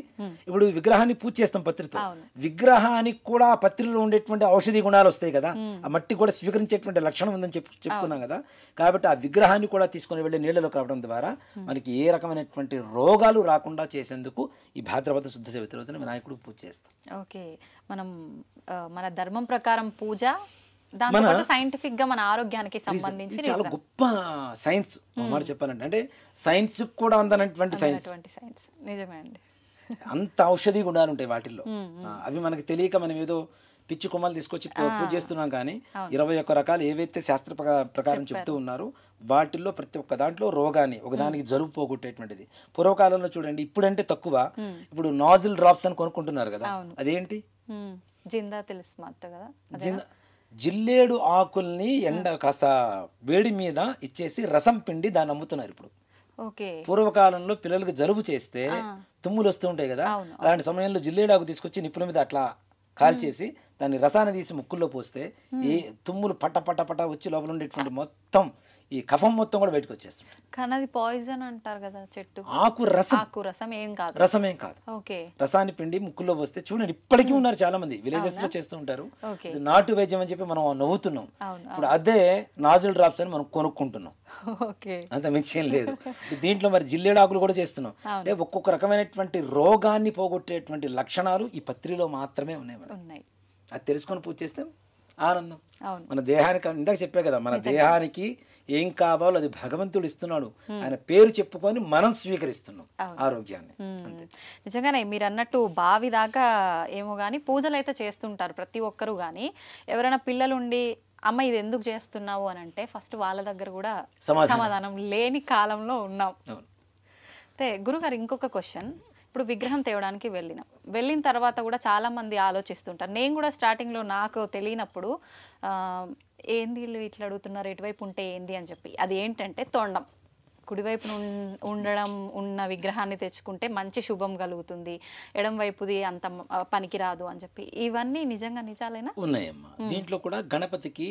ఇప్పుడు విగ్రహాన్ని పూజ చేస్తాం పత్రితో, విగ్రహానికి కూడా పత్రిలో ఉండేటువంటి ఔషధి గుణాలు వస్తాయి కదా, ఆ మట్టి కూడా స్వీకరించేటువంటి లక్షణం ఉందని చెప్పుకున్నాం కదా. కాబట్టి ఆ విగ్రహాన్ని కూడా తీసుకుని వెళ్ళి నీళ్ళలోకి రావడం ద్వారా మనకి ఏ రకమైనటువంటి రోగాలు రాకుండా చేసేందుకు ఈ భాద్రపద శుద్ధ చవితి రోజున వినాయకుడు పూజ చేస్తాం.
ఓకే. మనం మన ధర్మం ప్రకారం పూజ, దాంతో సైంటిఫిక్ గా మన ఆరోగ్యానికి సంబంధించి
చాలా గొప్ప సైన్స్ మాట చెప్పాలంటే, అంటే సైన్స్ కూడా అందనటువంటి సైన్స్.
నిజమే అండి.
అంత ఔషధి గుణాలు ఉంటాయి వాటిల్లో. అవి మనకి తెలియక మనం ఏదో పిచ్చి కొమ్మలు తీసుకొచ్చి పూజ చేస్తున్నాం, కానీ 21 రకాలు ఏవైతే శాస్త్ర ప్రకారం చెప్తూ ఉన్నారో వాటిల్లో ప్రతి ఒక్క దాంట్లో రోగాన్ని, ఒకదానికి జలుబు పోగొట్టేటువంటిది. పూర్వకాలంలో చూడండి, ఇప్పుడంటే తక్కువ, ఇప్పుడు నాజిల్ డ్రాప్స్ అని కొనుక్కుంటున్నారు కదా, అదేంటి? జిల్లేడు ఆకుల్ని కాస్త వేడి మీద ఇచ్చేసి రసం పిండి దాన్ని అమ్ముతున్నారు ఇప్పుడు. పూర్వకాలంలో పిల్లలకు జలుబు చేస్తే తుమ్ములు వస్తూ ఉంటాయి కదా, అలాంటి సమయంలో జిల్లేడు ఆకు తీసుకొచ్చి నిప్పుల మీద అట్లా కాల్చేసి దాన్ని రసాన్ని తీసి ముక్కుల్లో పోస్తే ఈ తుమ్ములు పట్ట పట్ట పట్ట వచ్చి లోపల ఉండేటువంటి మొత్తం ఈ కఫం మొత్తం కూడా బయటకు వచ్చేస్తుంది.
కానీ అది పాయిజన్ అంటారు కదా చెట్టు.
ఆకు రసం ఏం కాదు. రసాన్ని పిండి ముక్కుల్లో పోస్తే చూడండి, ఇప్పటికీ ఉన్నారు చాలా మంది విలేజెస్ లో చేస్తూ ఉంటారు. నాటు వైద్యం అని చెప్పి మనం నవ్వుతున్నాం. ఇప్పుడు అదే నాజుల్ డ్రాప్స్ అని మనం కొనుక్కుంటున్నాం, అంత మించి ఏం లేదు. దీంట్లో మరి జిల్లేడు ఆకులు కూడా చేస్తున్నాం. అంటే ఒక్కొక్క రకమైనటువంటి రోగాన్ని పోగొట్టేటువంటి లక్షణాలు ఈ పత్రిలో మాత్రమే ఉన్నాయి. అది తెలుసుకొని పూజ చేస్తే ఆనందం. మన దేహానికి, ఇందాక చెప్పే కదా, మన దేహానికి ఏం కావాలో అది భగవంతుడు ఇస్తున్నాడు. ఆయన పేరు చెప్పుకొని మనం స్వీకరిస్తున్నాం ఆరోగ్యాన్ని.
నిజంగానే మీరు అన్నట్టు బావి దాకా ఏమో కానీ పూజలు అయితే చేస్తుంటారు ప్రతి ఒక్కరు. కానీ ఎవరైనా పిల్లలుండి అమ్మ ఇది ఎందుకు చేస్తున్నావు అని అంటే ఫస్ట్ వాళ్ళ దగ్గర కూడా సమాధానం లేని కాలంలో ఉన్నాం. అయితే గురుగారు, ఇంకొక క్వశ్చన్. ఇప్పుడు విగ్రహం తేవడానికి వెళ్ళిన తర్వాత కూడా చాలా మంది ఆలోచిస్తుంటారు. నేను కూడా స్టార్టింగ్లో నాకు తెలియనప్పుడు ఏంది వీళ్ళు ఇట్లా అడుగుతున్నారు, ఎటువైపు ఉంటే ఏంది అని చెప్పి. అది ఏంటంటే తొండం కుడివైపు ఉండడం ఉన్న విగ్రహాన్ని తెచ్చుకుంటే మంచి శుభం కలుగుతుంది, ఎడం వైపుది అంత పనికి రాదు అని చెప్పి. ఇవన్నీ నిజాలేనా?
ఉన్నాయమ్మా. దీంట్లో కూడా గణపతికి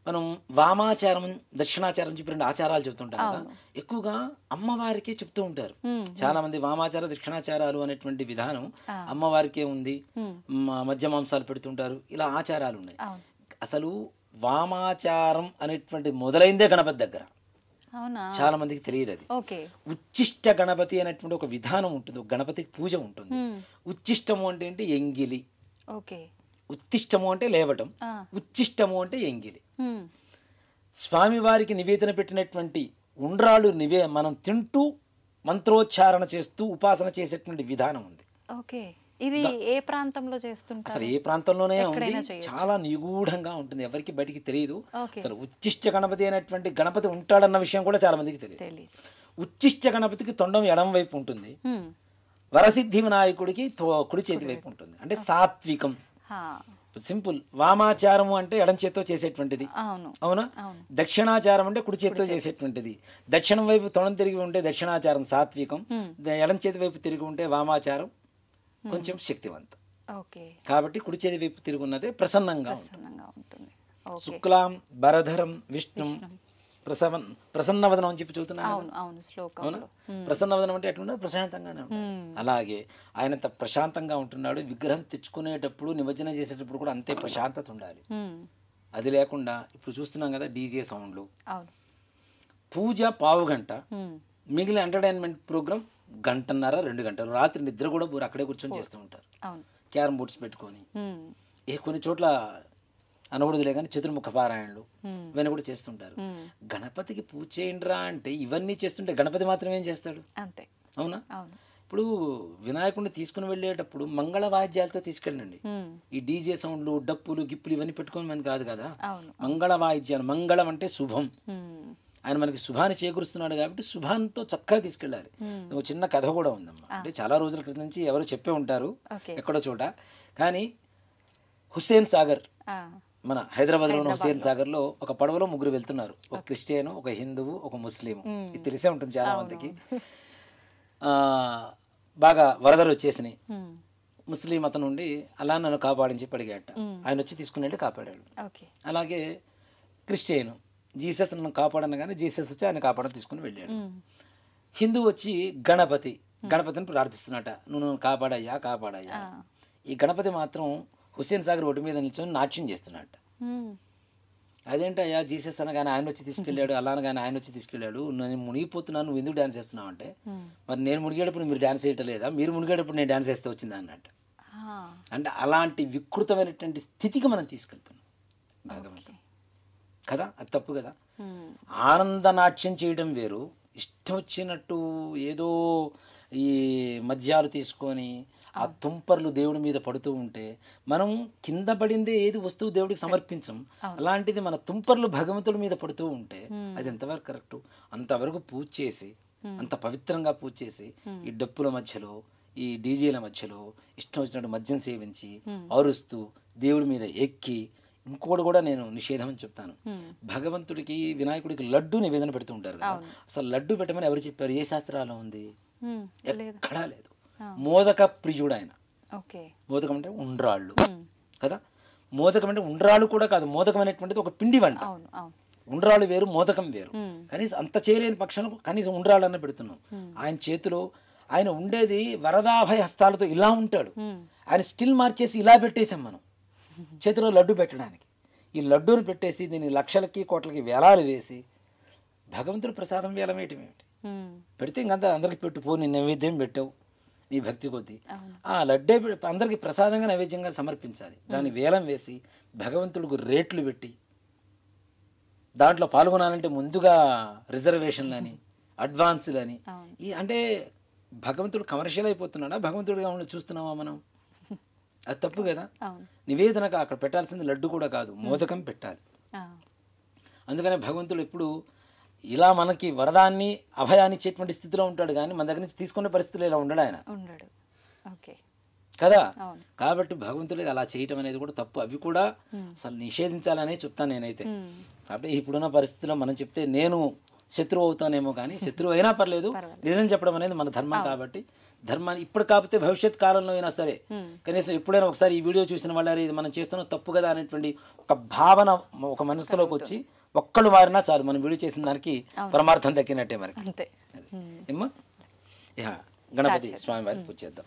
మనం వామాచారం, దక్షిణాచారం చెప్పి 2 ఆచారాలు చెప్తుంటాం కదా. ఎక్కువగా అమ్మవారికే చెప్తూ ఉంటారు చాలా మంది. వామాచార దక్షిణాచారాలు అనేటువంటి విధానం అమ్మవారికే ఉంది. మధ్య మాంసాలు పెడుతుంటారు, ఇలా ఆచారాలు ఉన్నాయి. అసలు వామాచారం అనేటువంటి మొదలైందే గణపతి దగ్గర. చాలా మందికి తెలియదు అది. ఉచ్చిష్ట గణపతి అనేటువంటి ఒక విధానం ఉంటుంది, ఒక గణపతికి పూజ ఉంటుంది. ఉచ్చిష్టము అంటే ఏంటి? ఎంగిలి. ఉత్తిష్టము అంటే లేవటం, ఉచ్చిష్టము అంటే ఎంగిలి. స్వామివారికి నివేదన పెట్టినటువంటి ఉండ్రాళ్ళు మనం తింటూ మంత్రోచ్చారణ చేస్తూ ఉపాసన చేసేటువంటి విధానం ఉంది.
ఇది ఏ ప్రాంతంలో చేస్తుంటారు?
అసలు ఏ ప్రాంతంలోనే ఉంది, చాలా నిగూఢంగా ఉంటుంది, ఎవరికి బయటికి తెలియదు. అసలు ఉచ్చిష్ట గణపతి అనేటువంటి గణపతి ఉంటాడన్న విషయం కూడా చాలా మందికి తెలియదు. ఉచ్చిష్ట గణపతికి తొండం ఎడం వైపు ఉంటుంది, వరసిద్ధి వినాయకుడికి కుడి చేతి వైపు ఉంటుంది. అంటే సాత్వికం, సింపుల్. వామాచారము అంటే ఎడం చేత్తో చేసేటువంటిది, అవునా? దక్షిణాచారం అంటే కుడి చేత్తో చేసేటువంటిది. దక్షిణం వైపు తొడం తిరిగి ఉంటే దక్షిణాచారం సాత్వికం, ఎడం చేతి వైపు తిరిగి ఉంటే వామాచారం కొంచెం శక్తివంతం.
ఓకే.
కాబట్టి కుడి చేతి వైపు తిరుగున్నదే ప్రసన్నంగా ఉంటుంది.
ప్రసన్నంగా ఉంటుంది. ఓకే.
శుక్లాం భరధరం విష్ణుం ప్రసన్నవదనం అని చెప్పి చూస్తున్నాను.
అవును అవును శ్లోకం.
అవునా? ప్రసన్నవదనం అంటే ఎట్లుంటే ప్రశాంతంగానే ఉంటుంది. అలాగే ఆయన అంత ప్రశాంతంగా ఉంటున్నాడు. విగ్రహం తెచ్చుకునేటప్పుడు నిమజ్జనం చేసేటప్పుడు కూడా అంతే ప్రశాంతత ఉండాలి. అది లేకుండా ఇప్పుడు చూస్తున్నాం కదా డీజే సౌండ్లు.
అవును.
పూజ పావు గంట, మిగిలిన ఎంటర్టైన్మెంట్ ప్రోగ్రామ్ గంటన్నర 2 గంటలు. రాత్రి నిద్ర కూడా బోరు అక్కడే కూర్చొని చేస్తూ ఉంటారు.
అవును.
క్యారమ్ బోర్డ్స్ పెట్టుకొని కొన్ని చోట్ల అనకూడదులే కానీ చతుర్ముఖ పారాయణలు ఇవన్నీ కూడా చేస్తుంటారు. గణపతికి పూజ చేయండిరా అంటే ఇవన్నీ చేస్తుంటే గణపతి మాత్రమే ఏం చేస్తాడు?
అంతే.
అవునా?
అవును.
ఇప్పుడు వినాయకుడిని తీసుకుని వెళ్ళేటప్పుడు మంగళ వాయిద్యాలతో తీసుకెళ్ళండి. ఈ డీజే సౌండ్లు డప్పులు గిప్పులు ఇవన్నీ పెట్టుకొని మనకి కాదు కదా. మంగళ వాయిద్యాలు. మంగళం అంటే శుభం. ఆయన మనకి శుభాన్ని చేకూరుస్తున్నాడు కాబట్టి శుభాంతో చక్కగా తీసుకెళ్ళాలి. ఒక చిన్న కథ కూడా ఉందమ్మా. అంటే చాలా రోజుల క్రితం నుంచి ఎవరో చెప్పే ఉంటారు ఎక్కడో చోట. కానీ హుస్సేన్ సాగర్, మన హైదరాబాద్లో హుస్సేన్ సాగర్లో ఒక పడవలో 3 వెళ్తున్నారు. ఒక క్రిస్టియను, ఒక హిందువు, ఒక ముస్లిం. ఇది తెలిసే ఉంటుంది చాలా మందికి. బాగా వరదలు వచ్చేసినాయి. ముస్లిం అతను ఉండి అలా నన్ను కాపాడని చెప్పి అడిగాట. ఆయన వచ్చి తీసుకుని వెళ్ళి కాపాడాడు. అలాగే క్రిస్టియను జీసస్ నన్ను కాపాడను కానీ జీసస్ వచ్చి ఆయన కాపాడని తీసుకుని వెళ్ళాడు. హిందూ వచ్చి గణపతిని ప్రార్థిస్తున్నట. నువ్వు కాపాడయ్యా కాపాడయ్యా. ఈ గణపతి మాత్రం హుస్సేన్ సాగర్ ఒడ్డు మీద నిల్చొని నాట్యం చేస్తున్నట్ట. అదేంటయ్యా జీసస్ అనగానే ఆయన వచ్చి తీసుకెళ్ళాడు, అలా అనగానే ఆయన వచ్చి తీసుకెళ్ళాడు, నేను మునిగిపోతున్నాను, నువ్వు ఎందుకు డ్యాన్స్ చేస్తున్నావు అంటే, మరి నేను మునిగేటప్పుడు మీరు డ్యాన్స్ చేయటం లేదా, మీరు మునిగేటప్పుడు నేను డ్యాన్స్ చేస్తే వచ్చింది అన్నట్టు. అంటే అలాంటి వికృతమైనటువంటి స్థితికి మనం తీసుకెళ్తున్నాం భగవంతుడు కదా. అది తప్పు కదా. ఆనంద నాట్యం చేయడం వేరు, ఇష్టం వచ్చినట్టు ఏదో ఈ మద్యాలు తీసుకొని ఆ తుంపర్లు దేవుడి మీద పడుతూ ఉంటే మనం కింద పడిందే ఏది వస్తువు దేవుడికి సమర్పించం. అలాంటిది మన తుంపర్లు భగవంతుడి మీద పడుతూ ఉంటే అది ఎంతవరకు కరెక్టు? అంతవరకు పూజ చేసి, అంత పవిత్రంగా పూజ చేసి, ఈ డప్పుల మధ్యలో ఈ డీజేల మధ్యలో ఇష్టం వచ్చినట్టు మద్యం సేవించి అరుస్తూ దేవుడి మీద ఎక్కి, ఇంకోటి కూడా నేను నిషేధం అని చెప్తాను. భగవంతుడికి వినాయకుడికి లడ్డు నివేదన పెడుతూ ఉంటారు కదా. అసలు లడ్డు పెట్టమని ఎవరు చెప్పారు? ఏ శాస్త్రాల్లో ఉంది? ఎక్కడా లేదు. మోదక ప్రియుడు ఆయన. మోదకం అంటే ఉండ్రాళ్ళు కదా. మోదకం అంటే ఉండ్రాళ్ళు కూడా కాదు, మోదకం అనేటువంటిది ఒక పిండి వంట. ఉండ్రాళ్ళు వేరు, మోదకం వేరు. కనీసం అంత చేయలేని పక్షంలో కనీసం ఉండ్రాళ్ళు అన్న పెడుతున్నాం. ఆయన చేతిలో ఆయన ఉండేది వరదాభయ హస్తాలతో ఇలా ఉంటాడు. ఆయన స్టిల్ మార్చేసి ఇలా పెట్టేసాం మనం చేతిలో లడ్డు పెట్టడానికి. ఈ లడ్డూని పెట్టేసి దీన్ని లక్షలకి కోట్లకి వేలాలు వేసి భగవంతుడు ప్రసాదం వేలం వేయటం ఏమిటి? పెడితే ఇంకంతా అందరికి పెట్టు, పో నీ నైవేద్యం పెట్టావు నీ భక్తి కొద్దీ. ఆ లడ్డే అందరికి ప్రసాదంగా నైవేద్యంగా సమర్పించాలి. దాన్ని వేలం వేసి భగవంతుడికి రేట్లు పెట్టి దాంట్లో పాల్గొనాలంటే ముందుగా రిజర్వేషన్లని, అడ్వాన్సులని. ఈ అంటే భగవంతుడు కమర్షియల్ అయిపోతున్నాడా? భగవంతుడిగా ఉండి చూస్తున్నావా మనం? అది తప్పు కదా. నివేదనగా అక్కడ పెట్టాల్సింది లడ్డు కూడా కాదు, మోదకం పెట్టాలి. అందుకనే భగవంతుడు ఎప్పుడు ఇలా మనకి వరదాన్ని అభయాన్ని ఇచ్చేటువంటి స్థితిలో ఉంటాడు, కానీ మన దగ్గర నుంచి తీసుకునే పరిస్థితులు ఇలా ఉండడు ఆయన కదా. కాబట్టి భగవంతుడికి అలా చేయటం అనేది కూడా తప్పు. అవి కూడా అసలు నిషేధించాలనే చెప్తాను నేనైతే. కాబట్టి ఇప్పుడున్న పరిస్థితిలో మనం చెప్తే నేను శత్రువు అవుతానేమో, కానీ శత్రువు అయినా పర్లేదు, నిజం చెప్పడం అనేది మన ధర్మం. కాబట్టి ధర్మాన్ని ఇప్పుడు కాకపోతే భవిష్యత్ కాలంలో అయినా సరే కనీసం ఎప్పుడైనా ఒకసారి ఈ వీడియో చూసిన వాళ్ళు ఇది మనం చేస్తున్న తప్పు కదా అనేటువంటి ఒక భావన ఒక మనసులోకి వచ్చి ఒక్కళ్ళు మారినా చాలు, మనం వీడియో చేసిన దానికి పరమార్థం దక్కినట్టే మనకి. ఏమ్మా ఇహ గణపతి స్వామి వారికి పూజ చేద్దాం.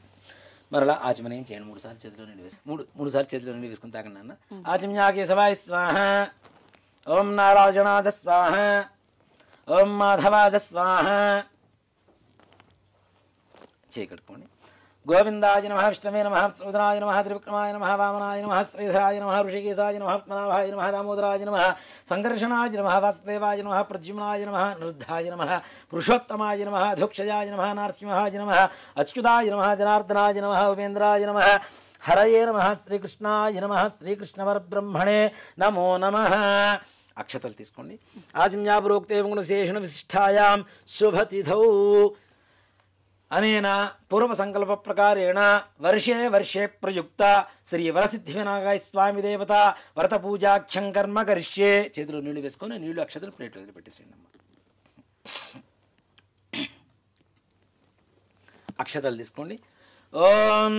మరలా ఆచమనం చేయండి. 3 సార్లు చేతిలో నుండి వేసి 3 సార్లు చేతిలో నుండి వేసుకుని తాకండి అన్న. ఆచమ్యాకే సవాయ స్వాహ, ఓం నారాయణాద స్వాహ, ఓం మాధవాద స్వాహ. చేయకట్టుకోండి. గోవిందాయ నమః, విష్ణవే నమః, సూదనాయ నమః, త్రివిక్రమాయ నమః, వామనాయ నమః, శ్రీధరాయ నమః, ఋషికేశాయ నమః, పద్మనాభాయ నమః, దామోదరాయ నమః, సంకర్షణాయ నమః, వాసుదేవాయ నమః, ప్రద్యుమ్నాయ నమః, నిరుద్ధాయ నమః, పురుషోత్తమాయ నమః, ధోక్షజాయ నమః, నరసింహాయ నమః, అచ్యుతాయ నమః, జనార్దనాయ నమః, ఉపేంద్రాయ నమః, హరయే నమః, శ్రీకృష్ణాయ నమః, శ్రీకృష్ణ పరబ్రహ్మణే నమో నమః. అక్షతలు తీసుకోండి. ఆచమ్యాపురోక్తే గుణశేషణ విశిష్టాయాం శుభతిథౌ అనేన పూర్వసంకల్ప ప్రకారేణ వర్షే వర్షే ప్రయుక్త శ్రీ వరసిద్ధి వినాయక స్వామి దేవత వ్రత పూజాఖ్యం కర్మ కరిష్యే. చేతిలో నీళ్లు వేసుకొని నీళ్లు అక్షతలు ప్లేట్లో వదిలిపెట్టేసేయండి అమ్మ. అక్షతలు తీసుకోండి. ఓం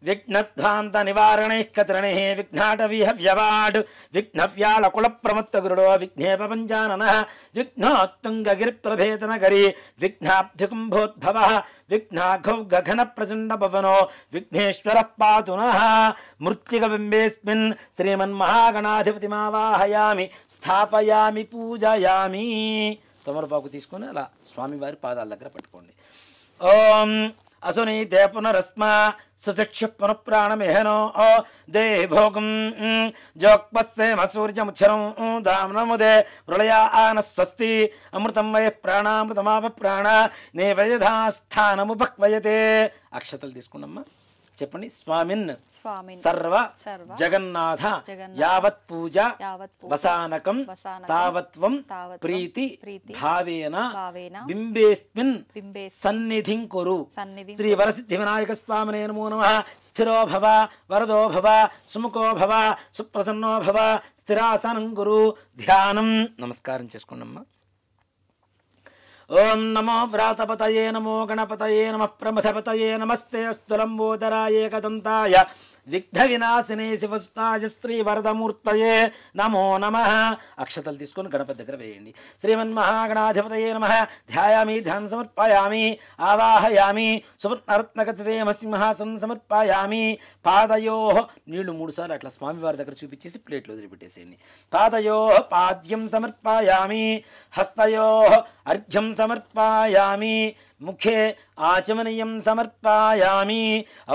విఘ్నధ్వాంత నివారణైః కత్రణైః విఘ్నాటవీహ వ్యవాడ్ విఘ్నవ్యాళకుల ప్రమత్త గురుడో విఘ్నేప పంచాననః విఘ్నోత్తుంగగిరిప్రభేదనగరీ విఘ్నాబ్ధికుంభోద్భవః విఘ్నాఘౌ గగన ప్రచండ పవనో విఘ్నేశ్వరః పాతు నః మృత్తికబింబేస్మిన్ శ్రీమన్మహాగణాధిపతిమావాహయామి స్థాపయామి పూజయామి. తమలపాకు తీసుకొని అలా స్వామివారి పాదాల దగ్గర పట్టుకోండి. ఓం అసునీతే పునరస్మా సుచక్షు పునఃప్రాణమిహనో దేహి భోగం జోక్పస్సేమ సూర్యముచ్చరం దామ్నముదే ప్రళయా ఆన స్వస్తి అమృతం వయ ప్రాణామృతమాప ప్రాణ నేవయధాస్థానముపక్వయతే. అక్షతలు తీసుకున్నమ్మా చెప్పండి. స్వామిన్ సర్వ జగన్నాథ యావత్ పూజ వసానకం తావత్వం ప్రీతి భావేన బింబేస్మిన్ సన్నిధిం కురు. శ్రీ వరసిద్ధి వినాయక స్వామినే నమో నమః. స్థిరో భవ వరదో భవ సుముఖో భవ సుప్రసన్నో భవ స్థిరాసనం కురు. ధ్యానం. నమస్కారం చేసుకోండమ్మా. ఓం నమో వ్రాతపతయే నమో గణపతయే నమః ప్రమథపతయే నమస్తే అస్తు లంబోదరాయ ఏకదంతాయ విఘ్న వినాశినే శివసుతాయ శ్రీ వరదమూర్తయే నమో నమః. అక్షతలు తీసుకొని గణపతి దగ్గర వేయండి. శ్రీమన్మహాగణాధిపతయే నమః. ధ్యాయామి ధ్యానం సమర్పయామి ఆవాహయామి సువర్ణరత్నగతదేమ సింహాసనం సమర్పయామి. పాదయో నీళ్లు 3 సార్లు అట్లా స్వామివారి దగ్గర చూపించేసి ప్లేట్లో వదిలిపెట్టేసేయండి. పాదయో పాద్యం సమర్పయామి. హస్తయో అర్ఘ్యం సమర్పయామి. ముఖే ఆచమనీయం సమర్పయామి.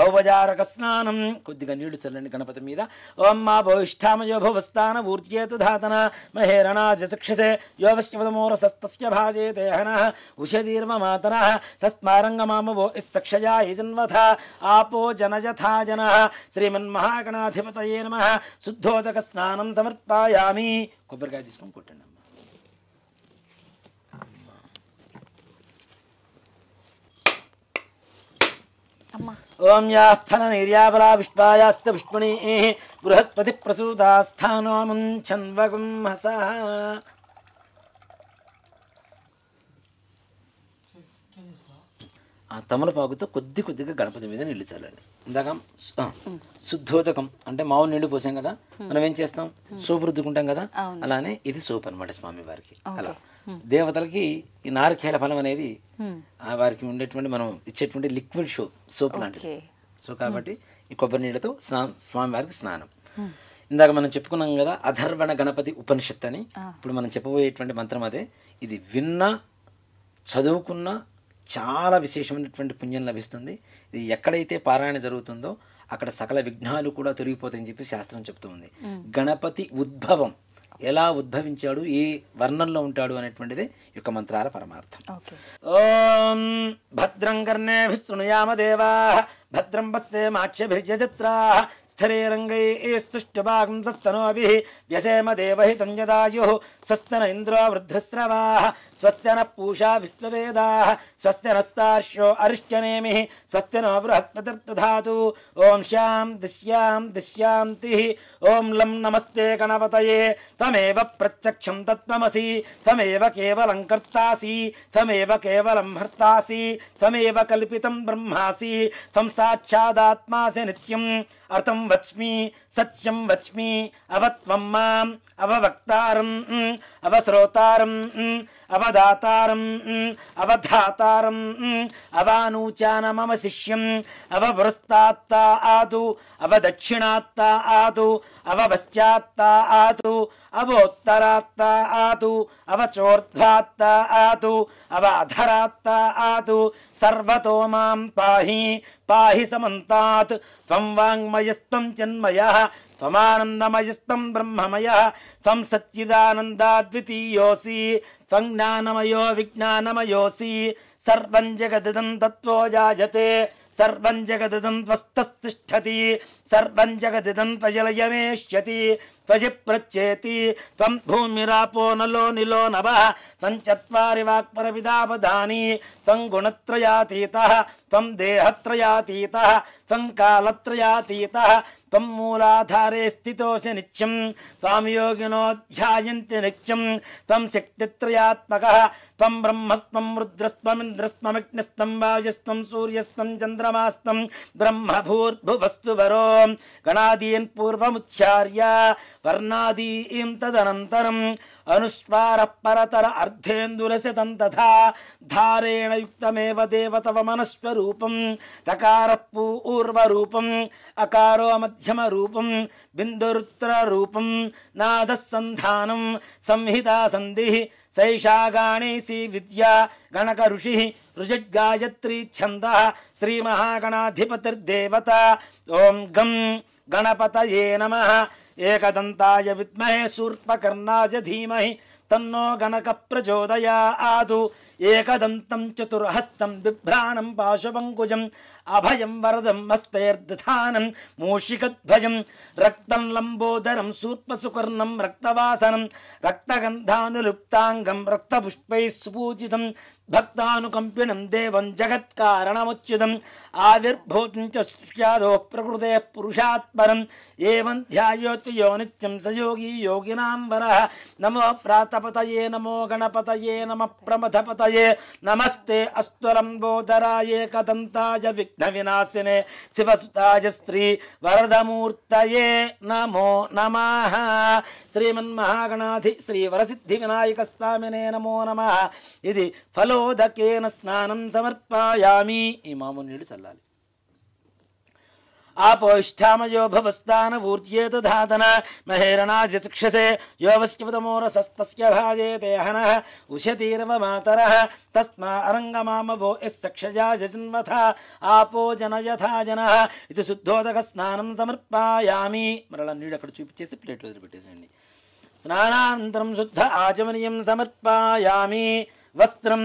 ఔపచారక స్నానం. కొద్దిగా నీళ్లు చల్లండి గణపతి మీద. ఓం మా భవిష్ఠామయో భవస్థాన ఊర్జేత ధాతన మహేరణాజ శిక్షసే యోవశ్యవదమోరసస్తస్య భాజే దేహన ఉషదీర్మ మాతర తస్మారంగమామవో ఇస్సక్షయా యజన్వథ ఆపో జనజథా జన. శ్రీమన్మహాగణాధిపతయే నమః. శుద్ధోదక స్నానం సమర్పయామి. కొబ్బరికాయ తీసుకొని కొట్టండి. ఓం యా ఫల నిర్యాబలా విష్పాయాస్త పుష్పణీ బృహస్పతి ప్రసూతాస్థానోమం ఛన్వగం హసః. ఆ తమలపాకుతో కొద్దిగా గణపతి మీద నీళ్లు చల్లండి. ఇందాక శుద్ధోదకం అంటే మామూలు నీళ్లు పోసాం కదా, మనం ఏం చేస్తాం సోపు రుద్దుకుంటాం కదా, అలానే ఇది సోప్ అనమాట స్వామివారికి. అలా దేవతలకి ఈ నారికేళ ఫలం అనేది వారికి ఉండేటువంటి మనం ఇచ్చేటువంటి లిక్విడ్ సోప్ లాంటిది. సో కాబట్టి ఈ కొబ్బరి నీళ్ళతో స్వామివారికి స్నానం. ఇందాక మనం చెప్పుకున్నాం కదా అధర్వణ గణపతి ఉపనిషత్ అని. ఇప్పుడు మనం చెప్పబోయేటువంటి మంత్రం అదే. ఇది విన్నా చదువుకున్నా చాలా విశేషమైనటువంటి పుణ్యం లభిస్తుంది. ఇది ఎక్కడైతే పారాయణ జరుగుతుందో అక్కడ సకల విఘ్నాలు కూడా తొలగిపోతాయని చెప్పి శాస్త్రం చెప్తూ ఉంది. గణపతి ఉద్భవం, ఎలా ఉద్భవించాడు, ఏ వర్ణంలో ఉంటాడు అనేటువంటిది యొక్క మంత్రాల పరమార్థం. ఓం భద్రం కర్ణేభిః శృణుయామ దేవాః భద్రం పశ్యేమాక్షభిర్యజత్రాః స్థిరైరంగైస్తుష్టుభాగంసస్తనోభిః వ్యసేమ దేవహితం యదాయుః స్వస్తి న ఇంద్రో వృద్ధశ్రవాః స్వస్తి నః పూషా విశ్వవేదాః స్వస్తి నస్తార్క్ష్యో అరిష్టనేమిః స్వస్తి నో బృహస్పతిర్దధాతు. ఓం శాంతిః. ఓం లం నమస్తే గణపతయే త్వమేవ ప్రత్యక్షం తత్వమసి త్వమేవ కేవలం కర్తాసి త్వమేవ కేవలం హర్తాసి త్వమేవ కల్పితం బ్రహ్మాసి త్వం సాక్షాదాత్మాసి నిత్యం అర్థం వచ్మి సత్యం వచ్మి అవత్వం మాం అవవక్తారం అవశ్రోతారం అవదాతారం అవధాతారం అవానూచాన మమ శిష్యం అవపురస్తాత్తా ఆదు అవదక్షిణాత్తా ఆదు అవపశ్చాత్తా ఆదు అవోత్తరాత్తా ఆదు అవచోర్ధ్వాత్తా ఆదు అవధరాత్తా ఆదు సర్వతో మాం పాహి పాహి సమంతాత్. త్వం వాంగ్మయస్త్వం చిన్మయః త్వమానందమయస్త్వం బ్రహ్మమయః త్వం సచ్చిదానందాద్వితీయోసి త్వం జ్ఞానమయో విజ్ఞానమయోసి. సర్వం జగదిదం తత్వో జాయతే సర్వం జగదిదం త్వస్తతిష్ఠతి సర్వం జగదిదం త్వజలయమేష్యతి త్వజి ప్రచ్యేతి త్వం భూమిరాపో నలో నిలో నభః త్వం చత్వారి వాక్పరవిదాపదాని త్వం గుణత్రయాతీతః త్వం దేహత్రయాతీతః త్వం కాలత్రయాతీతః త్వం మూలాధారే స్థితోసి నిత్యం త్వాం యోగినో ధ్యాయంతి నిత్యం త్వం శక్తిత్రయాత్మకః త్వం బ్రహ్మస్త్వం రుద్రస్త్వం ఇంద్రస్త్వమగ్నిస్త్వం వాయుస్త్వం సూర్యస్త్వం చంద్రమాస్త్వం బ్రహ్మభూర్భువస్తు వరో గణాదీన్ పూర్వముచ్చార్య వర్ణాదీం తదనంతరం అనుస్వార పరతర అర్ధేందులశతం తథా ధారేణ యుక్తమేవ దేవతవ మనస్వరూపం తకార పూర్వరూపం అకారో మధ్యమ రూపం బిందురుత్తర రూపం నాదస్సంధానం సంహితా సంధి సైషా గాణేసి విద్యా గణక ఋషి రుజడ్గాయత్రీ ఛంద శ్రీమహాగణాధిపతిర్దేవత ఓం గం గణపతయే నమః ఏకదంతాయ విద్మహే శూర్పకర్ణాయ ధీమహి తన్నో గణక ప్రచోదయాతు ఏకదంతం చతుర్హస్తం బిభ్రాణం పాశుపంకుజం అభయం వరదం హస్తైర్దధానం మూషికధ్వజం రక్తం లంబోదరం శూర్పసుకర్ణం రక్తవాసనం రక్తగంధానులుప్తాంగం రక్తపుష్పైః సుపూజితం భక్తానుకంపినం దేవం జగత్కారణముచ్యుతం ఆవిర్భూతం చ సృష్ట్యాదో ప్రకృతే పురుషాత్పరం ఏవం ధ్యాయోతి యో నిత్యం స యోగి యోగినాం వరః నమో ప్రాతపతయే నమో గణపతయే నమః ప్రమథపతయే నమస్తే అస్తు లంబోదరాయ ఏకదంతాయ విఘ్న వినాశినే శివసుతాయ శ్రీ వరదమూర్తయే నమో నమః శ్రీమన్మహాగణాధి శ్రీ వరసిద్ధి వినాయక స్వామినే నమో నమః ఇది ఫలోదకేన స్నానం సమర్పయామి ఈ మామూలు నీళ్ళు చల్లాలి ఆపోష్ఠామయో భవస్థాన ఊర్జేత ధాతన మహేరణాజ చక్షసే యోవశ్యవతమోరసస్తస్య భాజేతే హనః ఉషతీరవ మాతరః తస్మా అరంగమామవో యస్సక్షజా జన్వథ ఆపో జనయథా జనః ఇది శుద్ధోదక స్నానం సమర్పయామి మరలా నీళ్ళు అక్కడ చూపించేసి ప్లేట్లో వదిలిపెట్టేసేయండి స్నానానంతరం శుద్ధ ఆచమనీయం సమర్పయామి వస్త్రం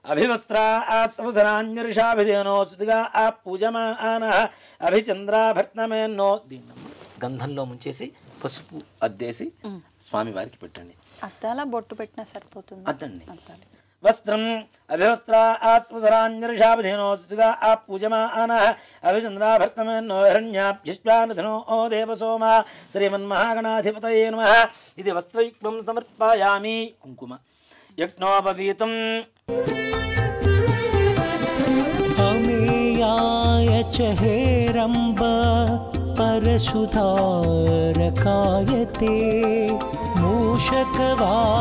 అభివస్త్రా ఆసవసరాన్యర్షాభిధేనో సుతిగా ఆ పూజమానః అభిచంద్రాభర్తమేన్నో దీన్ని గంధంలో ముంచేసి పసుపు అద్దేసి స్వామి వారికి పెట్టండి
అద్దాల బొట్టు పెట్టినా సరిపోతుంది
అద్దండి వస్త్రం అభివస్త్రా ఆస్వసరాన్యర్షాభిధేనో సుతిగా ఆ పూజమానః అభిచంద్రాభర్తమేన్నో హిరణ్యాభ్యశ్వానధనో ఓ దేవసోమ శ్రీమన్మహాగణాధిపతయే నమః ఇది వస్త్రయుక్తం సమర్పయామి కుంకుమ యజ్ఞోపవీతం
अमेयाय च हेरम्ब परशुधारकाय ते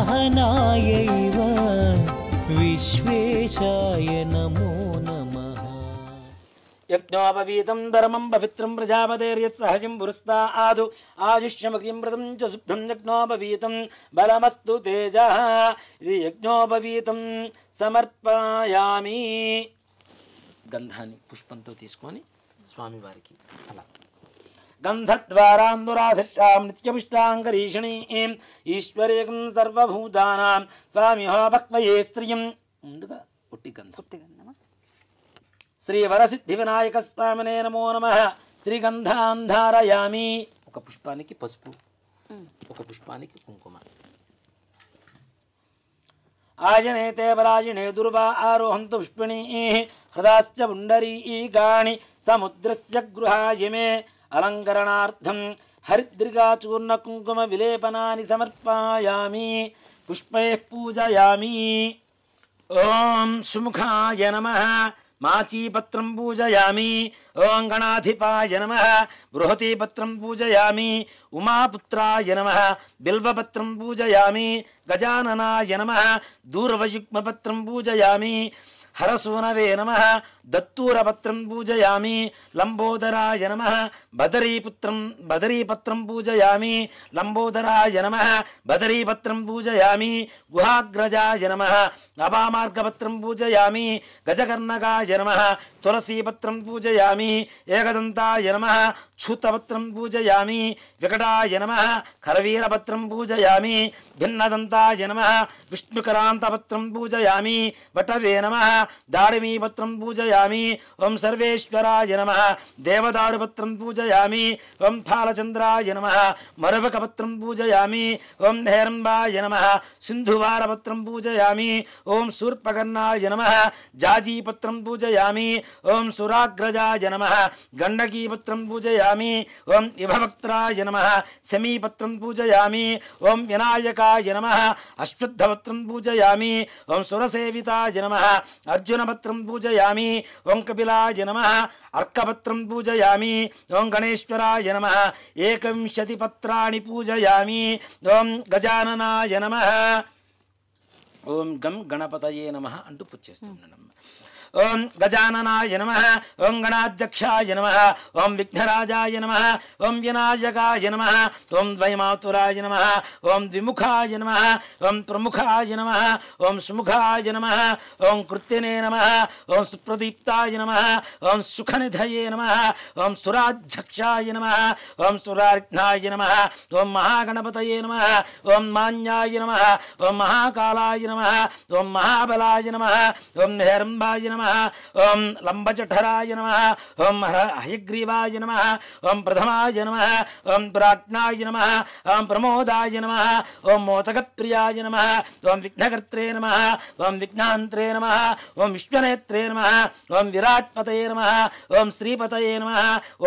मूषकवाहनायैव विश्वेशाय नमो नमः
యజ్ఞోపవీతం ధర్మం పవిత్రం ప్రజాపతేర్యత్సహజం పురస్తా ఆదు ఆయుష్యమగ్నిం వ్రతం చ శుభ్రం యజ్ఞోపవీతం బలమస్తు తేజ ఇది యజ్ఞోపవీతం సమర్పయామి గంధాన్ని పుష్పంతో తీసుకొని స్వామివారికి అలా గంధద్వారాందురాధిష్టాం నిత్యపుష్టాంగరీషణీం ఈశ్వరేకం సర్వభూతానాం స్వామిహో భక్వయే స్త్రియం ముందుగా ఒట్టి గంధం శ్రీ వరసిద్ధి వినాయక స్వామినే నమో నమః శ్రీగంధాంధారయామి ఒక పుష్పానికి పసుపు ఒక పుష్పానికి కుంకుమ ఆయనేతే పరాయణే దుర్వా ఆరోహంతు పుష్పిణీ హృదాశ్చ పుండరీకాణి సముద్రస్య గృహాయమే అలంకరణార్థం హరిద్రికాచూర్ణ కుంకుమ విలేపనాని సమర్పయామి పుష్పైః పూజయామి ఓం సుముఖాయ నమః మాచీపత్రం పూజయామి ఓం గణాధిపాయ నమః బృహతీపత్రం పూజయామి ఉమాపుత్రాయ నమః బిల్వపత్రం పూజయామి గజాననాయ నమః దూర్వయుగ్మపత్రం పూజయామి హరసూనవే నమః దత్తూరపత్రం పూజయామి లంబోదరాయ నమః బదరీపత్రం పూజయామి లంబోదరాయ నమః బదరీపత్రం పూజయామి గుహాగ్రజాయ నమః అపామార్గపత్రం పూజయామి గజకర్ణకాయ నమః తులసీపత్రం పూజయామి ఏకదంతాయ నమః ఛూతపత్రం పూజయామి వికటాయ నమః కరవీరపత్రం పూజయామి భిన్నదంతాయ నమః విష్ణుకరాంతపత్రం పూజయామి వటవే నమః దాడిమీపత్రం పూజయామి ఓం సర్వేశ్వరాయ నమః దేవదారుపత్రం పూజయామి ఓం ఫాలచంద్రాయ నమః మరువకపత్రం పూజయామి ఓం హేరంబాయ నమః సింధువారపత్రం పూజయామి ఓం శూర్పకర్ణాయ నమః జాజీపత్రం పూజయామి ఓం సురాగ్రజాయ నమః గండకీపత్రం పూజయామి ఓం ఇభవక్త్రాయ నమః శమీపత్రం పూజయామి ఓం వినాయకాయ నమః అశ్వత్థపత్రం పూజయామి ఓం సురసేవితాయ నమః అర్జునపత్రం పూజయామి ఓం కపిలాయ నమః అర్కపత్రం పూజయామి ఓం గణేశ్వరాయ నమః ఏకవింశతి పత్రాణి పూజయామి ఓం గజాననాయ నమః ఓం గం గణపతయే నమః అంటూ పూజ చేస్తున్నాం. ఓం గజాననాయ నమః ఓం గణాధ్యక్షాయ నమః ఓం విఘ్నరాజాయ నమః ఓం వినాయకాయ నమః ఓం ద్వైమాతురాయ నమః ఓం ద్విముఖాయ నమః ఓం ప్రముఖాయ నమః ఓం సుముఖాయ నమః ఓం కృత్యనే నమః ఓం సుప్రదీప్తాయ నమః ఓం సుఖనిధయే నమః ఓం సురాధ్యక్షాయ నమః ఓం సురార్ఘ్నాయ నమః ఓం మహాగణపతయే నమః ఓం మాన్యాయ నమః ఓం మహాకాలాయ నమః ఓం మహాబలాయ నమః ఓం నిహరంబాయ నమః ఓం లంబజఠరాయ నమః ఓం హయగ్రీవాయ నమః ఓం ప్రథమాయ నమః ఓం ప్రాజ్ఞాయ నమః ఓం ప్రమోదాయ నమః ఓం మోదకప్రియాయ నమః ఓం విఘ్నకర్త్రే నమః ఓం విఘ్నాంత్రే నమః ఓం విశ్వనేత్రే నమః ఓం విరాట్పతయే నమః ఓం శ్రీపతయే నమః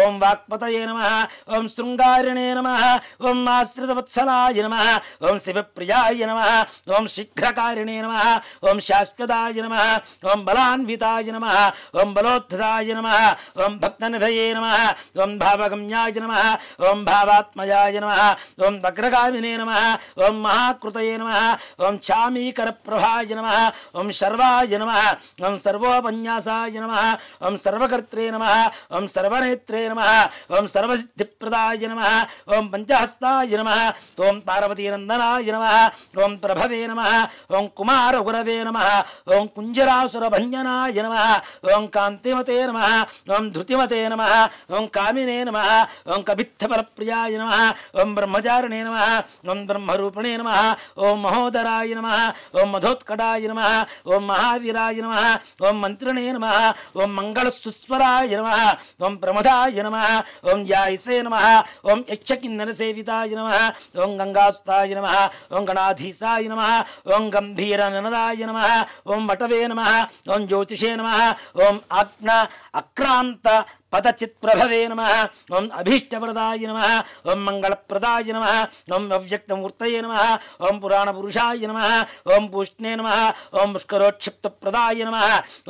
ఓం వాక్పతయే నమః ఓం శృంగారిణే నమః ఓం ఆశ్రితవత్సలాయ నమః ఓం శివప్రియాయ నమః ఓం శీఘ్రకారిణే నమః ఓం శాశ్వతాయ నమః ఓం బలాన్వితాయ నమః ఓం బలోద్ధతాయ నమః ఓం భక్తనిధయే నమః ఓం భావగమ్యాయ నమః ఓం భావాత్మయాయ నమః ఓం వగ్రగామినే నమః ఓం మహాకృతయే నమః ఓం చామీకరప్రభాయ నమః ఓం శర్వాయ నమః ఓం సర్వోపన్యాసాయ నమః ఓం సర్వకర్త్రే నమః ఓం సర్వనేత్రే నమః ఓం సర్వసిద్ధిప్రదాయ నమః ఓం పంచహస్తాయ నమః ఓం పార్వతీనందనాయ నమః ఓం ప్రభవే నమః ఓం కుమారగురవే నమః ఓం కుంజరాసురభంజనాయ నమః ఓం కాంతిమతే నమః ఓం ధృతిమతే నమః ఓం కామినే నమః ఓం కవిత్తపరప్రియాయ నమః ఓం బ్రహ్మచారిణే నమః ఓం బ్రహ్మరూపిణే నమః ఓం మహోదరాయ నమః ఓం మధోత్కటాయ నమః ఓం మహావీరాయ నమః ఓం మంత్రిణే నమః ఓం మంగళసుస్వరాయ నమః ఓం ప్రమదాయ నమః ఓం యాయసే నమః ఓం యక్షకిన్నరసేవితాయ నమః ఓం గంగాసుతాయ నమః ఓం గణాధీశాయ నమః ఓం గంభీరననదాయ నమః ఓం వటవే నమః ఓం జ్యోతిషే నమః ఓం ఆజ్ఞ అక్రాంత పదచిత్ప్రభవే నమః ఓం అభీష్టప్రదాయ నమః ఓం మంగళప్రదాయ నమః ఓం అవ్యక్తమూర్తయే నమః ఓం పురాణపురుషాయ నమః ఓం పూష్ణే నమః ఓం పుష్కరోక్షిప్తప్రదాయ నమః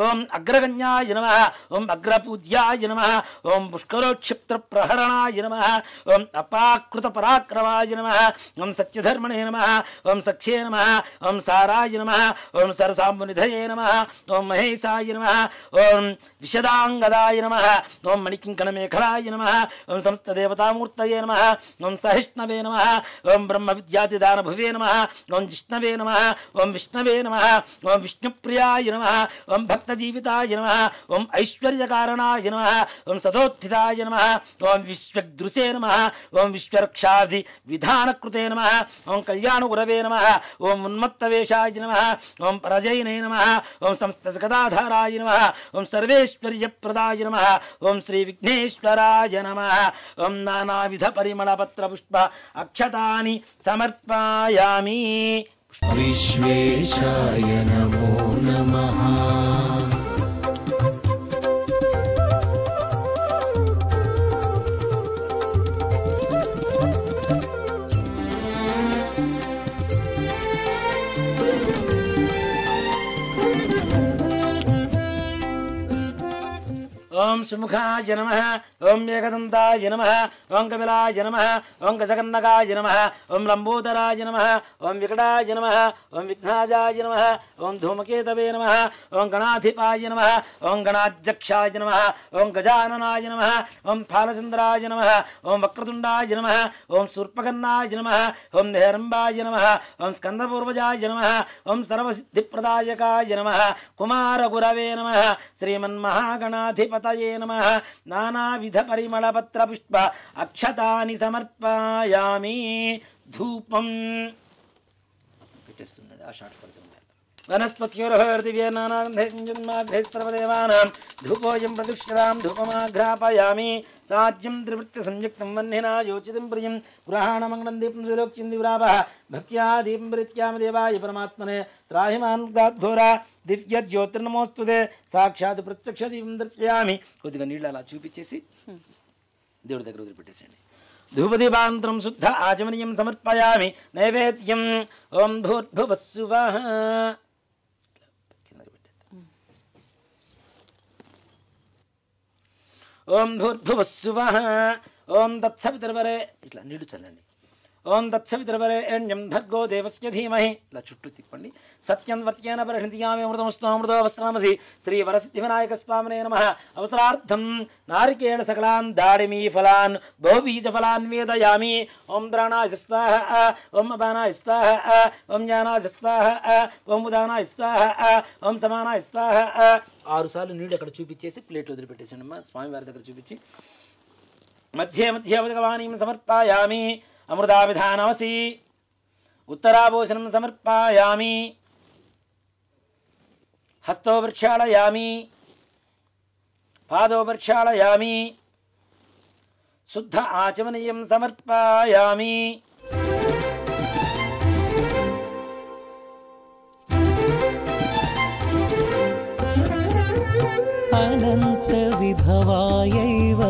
ఓం అగ్రగణ్యాయ నమః ఓం అగ్రపూజ్యాయ నమః ఓం పుష్కరోక్షిప్తప్రహరణాయ నమః ఓం అపాకృతపరాక్రమాయ నమః ఓం సత్యధర్మణే నమః ఓం సఖ్యే నమః ఓం సారాయ నమః ఓం సరసాంబునిధయే నమః ఓం మహేశాయ నమః ఓం విశదాంగదాయ నమః ఓం మణికింకణమేఖలాయ నమః ఓం సమస్తదేవతామూర్తయే నమః ఓం సహిష్ణవే నమః ఓం బ్రహ్మవిద్యాతిదానభువే నమః ఓం జిష్ణవే నమః ఓం విష్ణవే నమః ఓం విష్ణుప్రియాయ నమః ఓం భక్తజీవితాయ నమః ఓం ఐశ్వర్యకారణాయ నమః ఓం సదోత్థితాయ నమః ఓం విశ్వదృశే నమః ఓం విశ్వరక్షాధి విధానకృతే నమః ఓం కళ్యాణగురవే నమః ఓం ఉన్మత్తవేషాయ నమః ఓం పరజయినే నమః ఓం సమస్తజగదాధారాయ నమః ఓం సర్వేశ్వర్యప్రదాయ నమః ఓం శ్రీ విఘ్నేశ్వరాయ నమః ఓం నానావిధ పరిమళపత్ర పుష్ప అక్షతాని సమర్పయామి.
విశ్వేశాయ నమో నమః.
ఓం సుముఖాయ నమః ఓం ఏకదంతాయ నమః ఓం కపిలాయ నమః ఓం గజకర్ణకాయ నమః ఓం లంబోదరాయ నమః ఓం వికటాయ నమః ఓం విఘ్నాజాయ నమః ఓం ధూమకేతవే నమః ఓం గణాధిపాయ నమః ఓం గణాధ్యక్షాయ నమః ఓం గజాననాయ నమః ఓం ఫాలచంద్రాయ నమః ఓం వక్రతుండాయ నమః ఓం శూర్పకర్ణాయ నమః ఓం నిహరంబాయ నమః ఓం స్కందపూర్వజాయ నమః ఓం సర్వసిద్ధిప్రదాయకాయ నమః కుమారగురవే నమః శ్రీమన్మహాగణాధిపతయే నమః నానావిధ పరిమళపత్ర పుష్ప అక్షతాని సమర్పయామి. ధూపం పెట్టేస్తున్నది ఆ షాట్ పడుతుంది. वनस्पत्योर्हृदिव्यनानागन्धैस्तर्वदेवानां धूपोऽयं प्रदुष्यतां धूपमाघ्रापयामि साज्यं त्रिवृत्ति संयुक्तं वह्निना योचितं प्रियं पुराणमङ्गलं दीपं त्रिलोक्यं दिव्रावः भक्त्या दीपं प्रीत्याम देवाय परमात्मने त्राहिमान् घोरा दिव्य ज्योतिर्नमोस्तुते साक्षात् प्रत्यक्ष దీపం దర్శయామి కొద్దిగా నీళ్ళు అలా చూపించేసి దేవుడి దగ్గర వదిలిపెట్టేసేయండి ధూపదీపాంతరం శుద్ధ ఆచమనీయం సమర్పయామి నైవేద్యం ఓం భూర్భువస్సువః ఓం భూర్భువస్సువః ఓం తత్సవితుర్వరే ఇట్లా నీళ్లు చల్లండి ఓం తత్సవితుర్వరేణ్యం భర్గో దేవస్య ధీమహి ఇలా చుట్టూ తిప్పండి సత్యం వర్త్యేన పరిణితియామి అమృతమస్తు అమృతోవస్త్రమసి శ్రీ వరసిద్ధి వినాయక స్వామినే నమః అవసరార్థం నారికేళ సకలాన్ దాడిమీ ఫలాన్ బహుబీజ ఫలాన్ వేదయామి ఓం ప్రాణాయ స్వాహ ఓం అపానాయ స్వాహ ఓం జ్ఞానాయ స్వాహ ఓం ఉదానాయ స్వాహ ఓం సమానాయ స్వాహ 6 సార్లు నీళ్ళు అక్కడ చూపించేసి ప్లేట్ వదిలిపెట్టేసండి అమ్మా స్వామివారి దగ్గర చూపించి మధ్య మధ్య భగవానీం సమర్పయామి అమృతాభిధానమసి ఉత్తరాభూషణం సమర్పయామి హస్తో ప్రక్షాళయామి పాదో ప్రక్షాళయామి శుద్ధ ఆచమనీయం సమర్పయామి
అనంత విభవాయైవ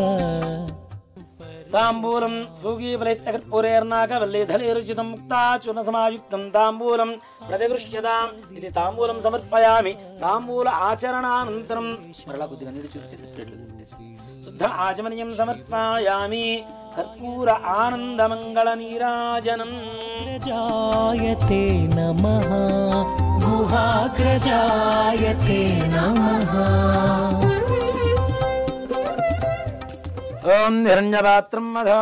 తాంబూలం సూగీఫలైస్తకర్పూరేర్నాగవల్లీధలేరుచితం ముక్తాచూర్ణసమాయుక్తం తాంబూలం ప్రతిగృహ్యతాం ఇది తాంబూలం సమర్పయామి తాంబూల ఆచరణానంతరం మరలా కొద్దిగా నీళ్ళు చూపించేసి ప్లేట్లు శుద్ధ ఆచమనీయం సమర్పయామి కర్పూర ఆనందమంగళ నీరాజనం
జాయతే నమః గుహాగ్రజాయతే నమః
ఓం హిరణ్యపాత్రం మధో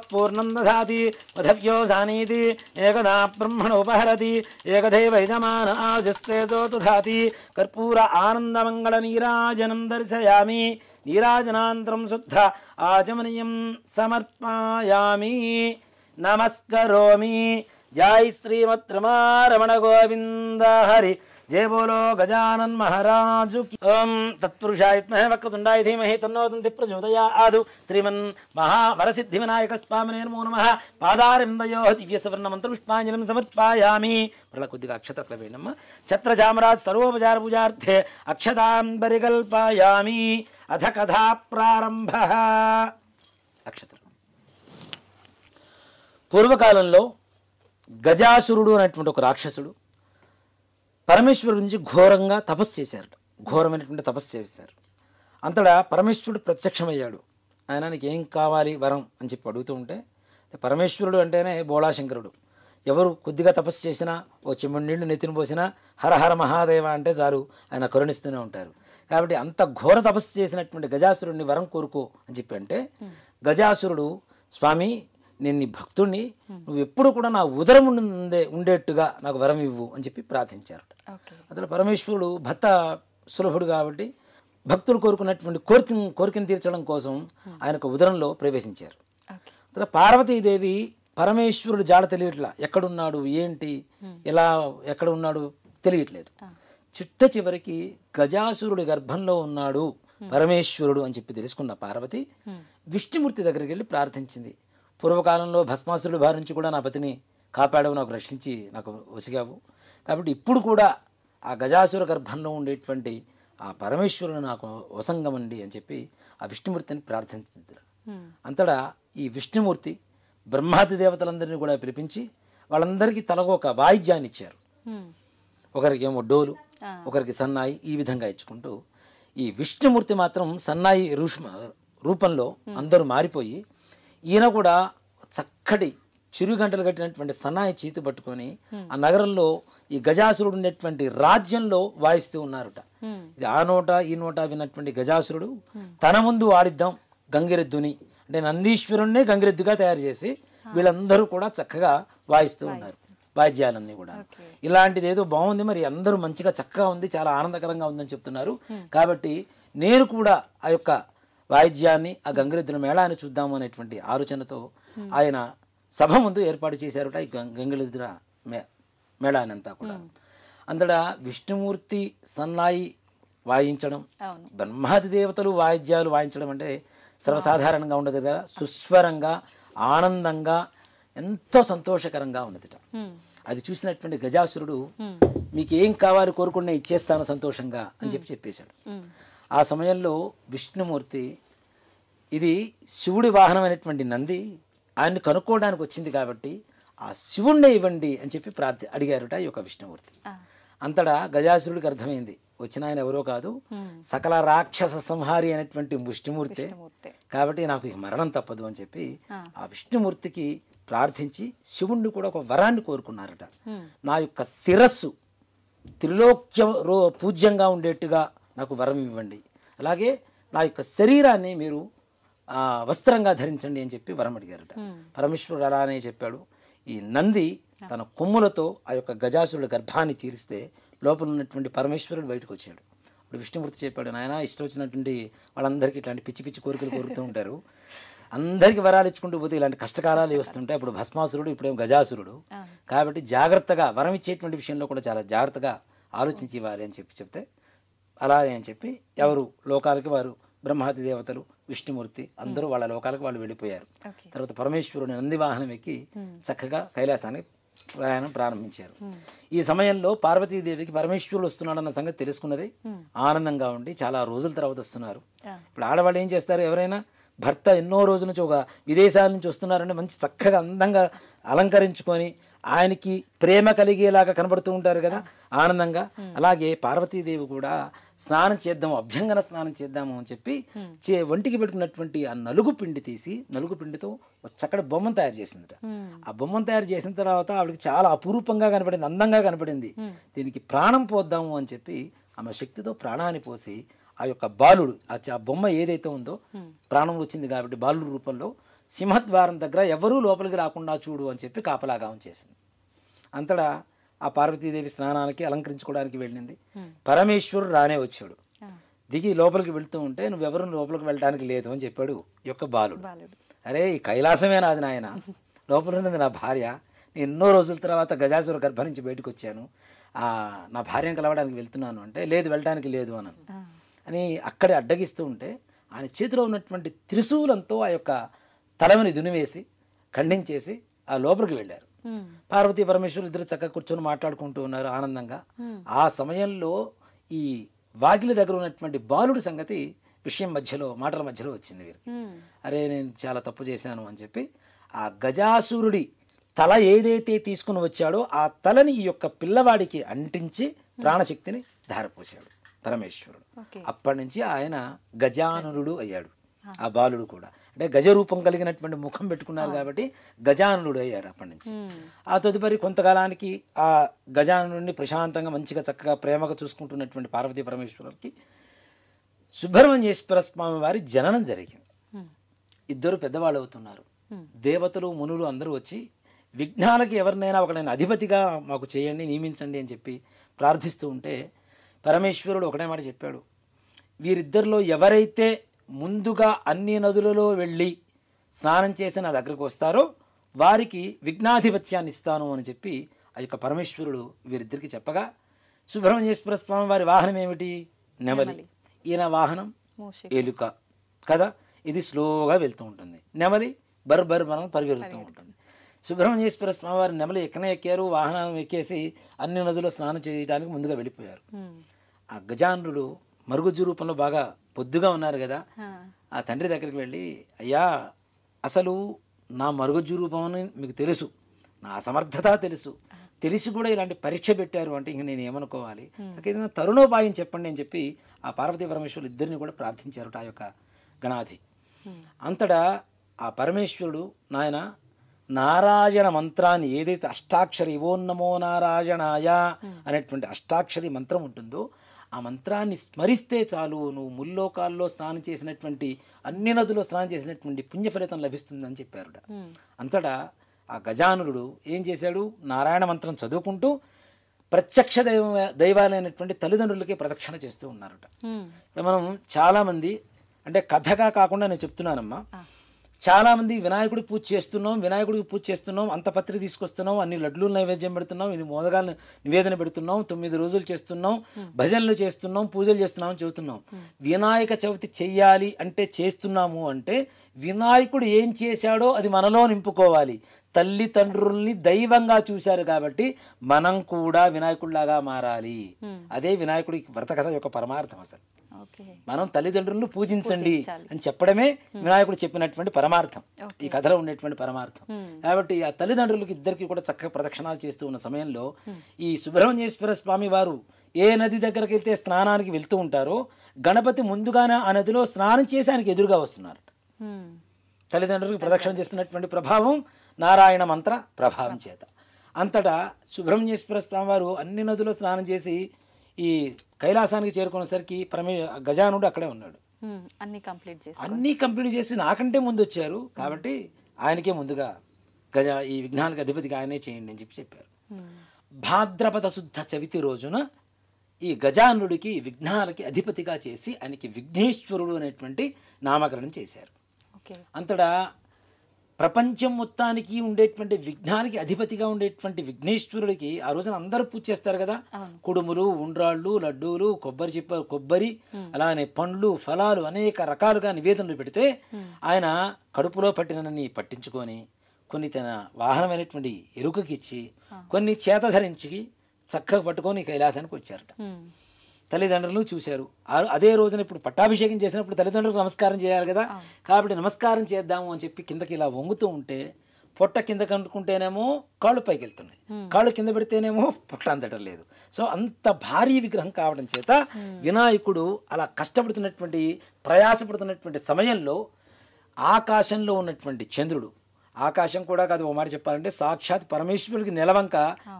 పూర్ణం దధాతి మధవ్యో జానీతి ఏకదా బ్రహ్మణోపహరతి ఏకదైవ యజమాన ఆజస్తేజో దధాతి కర్పూర ఆనందమంగళ నీరాజనం దర్శయామి నీరాజనాంతరం శుద్ధ ఆచమనీయం సమర్పయామి నమస్కరోమి జై శ్రీమద్ రమణ గోవింద హరి जय बोलो गजानन महाराज की ओम तत्पुरुषाय विद्महे वक्रतुंडाय धीमहि तन्नो दन्ति प्रचोदयात् श्रीमन् महावरसिद्धि विनायक स्वामिने नमो नमः पादारविन्दयोः दिव्य सुवर्ण मंत्र पुष्पांजलिं समर्पयामि प्रला కొద్దిగా అక్షతలు వేయనమ్మ ఛత్ర జామరాజ్ సర్వోపచార పూజార్థే అక్షతాం పరికల్పయామి అథ కథా ప్రారంభః అక్షతలు పూర్వకాలంలో గజాసురుడు అనేటువంటి ఒక రాక్షసుడు పరమేశ్వరుడు నుంచి ఘోరంగా తపస్సు చేశారట ఘోరమైనటువంటి తపస్సు చేశారు అంతటా పరమేశ్వరుడు ప్రత్యక్షమయ్యాడు ఆయన నీకు ఏం కావాలి వరం అని చెప్పి అడుగుతూ ఉంటే పరమేశ్వరుడు అంటేనే బోళాశంకరుడు ఎవరు కొద్దిగా తపస్సు చేసినా ఓ చెంబడి నీళ్లు నెత్తిన పోసినా హరహర మహాదేవ అంటే చాలు ఆయన కరుణిస్తూనే ఉంటారు కాబట్టి అంత ఘోర తపస్సు చేసినటువంటి గజాసురుడిని వరం కోరుకో అని చెప్పి అంటే గజాసురుడు స్వామి నేను నీ భక్తుడిని నువ్వు ఎప్పుడు కూడా నా ఉదరం ఉండేట్టుగా నాకు వరం ఇవ్వు అని చెప్పి ప్రార్థించారు అతను పరమేశ్వరుడు భక్త సులభుడు కాబట్టి భక్తుడు కోరుకున్నటువంటి కోరికను తీర్చడం కోసం ఆయనకు ఉదరంలో ప్రవేశించారు అతను పార్వతీదేవి పరమేశ్వరుడు జాడ తెలియట్లా ఎక్కడున్నాడు ఏంటి ఎలా ఎక్కడ ఉన్నాడు తెలియట్లేదు చిట్ట చివరికి గజాసురుడి గర్భంలో ఉన్నాడు పరమేశ్వరుడు అని చెప్పి తెలుసుకున్న పార్వతి విష్ణుమూర్తి దగ్గరికి వెళ్ళి ప్రార్థించింది పూర్వకాలంలో భస్మాసురుడి బారి నుంచి కూడా నా పతిని కాపాడవు నాకు రక్షించి నాకు వసిగావు కాబట్టి ఇప్పుడు కూడా ఆ గజాసుర గర్భంలో ఉండేటువంటి ఆ పరమేశ్వరుడు నాకు వసంగమండి అని చెప్పి ఆ విష్ణుమూర్తిని ప్రార్థించారు అంతటా ఈ విష్ణుమూర్తి బ్రహ్మాది దేవతలందరినీ కూడా పిలిపించి వాళ్ళందరికీ తలకు ఒక వాయిద్యాన్ని ఇచ్చారు ఒకరికి ఏమో డోలు ఒకరికి సన్నాయి ఈ విధంగా ఇచ్చుకుంటూ ఈ విష్ణుమూర్తి మాత్రం సన్నాయి రూపంలో అందరూ మారిపోయి ఈయన కూడా చక్కటి చిరుగంటలు కట్టినటువంటి సన్నాయి చేతి పట్టుకొని ఆ నగరంలో ఈ గజాసురుడు ఉండేటువంటి రాజ్యంలో వాయిస్తూ ఉన్నారట ఇది ఆ నోట ఈ నోట విన్నటువంటి గజాసురుడు తన ముందు ఆడిద్దాం గంగిరెద్దుని అంటే నందీశ్వరుణ్ణే గంగిరెద్దుగా తయారు చేసి వీళ్ళందరూ కూడా చక్కగా వాయిస్తూ ఉన్నారు వాయిద్యాలన్నీ కూడా ఇలాంటిది ఏదో బాగుంది మరి అందరూ మంచిగా చక్కగా ఉంది చాలా ఆనందకరంగా ఉందని చెప్తున్నారు కాబట్టి నేను కూడా ఆ యొక్క వాయిద్యాన్ని ఆ గంగిరెద్దుల మేళాన్ని చూద్దాము అనేటువంటి ఆలోచనతో ఆయన సభ ముందు ఏర్పాటు చేశారట ఈ గంగిరెద్దుల మేళాన్ని అంతా కూడా అంతటా విష్ణుమూర్తి సన్నాయి వాయించడం,
అవును.
బ్రహ్మాది దేవతలు వాయిద్యాలు వాయించడం అంటే సర్వసాధారణంగా ఉండదు కదా. సుస్వరంగా ఆనందంగా ఎంతో సంతోషకరంగా ఉన్నదిట. అది చూసినటువంటి గజాసురుడు మీకు ఏం కావాలి కోరుకున్నా ఇచ్చేస్తాను సంతోషంగా అని చెప్పేశాడు. ఆ సమయంలో విష్ణుమూర్తి ఇది శివుడి వాహనమైనటువంటి నంది ఆయన్ని కనుక్కోవడానికి వచ్చింది కాబట్టి ఆ శివుణ్ణి ఇవ్వండి అని చెప్పి అడిగారుట ఈ యొక్క విష్ణుమూర్తి. అంతటా గజాసురుడికి అర్థమైంది వచ్చిన ఆయన ఎవరో కాదు, సకల రాక్షస సంహారి అయినటువంటి విష్ణుమూర్తే, కాబట్టి నాకు ఇక మరణం తప్పదు అని చెప్పి ఆ విష్ణుమూర్తికి ప్రార్థించి శివుణ్ణి కూడా ఒక వరాన్ని కోరుకున్నారట. నా యొక్క శిరస్సు త్రిలోక్య పూజ్యంగా ఉండేట్టుగా నాకు వరం ఇవ్వండి, అలాగే నా యొక్క శరీరాన్ని మీరు వస్త్రంగా ధరించండి అని చెప్పి వరం అడిగారట. పరమేశ్వరుడు అలానే చెప్పాడు. ఈ నంది తన కొమ్ములతో ఆ యొక్క గజాసురుడి గర్భాన్ని చీరిస్తే లోపల ఉన్నటువంటి పరమేశ్వరుడు బయటకు వచ్చాడు. ఇప్పుడు విష్ణుమూర్తి చెప్పాడు, నాయన ఇష్టం వచ్చినటువంటి వాళ్ళందరికీ ఇట్లాంటి పిచ్చి పిచ్చి కోరికలు కోరుతూ ఉంటారు, అందరికీ వరాలు ఇచ్చుకుంటూ పోతే ఇలాంటి కష్టకాలాలు వస్తుంటాయి. అప్పుడు భస్మాసురుడు, ఇప్పుడేమో గజాసురుడు, కాబట్టి జాగ్రత్తగా వరం ఇచ్చేటువంటి విషయంలో కూడా చాలా జాగ్రత్తగా ఆలోచించి ఇవ్వాలి అని చెప్తే అలానే అని చెప్పి ఎవరు లోకాలకి వారు బ్రహ్మాది దేవతలు విష్ణుమూర్తి అందరూ వాళ్ళ లోకాలకు వాళ్ళు వెళ్ళిపోయారు. తర్వాత పరమేశ్వరుని నంది వాహనం ఎక్కి చక్కగా కైలాసానికి ప్రయాణం ప్రారంభించారు. ఈ సమయంలో పార్వతీదేవికి పరమేశ్వరుడు వస్తున్నాడన్న సంగతి తెలుసుకున్నది, ఆనందంగా ఉండి చాలా రోజుల తర్వాత వస్తున్నారు. ఇప్పుడు ఆడవాళ్ళు ఏం చేస్తారు, ఎవరైనా భర్త ఎన్నో రోజుల నుంచి ఒక విదేశాల నుంచి వస్తున్నారంటే మంచి చక్కగా అందంగా అలంకరించుకొని ఆయనకి ప్రేమ కలిగేలాగా కనబడుతూ ఉంటారు కదా ఆనందంగా. అలాగే పార్వతీదేవి కూడా స్నానం చేద్దాము, అభ్యంగన స్నానం చేద్దాము అని చెప్పి ఒంటికి పెట్టుకున్నటువంటి ఆ నలుగు పిండి తీసి నలుగు పిండితో ఒక చక్కటి బొమ్మను తయారు చేసిందట. ఆ బొమ్మను తయారు చేసిన తర్వాత ఆవిడకి చాలా అపురూపంగా కనపడింది, అందంగా కనపడింది. దీనికి ప్రాణం పోద్దాము అని చెప్పి ఆమె శక్తితో ప్రాణాన్ని పోసి ఆ యొక్క బాలుడు ఆ బొమ్మ ఏదైతే ఉందో ప్రాణం వచ్చింది కాబట్టి బాలుడు రూపంలో సింహద్వారం దగ్గర ఎవరూ లోపలికి రాకుండా చూడు అని చెప్పి కాపలాగా చేసింది. అంతటా ఆ పార్వతీదేవి స్నానానికి అలంకరించుకోవడానికి వెళ్ళింది. పరమేశ్వరుడు రానే వచ్చాడు. దిగి లోపలికి వెళ్తూ ఉంటే నువ్వెవరు లోపలికి వెళ్ళడానికి లేదు అని చెప్పాడు ఈ యొక్క బాలుడు. అరే ఈ కైలాసమే నాది నాయన, లోపల ఉన్నది నా భార్య, నేను ఎన్నో రోజుల తర్వాత గజాసుర గర్భ నుంచి బయటకు వచ్చాను, నా భార్యను కలవడానికి వెళ్తున్నాను అంటే లేదు వెళ్ళడానికి లేదు అని అక్కడే అడ్డగిస్తూ ఉంటే ఆయన చేతిలో ఉన్నటువంటి త్రిశూలంతో ఆ యొక్క తలమని దునివేసి ఖండించేసి ఆ లోపలికి వెళ్ళారు. పార్వతీ పరమేశ్వరులు ఇద్దరు చక్కగా కూర్చొని మాట్లాడుకుంటూ ఉన్నారు ఆనందంగా. ఆ సమయంలో ఈ వాకిలి దగ్గర ఉన్నటువంటి బాలుడి సంగతి విషయం మధ్యలో మాటల మధ్యలో వచ్చింది వీరికి. అరే నేను చాలా తప్పు చేశాను అని చెప్పి ఆ గజాసురుడి తల ఏదైతే తీసుకుని వచ్చాడో ఆ తలని ఈ యొక్క పిల్లవాడికి అంటించి ప్రాణశక్తిని ధారపోసాడు పరమేశ్వరుడు. అప్పటి నుంచి ఆయన గజాననుడు అయ్యాడు. ఆ బాలుడు కూడా అంటే గజరూపం కలిగినటువంటి ముఖం పెట్టుకున్నారు కాబట్టి గజాననుడు అయ్యాడు అప్పటి నుంచి. ఆ తదుపరి కొంతకాలానికి ఆ గజాననుడిని ప్రశాంతంగా మంచిగా చక్కగా ప్రేమగా చూసుకుంటున్నటువంటి పార్వతీ పరమేశ్వరుడికి సుబ్రహ్మణ్యేశ్వర స్వామి వారి జననం జరిగింది. ఇద్దరు పెద్దవాళ్ళు అవుతున్నారు. దేవతలు మునులు అందరూ వచ్చి విఘ్నాలకి ఎవరినైనా ఒకనైనా అధిపతిగా మాకు చేయండి, నియమించండి అని చెప్పి ప్రార్థిస్తూ ఉంటే పరమేశ్వరుడు ఒకటే మాట చెప్పాడు, వీరిద్దరిలో ఎవరైతే ముందుగా అన్ని నదులలో వెళ్ళి స్నానం చేసి నా దగ్గరకు వస్తారో వారికి విఘ్నాధిపత్యాన్ని ఇస్తాను అని చెప్పి ఆ యొక్క పరమేశ్వరుడు వీరిద్దరికి చెప్పగా సుబ్రహ్మణ్యేశ్వర స్వామి వారి వాహనం ఏమిటి, నెమలి. ఈయన వాహనం ఎలుక కదా, ఇది స్లోగా వెళ్తూ ఉంటుంది. నెమలి బర్బర్ మనం పరిగెడుతూ ఉంటుంది. సుబ్రహ్మణ్యేశ్వర స్వామి వారి నెమలి ఎక్కారు, వాహనం ఎక్కేసి అన్ని నదుల్లో స్నానం చేయడానికి ముందుగా వెళ్ళిపోయారు. ఆ గజానుడు మరుగుజ్జు రూపంలో బాగా పొద్దుగా ఉన్నారు కదా, ఆ తండ్రి దగ్గరికి వెళ్ళి అయ్యా అసలు నా మరుగుజ్జు రూపం అని మీకు తెలుసు, నా అసమర్థత తెలిసి కూడా ఇలాంటి పరీక్ష పెట్టారు అంటే ఇంక నేను ఏమనుకోవాలి, ఏదైనా తరుణోపాయం చెప్పండి అని చెప్పి ఆ పార్వతీ పరమేశ్వరులు ఇద్దరిని కూడా ప్రార్థించారు ఆ యొక్క గణాధి. అంతటా ఆ పరమేశ్వరుడు నాయన నారాయణ మంత్రాన్ని ఏదైతే అష్టాక్షరి ఓం నమో నారాయణాయ అనేటువంటి అష్టాక్షరి మంత్రం ఉంటుందో ఆ మంత్రాన్ని స్మరిస్తే చాలు నువ్వు ముల్లోకాల్లో స్నానం చేసినటువంటి అన్ని నదుల్లో స్నానం చేసినటువంటి పుణ్య ఫలితం లభిస్తుందని చెప్పారు. అంతటా ఆ గజానుడు ఏం చేశాడు, నారాయణ మంత్రం చదువుకుంటూ ప్రత్యక్ష దైవాలైనటువంటి తల్లిదండ్రులకి ప్రదక్షిణ చేస్తూ ఉన్నారట. మనం చాలామంది అంటే కథగా కాకుండా నేను చెప్తున్నానమ్మా, చాలామంది వినాయకుడికి పూజ చేస్తున్నాం అంత పత్రిక తీసుకొస్తున్నాం, అన్ని లడ్లు నైవేద్యం పెడుతున్నాం, ఇన్ని మోదగాలను నివేదన పెడుతున్నాం, 9 రోజులు చేస్తున్నాం, భజనలు చేస్తున్నాం, పూజలు చేస్తున్నాం అని చెబుతున్నాం. వినాయక చవితి చెయ్యాలి అంటే చేస్తున్నాము అంటే వినాయకుడు ఏం చేశాడో అది మనలో నింపుకోవాలి. తల్లిదండ్రుల్ని దైవంగా చూశారు కాబట్టి మనం కూడా వినాయకుడిలాగా మారాలి. అదే వినాయకుడికి వ్రత కథ యొక్క పరమార్థం. అసలు మనం తల్లిదండ్రులను పూజించండి అని చెప్పడమే వినాయకుడు చెప్పినటువంటి పరమార్థం, ఈ కథలో ఉండేటువంటి పరమార్థం. కాబట్టి ఆ తల్లిదండ్రులకి ఇద్దరికి కూడా చక్కగా ప్రదక్షిణాలు చేస్తూ ఉన్న సమయంలో ఈ సుబ్రహ్మణ్యేశ్వర స్వామి వారు ఏ నది దగ్గరికి వెళ్తే స్నానానికి వెళ్తూ ఉంటారో గణపతి ముందుగానే ఆ నదిలో స్నానం చేసి ఆయనకి ఎదురుగా వస్తున్నారు. తల్లిదండ్రులకు ప్రదక్షిణ చేస్తున్నటువంటి ప్రభావం నారాయణ మంత్ర ప్రభావం చేత అంతటా సుబ్రహ్మణ్యేశ్వర స్వామి వారు అన్ని నదుల్లో స్నానం చేసి ఈ కైలాసానికి చేరుకునేసరికి గజానుడు అక్కడే ఉన్నాడు. అన్నీ కంప్లీట్ చేసి నాకంటే ముందు వచ్చారు కాబట్టి ఆయనకే ముందుగా ఈ విఘ్నాలకు అధిపతిగా ఆయనే చేయండి అని చెప్పారు. భాద్రపద శుద్ధ చవితి రోజున ఈ గజానుడికి విఘ్నాలకి అధిపతిగా చేసి ఆయనకి విఘ్నేశ్వరుడు అనేటువంటి నామకరణం చేశారు. అంతటా ప్రపంచం మొత్తానికి ఉండేటువంటి విఘ్నానికి అధిపతిగా ఉండేటువంటి విఘ్నేశ్వరుడికి ఆ రోజున అందరూ పూజ చేస్తారు కదా. కుడుములు, ఉండ్రాళ్ళు, లడ్డూలు, కొబ్బరి అలానే పండ్లు, ఫలాలు అనేక రకాలుగా నివేదనలు పెడితే ఆయన కడుపులో పట్టినన్ని పట్టించుకొని కొన్ని తన వాహనమైనటువంటి ఎరుకకిచ్చి కొన్ని చేత ధరించి చక్కగా పట్టుకొని కైలాసానికి వచ్చారట. తల్లిదండ్రులు చూశారు. అదే రోజున ఇప్పుడు పట్టాభిషేకం చేసినప్పుడు తల్లిదండ్రులకు నమస్కారం చేయాలి కదా. కాబట్టి నమస్కారం చేద్దాము అని చెప్పి కిందకి ఇలా వంగుతూ ఉంటే పొట్ట కింద కనుక్కుంటేనేమో కాళ్ళు పైకి వెళ్తున్నాయి, కాళ్ళు కింద పెడితేనేమో పొట్ట అందటం లేదు. సో అంత భారీ విగ్రహం కావడం చేత వినాయకుడు అలా కష్టపడుతున్నటువంటి ప్రయాసపడుతున్నటువంటి సమయంలో ఆకాశంలో ఉన్నటువంటి చంద్రుడు, ఆకాశం కూడా కాదు, ఓ మాట చెప్పాలంటే సాక్షాత్ పరమేశ్వరుడికి నెలవంక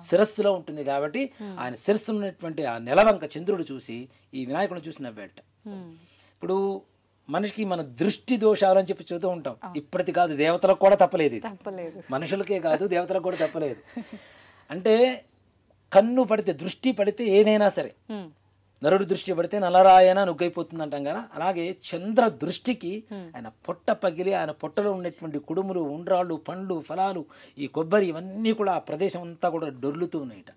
శిరస్సులో ఉంటుంది కాబట్టి ఆయన శిరస్సు ఉన్నటువంటి ఆ నెలవంక చంద్రుడు చూసి ఈ వినాయకుడిని చూసి నవ్వేట. ఇప్పుడు మనిషికి మన దృష్టి దోషాలు అని చెప్పి చూస్తూ ఉంటాం. ఇప్పటిది కాదు, దేవతలకు కూడా తప్పలేదు, మనుషులకే కాదు దేవతలకు కూడా తప్పలేదు. అంటే కన్ను పడితే, దృష్టి పడితే ఏదైనా సరే, నరుడు దృష్టి పడితే నలరాయన నుగ్గైపోతుంది అంటాం కదా. అలాగే చంద్ర దృష్టికి ఆయన పొట్ట పగిలి ఆయన పొట్టలో ఉన్నటువంటి కుడుములు, ఉండ్రాళ్ళు, పండ్లు, ఫలాలు, ఈ కొబ్బరి ఇవన్నీ కూడా ఆ ప్రదేశం అంతా కూడా డొర్లుతూ ఉన్నాయిట.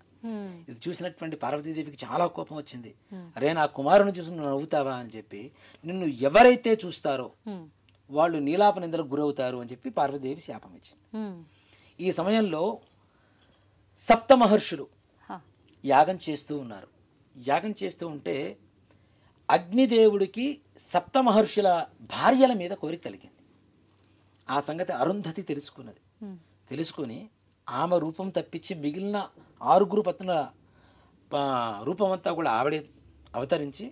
ఇది చూసినటువంటి పార్వతీదేవికి చాలా కోపం వచ్చింది. అరే నా కుమారుని చూసి నువ్వు నవ్వుతావా అని చెప్పి, నిన్ను ఎవరైతే చూస్తారో వాళ్ళు నీలాప నిందలకు గురవుతారు అని చెప్పి పార్వతీదేవి శాపం ఇచ్చింది. ఈ సమయంలో సప్త మహర్షులు యాగం చేస్తూ ఉన్నారు. యాగం చేస్తూ ఉంటే అగ్నిదేవుడికి సప్త మహర్షుల భార్యల మీద కోరిక కలిగింది. ఆ సంగతి అరుంధతి తెలుసుకుని ఆమె రూపం తప్పించి మిగిలిన 6 పత్నుల రూపమంతా కూడా ఆవిడే అవతరించి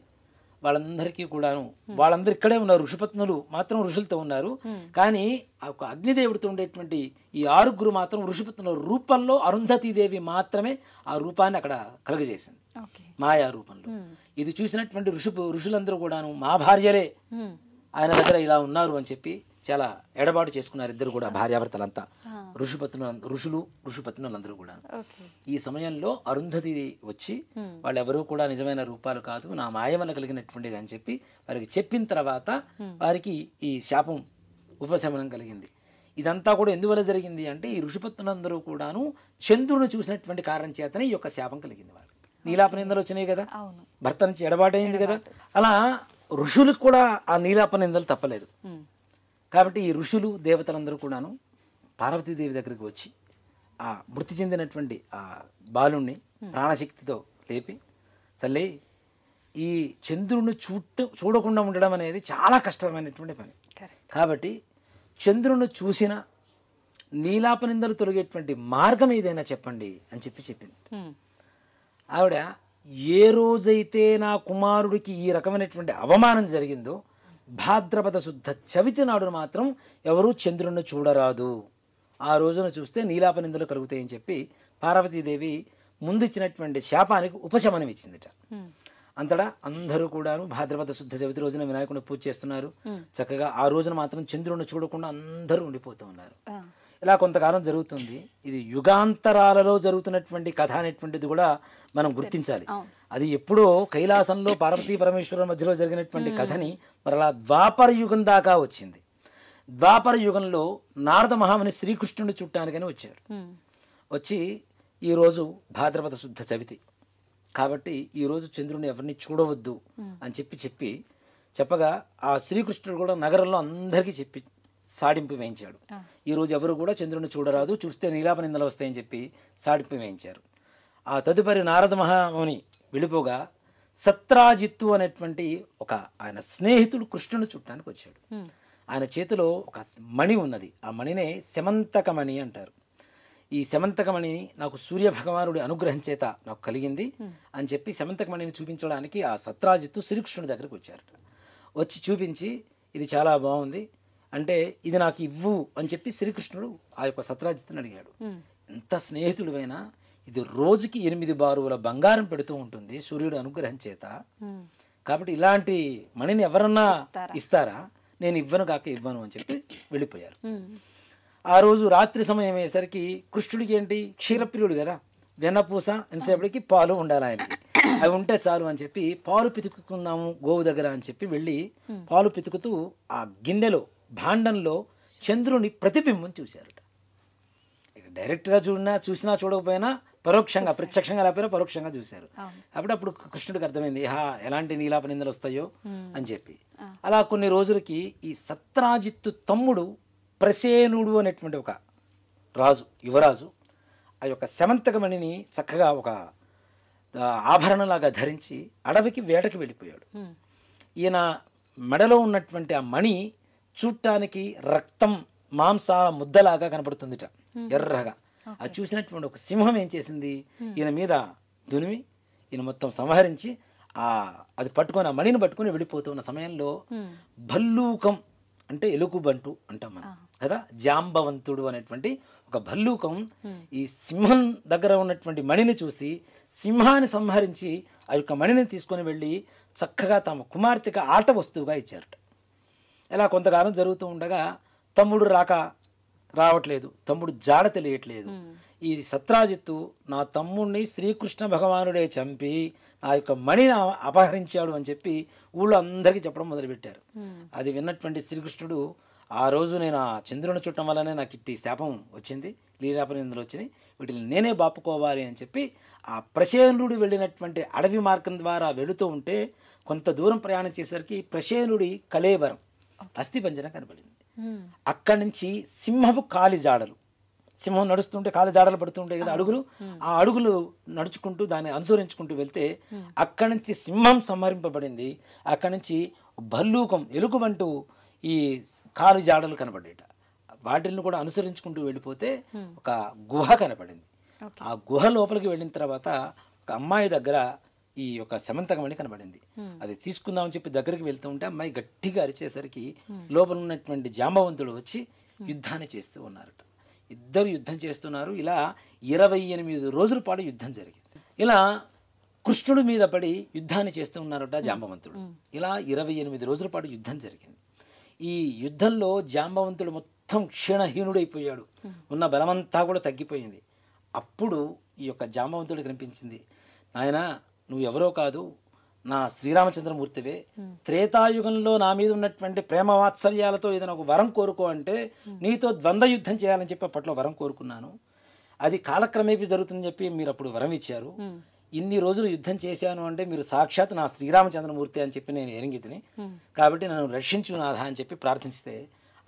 వాళ్ళందరికీ కూడాను, వాళ్ళందరూ ఇక్కడే ఉన్నారు, ఋషిపత్నులు మాత్రం ఋషులతో ఉన్నారు. కానీ ఒక అగ్నిదేవుడితో ఉండేటువంటి ఈ 6 మాత్రం ఋషిపత్నుల రూపంలో అరుంధతీదేవి మాత్రమే ఆ రూపాన్ని అక్కడ కలుగజేసింది మాయా రూపంలో. ఇది చూసినటువంటి ఋషులందరూ కూడాను మా భార్యలే ఆయన దగ్గర ఇలా ఉన్నారు అని చెప్పి చాలా ఎడబాటు చేసుకున్నారు ఇద్దరు కూడా, భార్యాభర్తలంతా, ఋషిపత్నులందరూ కూడా. ఈ సమయంలో అరుంధతి వచ్చి వాళ్ళెవరూ కూడా నిజమైన రూపాలు కాదు, నా మాయ వల్ల కలిగినటువంటిది అని చెప్పి వారికి చెప్పిన తర్వాత వారికి ఈ శాపం ఉపశమనం కలిగింది. ఇదంతా కూడా ఎందువల్ల జరిగింది అంటే ఈ ఋషిపత్నులందరూ కూడాను చంద్రుని చూసినటువంటి కారణం చేతనే ఈ యొక్క శాపం కలిగింది. వాళ్ళకి నీలాప నిందలు వచ్చినాయి కదా, భర్త నుంచి ఎడబాటు అయింది కదా. అలా ఋషులకు కూడా ఆ నీలాప నిందలు తప్పలేదు. కాబట్టి ఈ ఋషులు దేవతలందరూ కూడాను పార్వతీదేవి దగ్గరికి వచ్చి ఆ మృతి చెందినటువంటి ఆ బాలుణ్ణి ప్రాణశక్తితో లేపి, తల్లి ఈ చంద్రుడిని చూడకుండా ఉండడం అనేది చాలా కష్టమైనటువంటి పని, కాబట్టి చంద్రుడిని చూసిన నీలాప నిందలు తొలగేటువంటి మార్గం ఏదైనా చెప్పండి అని చెప్పింది. ఆవిడ ఏ రోజైతే నా కుమారుడికి ఈ రకమైనటువంటి అవమానం జరిగిందో భాద్రపద శుద్ధ చవితి నాడు మాత్రం ఎవరూ చంద్రుడిని చూడరాదు, ఆ రోజున చూస్తే నీలాప నిందలు కలుగుతాయని చెప్పి పార్వతీదేవి ముందు ఇచ్చినటువంటి శాపానికి ఉపశమనం ఇచ్చిందిట. అంతటా అందరూ కూడాను భాద్రపద శుద్ధ చవితి రోజున వినాయకుడిని పూజ చేస్తున్నారు. చక్కగా ఆ రోజున మాత్రం చంద్రుడిని చూడకుండా అందరూ ఉండిపోతూ ఉన్నారు. ఇలా కొంతకాలం జరుగుతుంది. ఇది యుగాంతరాలలో జరుగుతున్నటువంటి కథ అనేటువంటిది కూడా మనం గుర్తించాలి. అది ఎప్పుడో కైలాసంలో పార్వతీ పరమేశ్వరుల మధ్యలో జరిగినటువంటి కథని మరలా ద్వాపర యుగం దాకా వచ్చింది. ద్వాపర యుగంలో నారద మహాముని శ్రీకృష్ణుని చుట్టానికని వచ్చారు. వచ్చి ఈరోజు భాద్రపద శుద్ధ చవితి కాబట్టి ఈరోజు చంద్రుని ఎవరిని చూడవద్దు అని చెప్పి చెప్పగా ఆ శ్రీకృష్ణుడు కూడా నగరంలో అందరికీ చెప్పి సాడింపు వేయించాడు. ఈరోజు ఎవరు కూడా చంద్రుని చూడరాదు, చూస్తే నీలాప నిందలు వస్తాయని చెప్పి సాడింపు వేయించారు. ఆ తదుపరి నారద మహాముని వెళ్ళిపోగా సత్రాజిత్తు అనేటువంటి ఒక ఆయన స్నేహితుడు కృష్ణుని చుట్టానికి వచ్చాడు. ఆయన చేతిలో ఒక మణి ఉన్నది. ఆ మణినే శమంతకమణి అంటారు. ఈ శమంతకమణి నాకు సూర్య భగవానుడి అనుగ్రహం చేత నాకు కలిగింది అని చెప్పి శమంతకమణిని చూపించడానికి ఆ సత్రాజిత్తు శ్రీకృష్ణుడి దగ్గరికి వచ్చారట. వచ్చి చూపించి ఇది చాలా బాగుంది అంటే ఇది నాకు ఇవ్వు అని చెప్పి శ్రీకృష్ణుడు ఆ యొక్క సత్రాజిత్తుని అడిగాడు. ఎంత స్నేహితుడివైనా ఇది రోజుకి 8 బారువుల బంగారం పెడుతూ ఉంటుంది సూర్యుడు అనుగ్రహం చేత, కాబట్టి ఇలాంటి మణిని ఎవరన్నా ఇస్తారా, నేను ఇవ్వను కాక ఇవ్వను అని చెప్పి వెళ్ళిపోయారు. ఆ రోజు రాత్రి సమయం అయ్యేసరికి కృష్ణుడికి ఏంటి క్షీరప్రియుడు కదా, వెన్నపూస ఎంతసేపటికి పాలు ఉండాలి ఆయనకి, అవి ఉంటే చాలు అని చెప్పి పాలు పితుకుకుందాము గోవు దగ్గర అని చెప్పి వెళ్ళి పాలు పితుకుతూ ఆ గిన్నెలో భాండంలో చంద్రుని ప్రతిబింబం చూశారట. డైరెక్ట్గా చూసినా చూడకపోయినా పరోక్షంగా, ప్రత్యక్షంగా లేకపోయినా పరోక్షంగా చూశారు. అప్పుడు కృష్ణుడికి అర్థమైంది ఎలాంటి నీలాప నిందలు వస్తాయో అని చెప్పి. అలా కొన్ని రోజులకి ఈ సత్రాజిత్తు తమ్ముడు ప్రసేనుడు అనేటువంటి ఒక రాజు, యువరాజు ఆ యొక్క శమంతకమణిని చక్కగా ఒక ఆభరణలాగా ధరించి అడవికి వేటకి వెళ్ళిపోయాడు. ఈయన మెడలో ఉన్నటువంటి ఆ మణి చూడటానికి రక్తం మాంసాల ముద్దలాగా కనపడుతుందిట, ఎర్రగా. అది చూసినటువంటి ఒక సింహం ఏం చేసింది, ఈయన మీద దునిమి ఈయన మొత్తం సంహరించి అది పట్టుకొని ఆ మణిని పట్టుకొని వెళ్ళిపోతున్న సమయంలో భల్లూకం అంటే ఎలుగుబంటు అంటాం మనం కదా, జాంబవంతుడు అనేటువంటి ఒక భల్లూకం ఈ సింహం దగ్గర ఉన్నటువంటి మణిని చూసి సింహాన్ని సంహరించి ఆ యొక్క మణిని తీసుకొని వెళ్ళి చక్కగా తమ కుమార్తెకి ఆట వస్తువుగా ఇచ్చారట. ఇలా కొంతకాలం జరుగుతూ ఉండగా తమ్ముడు రావట్లేదు, తమ్ముడు జాడ తెలియట్లేదు. ఈ సత్రాజిత్తు నా తమ్ముడిని శ్రీకృష్ణ భగవానుడే చంపి నా యొక్క మణిని అపహరించాడు అని చెప్పి ఊళ్ళో అందరికీ చెప్పడం మొదలుపెట్టారు. అది విన్నటువంటి శ్రీకృష్ణుడు ఆ రోజు నేను ఆ చంద్రుని చుట్టం వల్లనే నాకు ఇట్టి శాపం వచ్చింది, లీలాపనిందలు వచ్చినాయి, వీటిని నేనే బాపుకోవాలి అని చెప్పి ఆ ప్రసేనుడు వెళ్ళినటువంటి అడవి మార్గం ద్వారా వెళుతూ ఉంటే కొంత దూరం ప్రయాణం చేసేసరికి ప్రసేనుడి కళేవరం అస్థిపంజరం కనబడింది. అక్కడి నుంచి సింహపు కాలి జాడలు, సింహం నడుస్తుంటే కాలి జాడలు పడుతుంటాయి కదా అడుగులు, ఆ అడుగులు నడుచుకుంటూ దాన్ని అనుసరించుకుంటూ వెళ్తే అక్కడి నుంచి సింహం సంహరింపబడింది. అక్కడి నుంచి భల్లూకం ఎలుగుబంటూ ఈ కాలి జాడలు కనబడేట, వాటిని కూడా అనుసరించుకుంటూ వెళ్ళిపోతే ఒక గుహ కనపడింది. ఆ గుహ లోపలికి వెళ్ళిన తర్వాత ఒక అమ్మాయి దగ్గర ఈ యొక్క శమంతకమణి కనబడింది. అది తీసుకుందామని చెప్పి దగ్గరికి వెళ్తూ ఉంటే అమ్మాయి గట్టిగా అరిచేసరికి లోపల ఉన్నటువంటి జాంబవంతుడు వచ్చి యుద్ధాన్ని చేస్తూ ఉన్నారట. ఇద్దరు యుద్ధం చేస్తున్నారు. ఇలా 28 రోజుల పాటు యుద్ధం జరిగింది. ఇలా కృష్ణుడి మీద పడి యుద్ధాన్ని చేస్తూ ఉన్నారట జాంబవంతుడు. ఇలా 28 రోజుల పాటు యుద్ధం జరిగింది. ఈ యుద్ధంలో జాంబవంతుడు మొత్తం క్షీణహీనుడైపోయాడు, ఉన్న బలమంతా కూడా తగ్గిపోయింది. అప్పుడు ఈ యొక్క జాంబవంతుడు కనిపించింది, నాయనా నువ్వు ఎవరో కాదు, నా శ్రీరామచంద్రమూర్తివే. త్రేతాయుగంలో నా మీద ఉన్నటువంటి ప్రేమ వాత్సల్యాలతో ఏదైనా ఒక వరం కోరుకో అంటే నీతో ద్వంద్వ యుద్ధం చేయాలని చెప్పి అప్పట్లో వరం కోరుకున్నాను. అది కాలక్రమేపీ జరుగుతుందని చెప్పి మీరు అప్పుడు వరం ఇచ్చారు. ఇన్ని రోజులు యుద్ధం చేశాను అంటే మీరు సాక్షాత్ నా శ్రీరామచంద్రమూర్తి అని చెప్పి నేను ఎరింగితిని, కాబట్టి నన్ను రక్షించు నాథ అని చెప్పి ప్రార్థిస్తే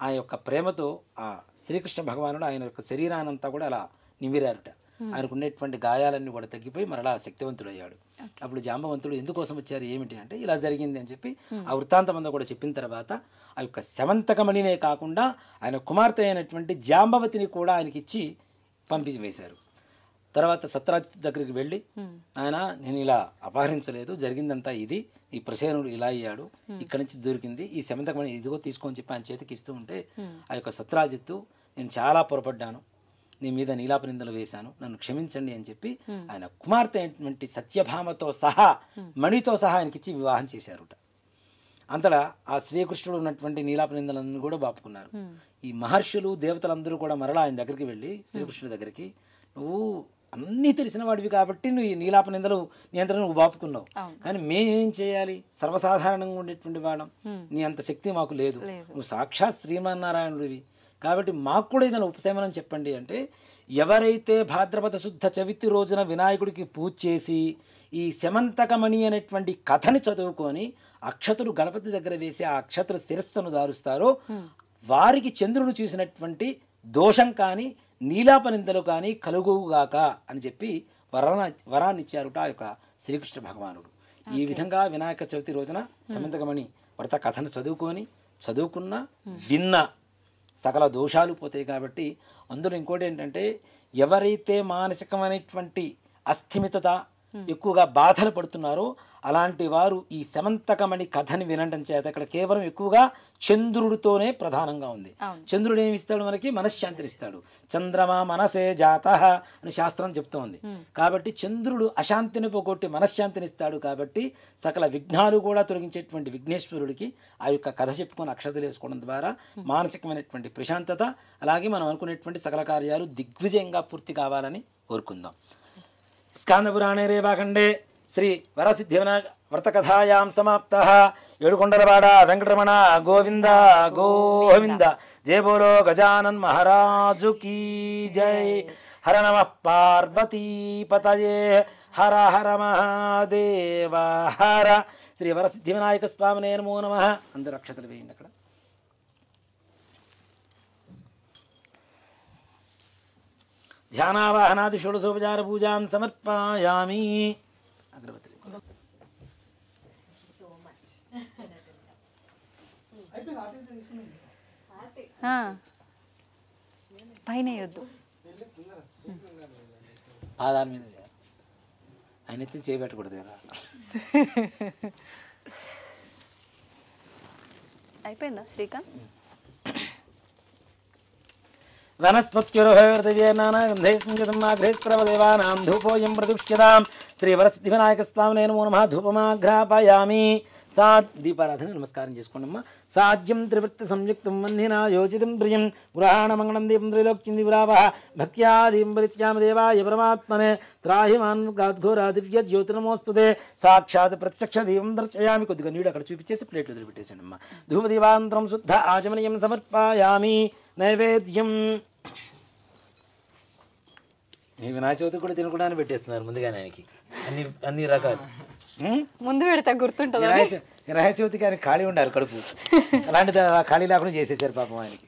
ఆ యొక్క ప్రేమతో ఆ శ్రీకృష్ణ భగవానుడు ఆయన యొక్క శరీరానంతా కూడా అలా నిమిరారుట. ఆయనకు ఉండేటువంటి గాయాలన్నీ కూడా తగ్గిపోయి మరలా శక్తివంతుడయ్యాడు. అప్పుడు జాంబవంతుడు ఎందుకోసం వచ్చారు ఏమిటి అంటే ఇలా జరిగింది అని చెప్పి ఆ వృత్తాంతం అంతా కూడా చెప్పిన తర్వాత ఆ యొక్క శమంతకమణినే కాకుండా ఆయన కుమార్తె అయినటువంటి జాంబవతిని కూడా ఆయనకి ఇచ్చి పంపించి వేశారు. తర్వాత సత్రాజిత్ దగ్గరికి వెళ్ళి ఆయన నేను ఇలా అపహరించలేదు, జరిగిందంతా ఇది, ఈ ప్రసేనుడు ఇలా అయ్యాడు, ఇక్కడి నుంచి దొరికింది ఈ శమంతకమణి ఇదిగో తీసుకొని చెప్పి ఆయన చేతికి ఇస్తూ ఉంటే ఆ యొక్క సత్రాజిత్తు నేను చాలా పొరపడ్డాను, నీ మీద నీలాపనిందలు వేశాను, నన్ను క్షమించండి అని చెప్పి ఆయన కుమార్తె అయినటువంటి సత్యభామతో సహా మణితో సహా ఆయనకిచ్చి వివాహం చేశారుట. అంతటా ఆ శ్రీకృష్ణుడు ఉన్నటువంటి నీలాపనిందలన్నీ కూడా బాపుకున్నారు. ఈ మహర్షులు దేవతలందరూ కూడా మరలా ఆయన దగ్గరికి వెళ్ళి శ్రీకృష్ణుడి దగ్గరికి నువ్వు అన్నీ తెలిసిన వాడివి కాబట్టి నువ్వు ఈ నీలాప నిందలు నియంత్రణ నువ్వు బాపుకున్నావు. కానీ మేమేం చేయాలి? సర్వసాధారణంగా ఉండేటువంటి వాళ్ళం, నీ అంత శక్తి మాకు లేదు, నువ్వు సాక్షాత్ శ్రీమన్నారాయణుడివి కాబట్టి మాకు కూడా ఏదైనా ఉపశమనం చెప్పండి అంటే, ఎవరైతే భాద్రపద శుద్ధ చవితి రోజున వినాయకుడికి పూజ చేసి ఈ శమంతకమణి అనేటువంటి కథని చదువుకొని అక్షతులు గణపతి దగ్గర వేసి ఆ అక్షతుల శిరస్సును దారుస్తారో వారికి చంద్రుడు చూసినటువంటి దోషం కానీ నీలాపనిందలు కానీ కలుగుగాక అని చెప్పి వరాన్ని ఇచ్చారుట ఆ యొక్క శ్రీకృష్ణ భగవానుడు. ఈ విధంగా వినాయక చవితి రోజున శమంతకమణి వ్రత కథను చదువుకున్న విన్న సకల దోషాలు పోతాయి. కాబట్టి అందులో ఇంకోటి ఏంటంటే, ఎవరైతే మానసికమైనటువంటి అస్థిమితత ఎక్కువగా బాధలు పడుతున్నారో అలాంటి వారు ఈ శమంతకమణి కథని వినడం చేత ఇక్కడ కేవలం ఎక్కువగా చంద్రుడితోనే ప్రధానంగా ఉంది. చంద్రుడు ఏమి ఇస్తాడు? మనకి మనశ్శాంతిని ఇస్తాడు. చంద్రమా మనసే జాతః అని శాస్త్రం చెప్తూ ఉంది. కాబట్టి చంద్రుడు అశాంతిని పోగొట్టి మనశ్శాంతిని ఇస్తాడు. కాబట్టి సకల విఘ్నాలు కూడా తొలగించేటువంటి విఘ్నేశ్వరుడికి ఆ యొక్క కథ చెప్పుకొని అక్షతలు వేసుకోవడం ద్వారా మానసికమైనటువంటి ప్రశాంతత, అలాగే మనం అనుకునేటువంటి సకల కార్యాలు దిగ్విజయంగా పూర్తి కావాలని కోరుకుందాం. స్కాందపురాణే రేవాఖండే శ్రీ వరసిద్ధి వ్రతకథాయాం సమాప్తః. ఏడుకొండలవాడ వెంకటరమణ గోవింద గోవింద. జయ బోలో గజానన్ మహారాజు కీ జై. హర నమః పార్వతీపతయే హర హర మహాదేవ హర. శ్రీ వరసిద్ధి వినాయక స్వామినే నమో నమః. అందరూ అక్షతలు వేయండి. అక్కడ ధ్యానావాహనాది షోడశోపచార పూజాం సమర్పయామి. అగ్రవతి
పైన వద్దు,
పాదాల మీద ఆయన ఎత్తి చేయబెట్టకూడదు కదా.
అయిపోయిందా శ్రీకాంత్?
వనస్పత్యుర్హైర్దివ్యేనానాగంధైస్ప్రవదేవానాం ధూపోయం ప్రదుష్యతాం. శ్రీ వరసిద్ధి వినాయక స్వామినే నమో నమః. ధూపమాఘ్రాపయామి. దీపారాధన నమస్కారం చేసుకోండమ్మా. సాధ్యం త్రివృత్తి సంయుక్తం వన్నినా యోజితం ప్రియం గృహాణ మంగళం దీపం త్రైలోక్యం దివ్రావః. భక్త్యా దీపం పరిత్యామ దేవాయ పరమాత్మనే త్రాహి మాన్ గాద్ఘోరా దివ్య జ్యోతిర్నమోస్తుతే. సాక్షాత్ ప్రత్యక్ష దీపం దర్శయామి. కొద్దిగా నీడు అక్కడ చూపించేసి ప్లేట్లు వదిలిపెట్టేసాడు అమ్మా. ధూపదీపాంతరం శుద్ధ ఆచమనీయం సమర్పయామి. నైవేద్యం మీ వినాయక చవితి కూడా తినకూడదని పెట్టేస్తున్నారు ముందుగానే ఆయనకి అన్ని రకాలు.
ముందు పెడతా గుర్తుంటుంది.
వినాయక చవితికి ఆయన ఖాళీ ఉండాలి కడుపు, అలాంటిది ఖాళీ లేకుండా చేసేసారు పాపం ఆయనకి.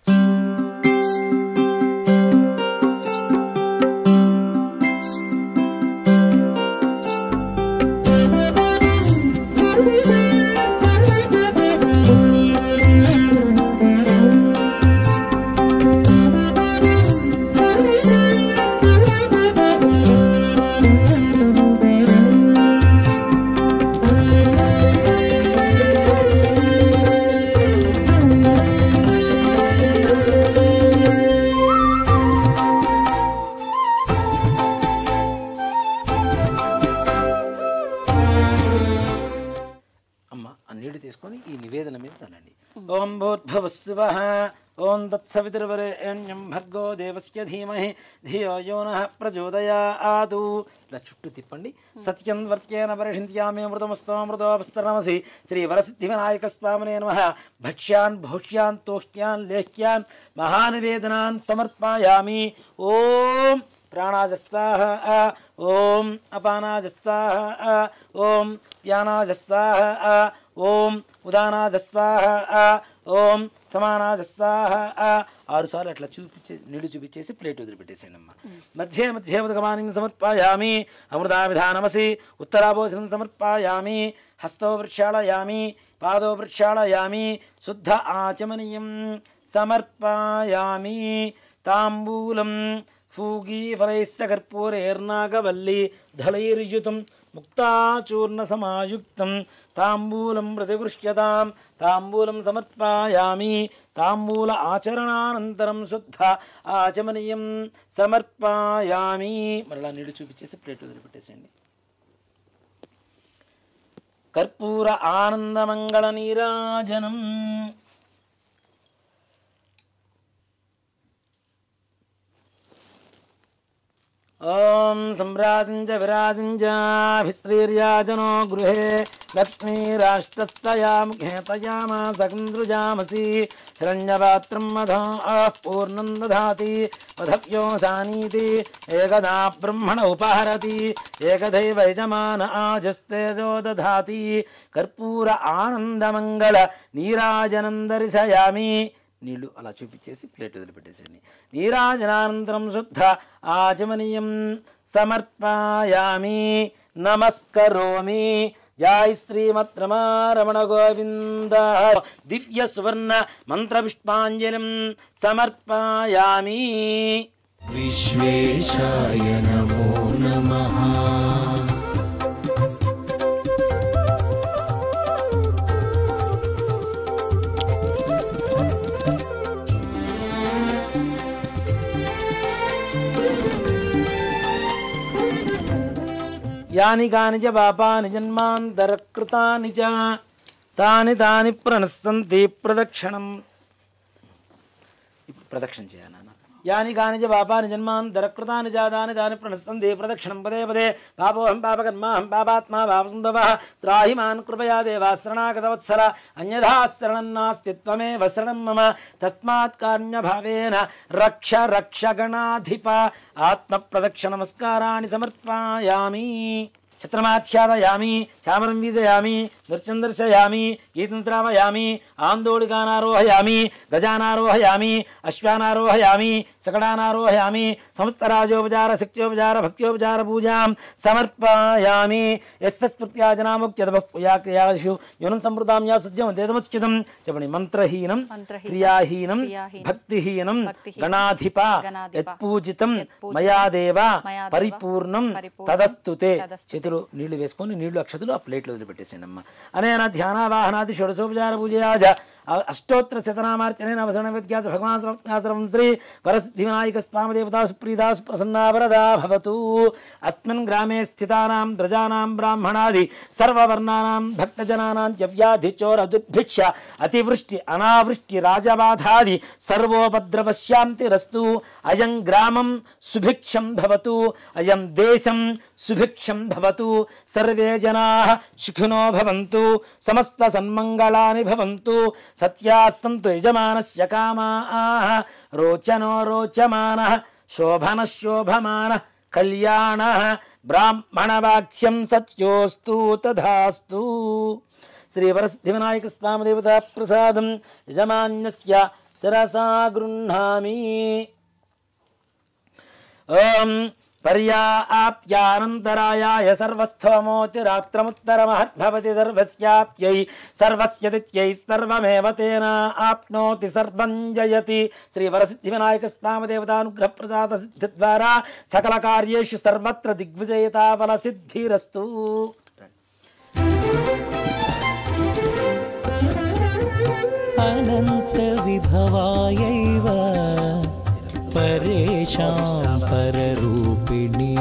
ఓం భూర్భువస్సువః ఓం తత్సవితుర్వరేణ్యం భర్గో దేవస్య ధీమహి ధియో యో నః ప్రచోదయాత్. ఇలా చుట్టూ తిప్పండి. సత్యం వర్త్యేన పరిషింత్యామి మృతమస్తోమృతోపస్తనమసి. శ్రీ వరసిద్ధి వినాయక స్వామినే నమః. భక్ష్యాన్ భౌష్యాన్ తోష్యాన్ లేహ్యాన్ మహానివేదనాన్ సమర్పయామి. ఓం ప్రాణాయ స్వాహ, ఓం అపానాయ స్వాహ, ఓం వ్యానాయ స్వాహ, ఓం ఉదానాయ స్వాహ, ఓం సమానాయ స్వాహ. 6 సార్లు అట్లా నీళ్లు చూపించేసి ప్లేట్ వదిలిపెట్టేసేయండి అమ్మ. మధ్యే మధ్యే ఉదకమాని సమర్పయామి. అమృతాభిధానమసి. ఉత్తరాభోజనం సమర్పయామి. హస్తో ప్రక్షాళయామి. పాదో ప్రక్షాళయామి. శుద్ధ ఆచమనీయం సమర్పయామి. తాంబూలం ఫూగీఫలైశ్చ కర్పూరైర్నాగవల్లి దళైర్యుతం ముక్తాచూర్ణ సమాయుక్తం తాంబూలం ప్రతిగృహ్యతాం. తాంబూలం సమర్పయామి. తాంబూల ఆచరణానంతరం శుద్ధ ఆచమనీయం సమర్పయామి. మరలా నీళ్ళు చూపించేసి ప్లేట్ వదిలిపెట్టేసేయండి. కర్పూర ఆనందమంగళ నీరాజనం. ఓం సంరాజించ విరాజించాభిశ్రీర్యాజనో గృహే లక్ష్మీరాష్ట్రస్తయా ముఖే తయామాసకందృజామసి హిరణ్యపాత్రం మధా పూర్ణం దధాతి పథవ్యోసానీతి ఏకదా బ్రహ్మణ ఉపహరతి ఏకదైవ యజమాన ఆజస్తేజో దధాతి కర్పూర ఆనందమంగళ నీరాజనం దర్శయామి. నీళ్లు అలా చూపించేసి ప్లేట్ వదిలిపెట్టేసేయండి. నీరాజనానంతరం శుద్ధ ఆచమనీయం సమర్పయామి నమస్కరోమి. జై శ్రీమద్రమారమణ గోవింద. దివ్య సువర్ణ మంత్ర పుష్పాంజలిం సమర్పయామి.
విశ్వేశాయ నమో నమః.
యాని కాని చ పాపాని జన్మాంతరకృతాని చ తాని తాని ప్రణశ్యంతి ప్రదక్షిణం. ప్రదక్షిణ చేయాలి నాన్న. యాని కాని చ పాపాని జన్మాంతరకృతాని చ తాని తాని ప్రణశ్యంతి ప్రదక్షిణం పదే పదే. పాపోహం పాపకర్మాహం పాపాత్మా పాపసంభవః త్రాహి మాన్ కృపయా దేవా శరణాగతవత్సల అన్యథా శరణం నాస్తి త్వమేవ శరణం మమ తస్మాత్ కారుణ్యభావేన రక్ష రక్ష గణాధిప. ఆత్మ ప్రదక్షిణ నమస్కారాన్ని సమర్పయామి. ఛత్రమాచ్ఛాదయామి చామరం వీజయామి నృత్యం దర్శయామి గీతం శ్రావయామి ఆందోళికానారోహయామి గజానారోహయామి అశ్వానారోహయామి సకడానారోహయామి సమస్తరాజోపచార శక్త్యోపచార భక్త్యోపచార పూజాం సమర్పయామి. యస్స్మృత్యాజనాముక్త్యదపః యోనం సంవృతాం యా సుజ్యం దేదముచ్యుతం చెప్పండి. మంత్రహీనం క్రియాహీనం భక్తిహీనం గణాధిప యత్పూజితం మయా దేవ పరిపూర్ణం తదస్తుతే. చేతులు నీళ్లు వేసుకొని నీళ్లు అక్షతులు ఆ ప్లేట్లో వదిలిపెట్టేసేయండి అమ్మ. అనేన ధ్యానావాహనాది షోడశోపచార పూజయాజ అష్టోత్తర శతనామార్చనే నవసరణ వ్యత్యాస భగవాన్ శ్రీ వరసిద్ధివినాయక స్వామదేవతా సుప్రీతా సుప్రసన్నా వరదా భవతు. అస్మిన్ గ్రామే స్థితానాం ప్రజానాం బ్రాహ్మణాది సర్వవర్ణానాం భక్తజనానాం చ వ్యాధి చోర దుర్భిక్ష అతివృష్టి అనావృష్టి రాజబాధాది సర్వోపద్రవశాంతిరస్తు. అయం గ్రామం సుభిక్షం భవతు అయం దేశం సుభిక్షం భవతు. సర్వే జనాః సుఖినో భవంతు సమస్త సన్మంగళాని భవంతు. సత్యాః సంతు యజమానస్య కామాః రోచనో రోచమానః శోభనః శోభమానః కళ్యాణః బ్రాహ్మణవాక్స్యం సత్యోస్తు తథాస్తు. శ్రీ వరసిద్ధివినాయక స్వామి దేవతా ప్రసాదం యజమాన్యస్య శిరసా గృహ్ణామి. ఓం పర్యాప్త్యానంతరాయాయ సర్వస్థోమోతిరాత్రముత్తరమహద్భవతి సర్వస్యాప్యై సర్వస్యతిత్యై సర్వమేవ తేన ఆప్నోతి సర్వం జయతి. శ్రీ వరసిద్ధి వినాయక స్వామి దేవతానుగ్రహ ప్రసాద సిద్ధి ద్వారా సకల కార్యేషు సర్వత్ర దిగ్విజయతా ఫల సిద్ధిరస్తు.
అనంత విభవాయైవ పరేషాం పరరూపిణి.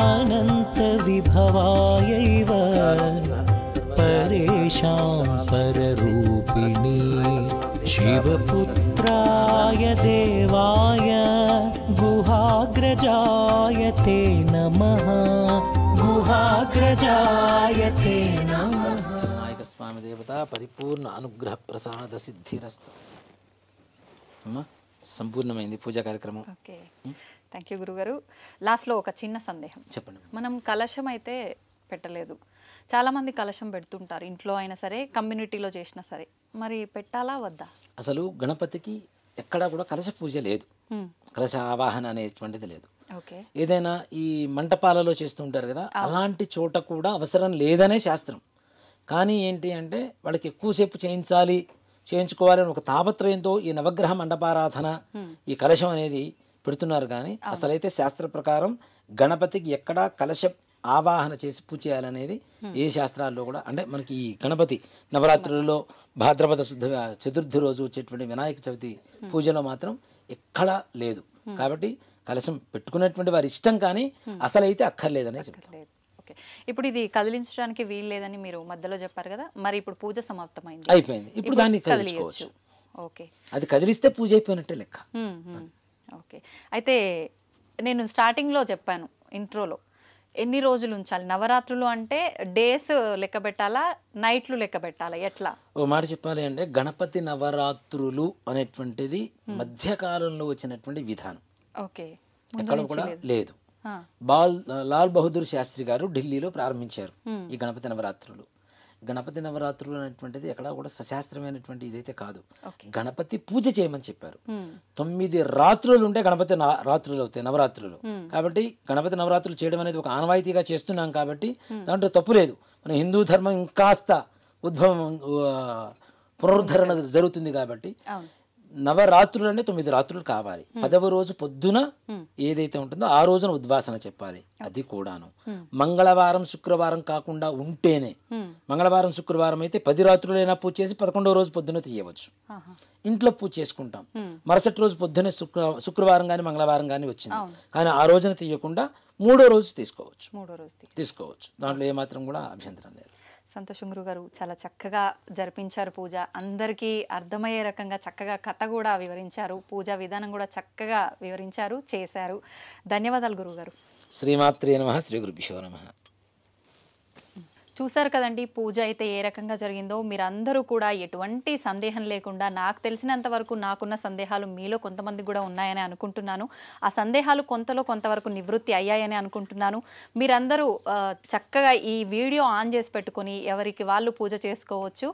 అనంత విభవాయైవ పరేషాం పరరూపిణి. శివపుత్రాయ దేవాయ గుహాగ్రజాయ తే నమః. గుహాగ్రజాయ తే నమః.
వినాయక స్వామి దేవత పరిపూర్ణ అనుగ్రహ ప్రసాద సిద్ధిరస్తు. అమ్మా సంపూర్ణమైంది పూజా కార్యక్రమం.
ఓకే, థ్యాంక్ యూ గురుగారు. లాస్ట్లో ఒక చిన్న సందేహం.
చెప్పండి.
మనం కలశం అయితే పెట్టలేదు, చాలామంది కలశం పెడుతుంటారు, ఇంట్లో అయినా సరే కమ్యూనిటీలో చేసినా సరే, మరి పెట్టాలా వద్దా?
అసలు గణపతికి ఎక్కడా కూడా కలశ పూజ లేదు, కలశ ఆవాహన అనేటువంటిది లేదు.
ఓకే,
ఏదైనా ఈ మంటపాలలో చేస్తూ ఉంటారు కదా, అలాంటి చోట కూడా అవసరం లేదనే శాస్త్రం. కానీ ఏంటి అంటే వాళ్ళకి ఎక్కువసేపు చేయించుకోవాలని ఒక తాపత్రయంతో ఈ నవగ్రహ మండపారాధన ఈ కలశం అనేది పెడుతున్నారు. కానీ అసలైతే శాస్త్ర ప్రకారం గణపతికి ఎక్కడా కలశ ఆవాహన చేసి పూజ చేయాలనేది ఏ శాస్త్రాల్లో కూడా, అంటే మనకి ఈ గణపతి నవరాత్రులలో భాద్రపద శుద్ధ చతుర్థి రోజు వచ్చేటువంటి వినాయక చవితి పూజలో మాత్రం ఎక్కడా లేదు. కాబట్టి కలశం పెట్టుకునేటువంటి వారి ఇష్టం, కానీ అసలైతే అక్కర్లేదనే చెప్తారు.
ఓకే, ఇప్పుడు ఇది కదిలించడానికి వీలు లేదని మీరు మధ్యలో చెప్పారు కదా, మరి ఇప్పుడు పూజ సమాప్తమైంది,
అయిపోయింది, ఇప్పుడు దాన్ని కదిలించుకోవచ్చు.
ఓకే,
అది కదిలిస్తే పూజ అయిపోయినట్టే లెక్క.
ఓకే. అయితే నేను స్టార్టింగ్లో చెప్పాను ఇంట్రోలో, ఎన్ని రోజులు ఉంచాలి నవరాత్రులు అంటే? డేస్ లెక్క పెట్టాలా, నైట్లు లెక్క పెట్టాలా, ఎట్లా?
ఓ మాట చెప్పాలి అంటే గణపతి నవరాత్రులు అనేటువంటిది మధ్యకాలంలో వచ్చినటువంటి విధానం.
ఓకే.
ఎక్కడ కూడా లేదు.
ఆ.
లాల్ బహదూర్ శాస్త్రి గారు ఢిల్లీలో ప్రారంభించారు ఈ గణపతి నవరాత్రులు. గణపతి నవరాత్రులు అనేటువంటిది ఎక్కడ కూడా సశాస్త్రమైనటువంటి ఇదైతే కాదు. గణపతి పూజ చేయమని చెప్పారు. 9 రాత్రులు ఉంటే గణపతి రాత్రులు అవుతాయి, నవరాత్రులు. కాబట్టి గణపతి నవరాత్రులు చేయడం అనేది ఒక ఆనవాయితీగా చేస్తున్నాం కాబట్టి దాంట్లో తప్పు లేదు. మన హిందూ ధర్మం ఇంకాస్త పునరుద్ధరణ జరుగుతుంది కాబట్టి నవరాత్రులు అంటే 9 రాత్రులు కావాలి. 10వ రోజు పొద్దున ఏదైతే ఉంటుందో ఆ రోజున ఉద్వాసన చెప్పాలి. అది కూడాను మంగళవారం శుక్రవారం కాకుండా ఉంటేనే, మంగళవారం శుక్రవారం అయితే 10 రాత్రులైనా పూజ చేసి 11వ రోజు పొద్దున తీయవచ్చు. ఇంట్లో పూజ చేసుకుంటాం. మరుసటి రోజు పొద్దునే శుక్రవారం కానీ మంగళవారం కానీ వచ్చింది, కానీ ఆ రోజున తీయకుండా 3వ రోజు తీసుకోవచ్చు. దాంట్లో ఏమాత్రం కూడా అభ్యంతరం లేదు.
సంతోషం గురుగారు, చాలా చక్కగా జరిపించారు పూజ. అందరికీ అర్థమయ్యే రకంగా చక్కగా కథ కూడా వివరించారు, పూజా విధానం కూడా చక్కగా వివరించారు, చేశారు. ధన్యవాదాలు గురుగారు.
శ్రీమాత్రే నమః. శ్రీ గురుభ్యో నమః.
చూసారు కదండి పూజ అయితే ఏ రకంగా జరిగిందో. మీరందరూ కూడా ఎటువంటి సందేహం లేకుండా, నాకు తెలిసినంత వరకు నాకున్న సందేహాలు మీలో కొంతమంది కూడా ఉన్నాయని అనుకుంటున్నాను. ఆ సందేహాలు కొంతవరకు నివృత్తి అయ్యాయని అనుకుంటున్నాను. మీరందరూ చక్కగా ఈ వీడియో ఆన్ చేసి పెట్టుకొని ఎవరికి వాళ్ళు పూజ చేసుకోవచ్చు.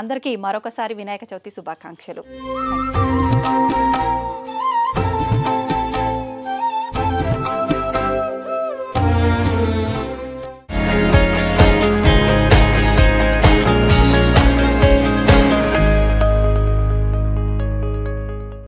అందరికీ మరొకసారి వినాయక చవితి శుభాకాంక్షలు.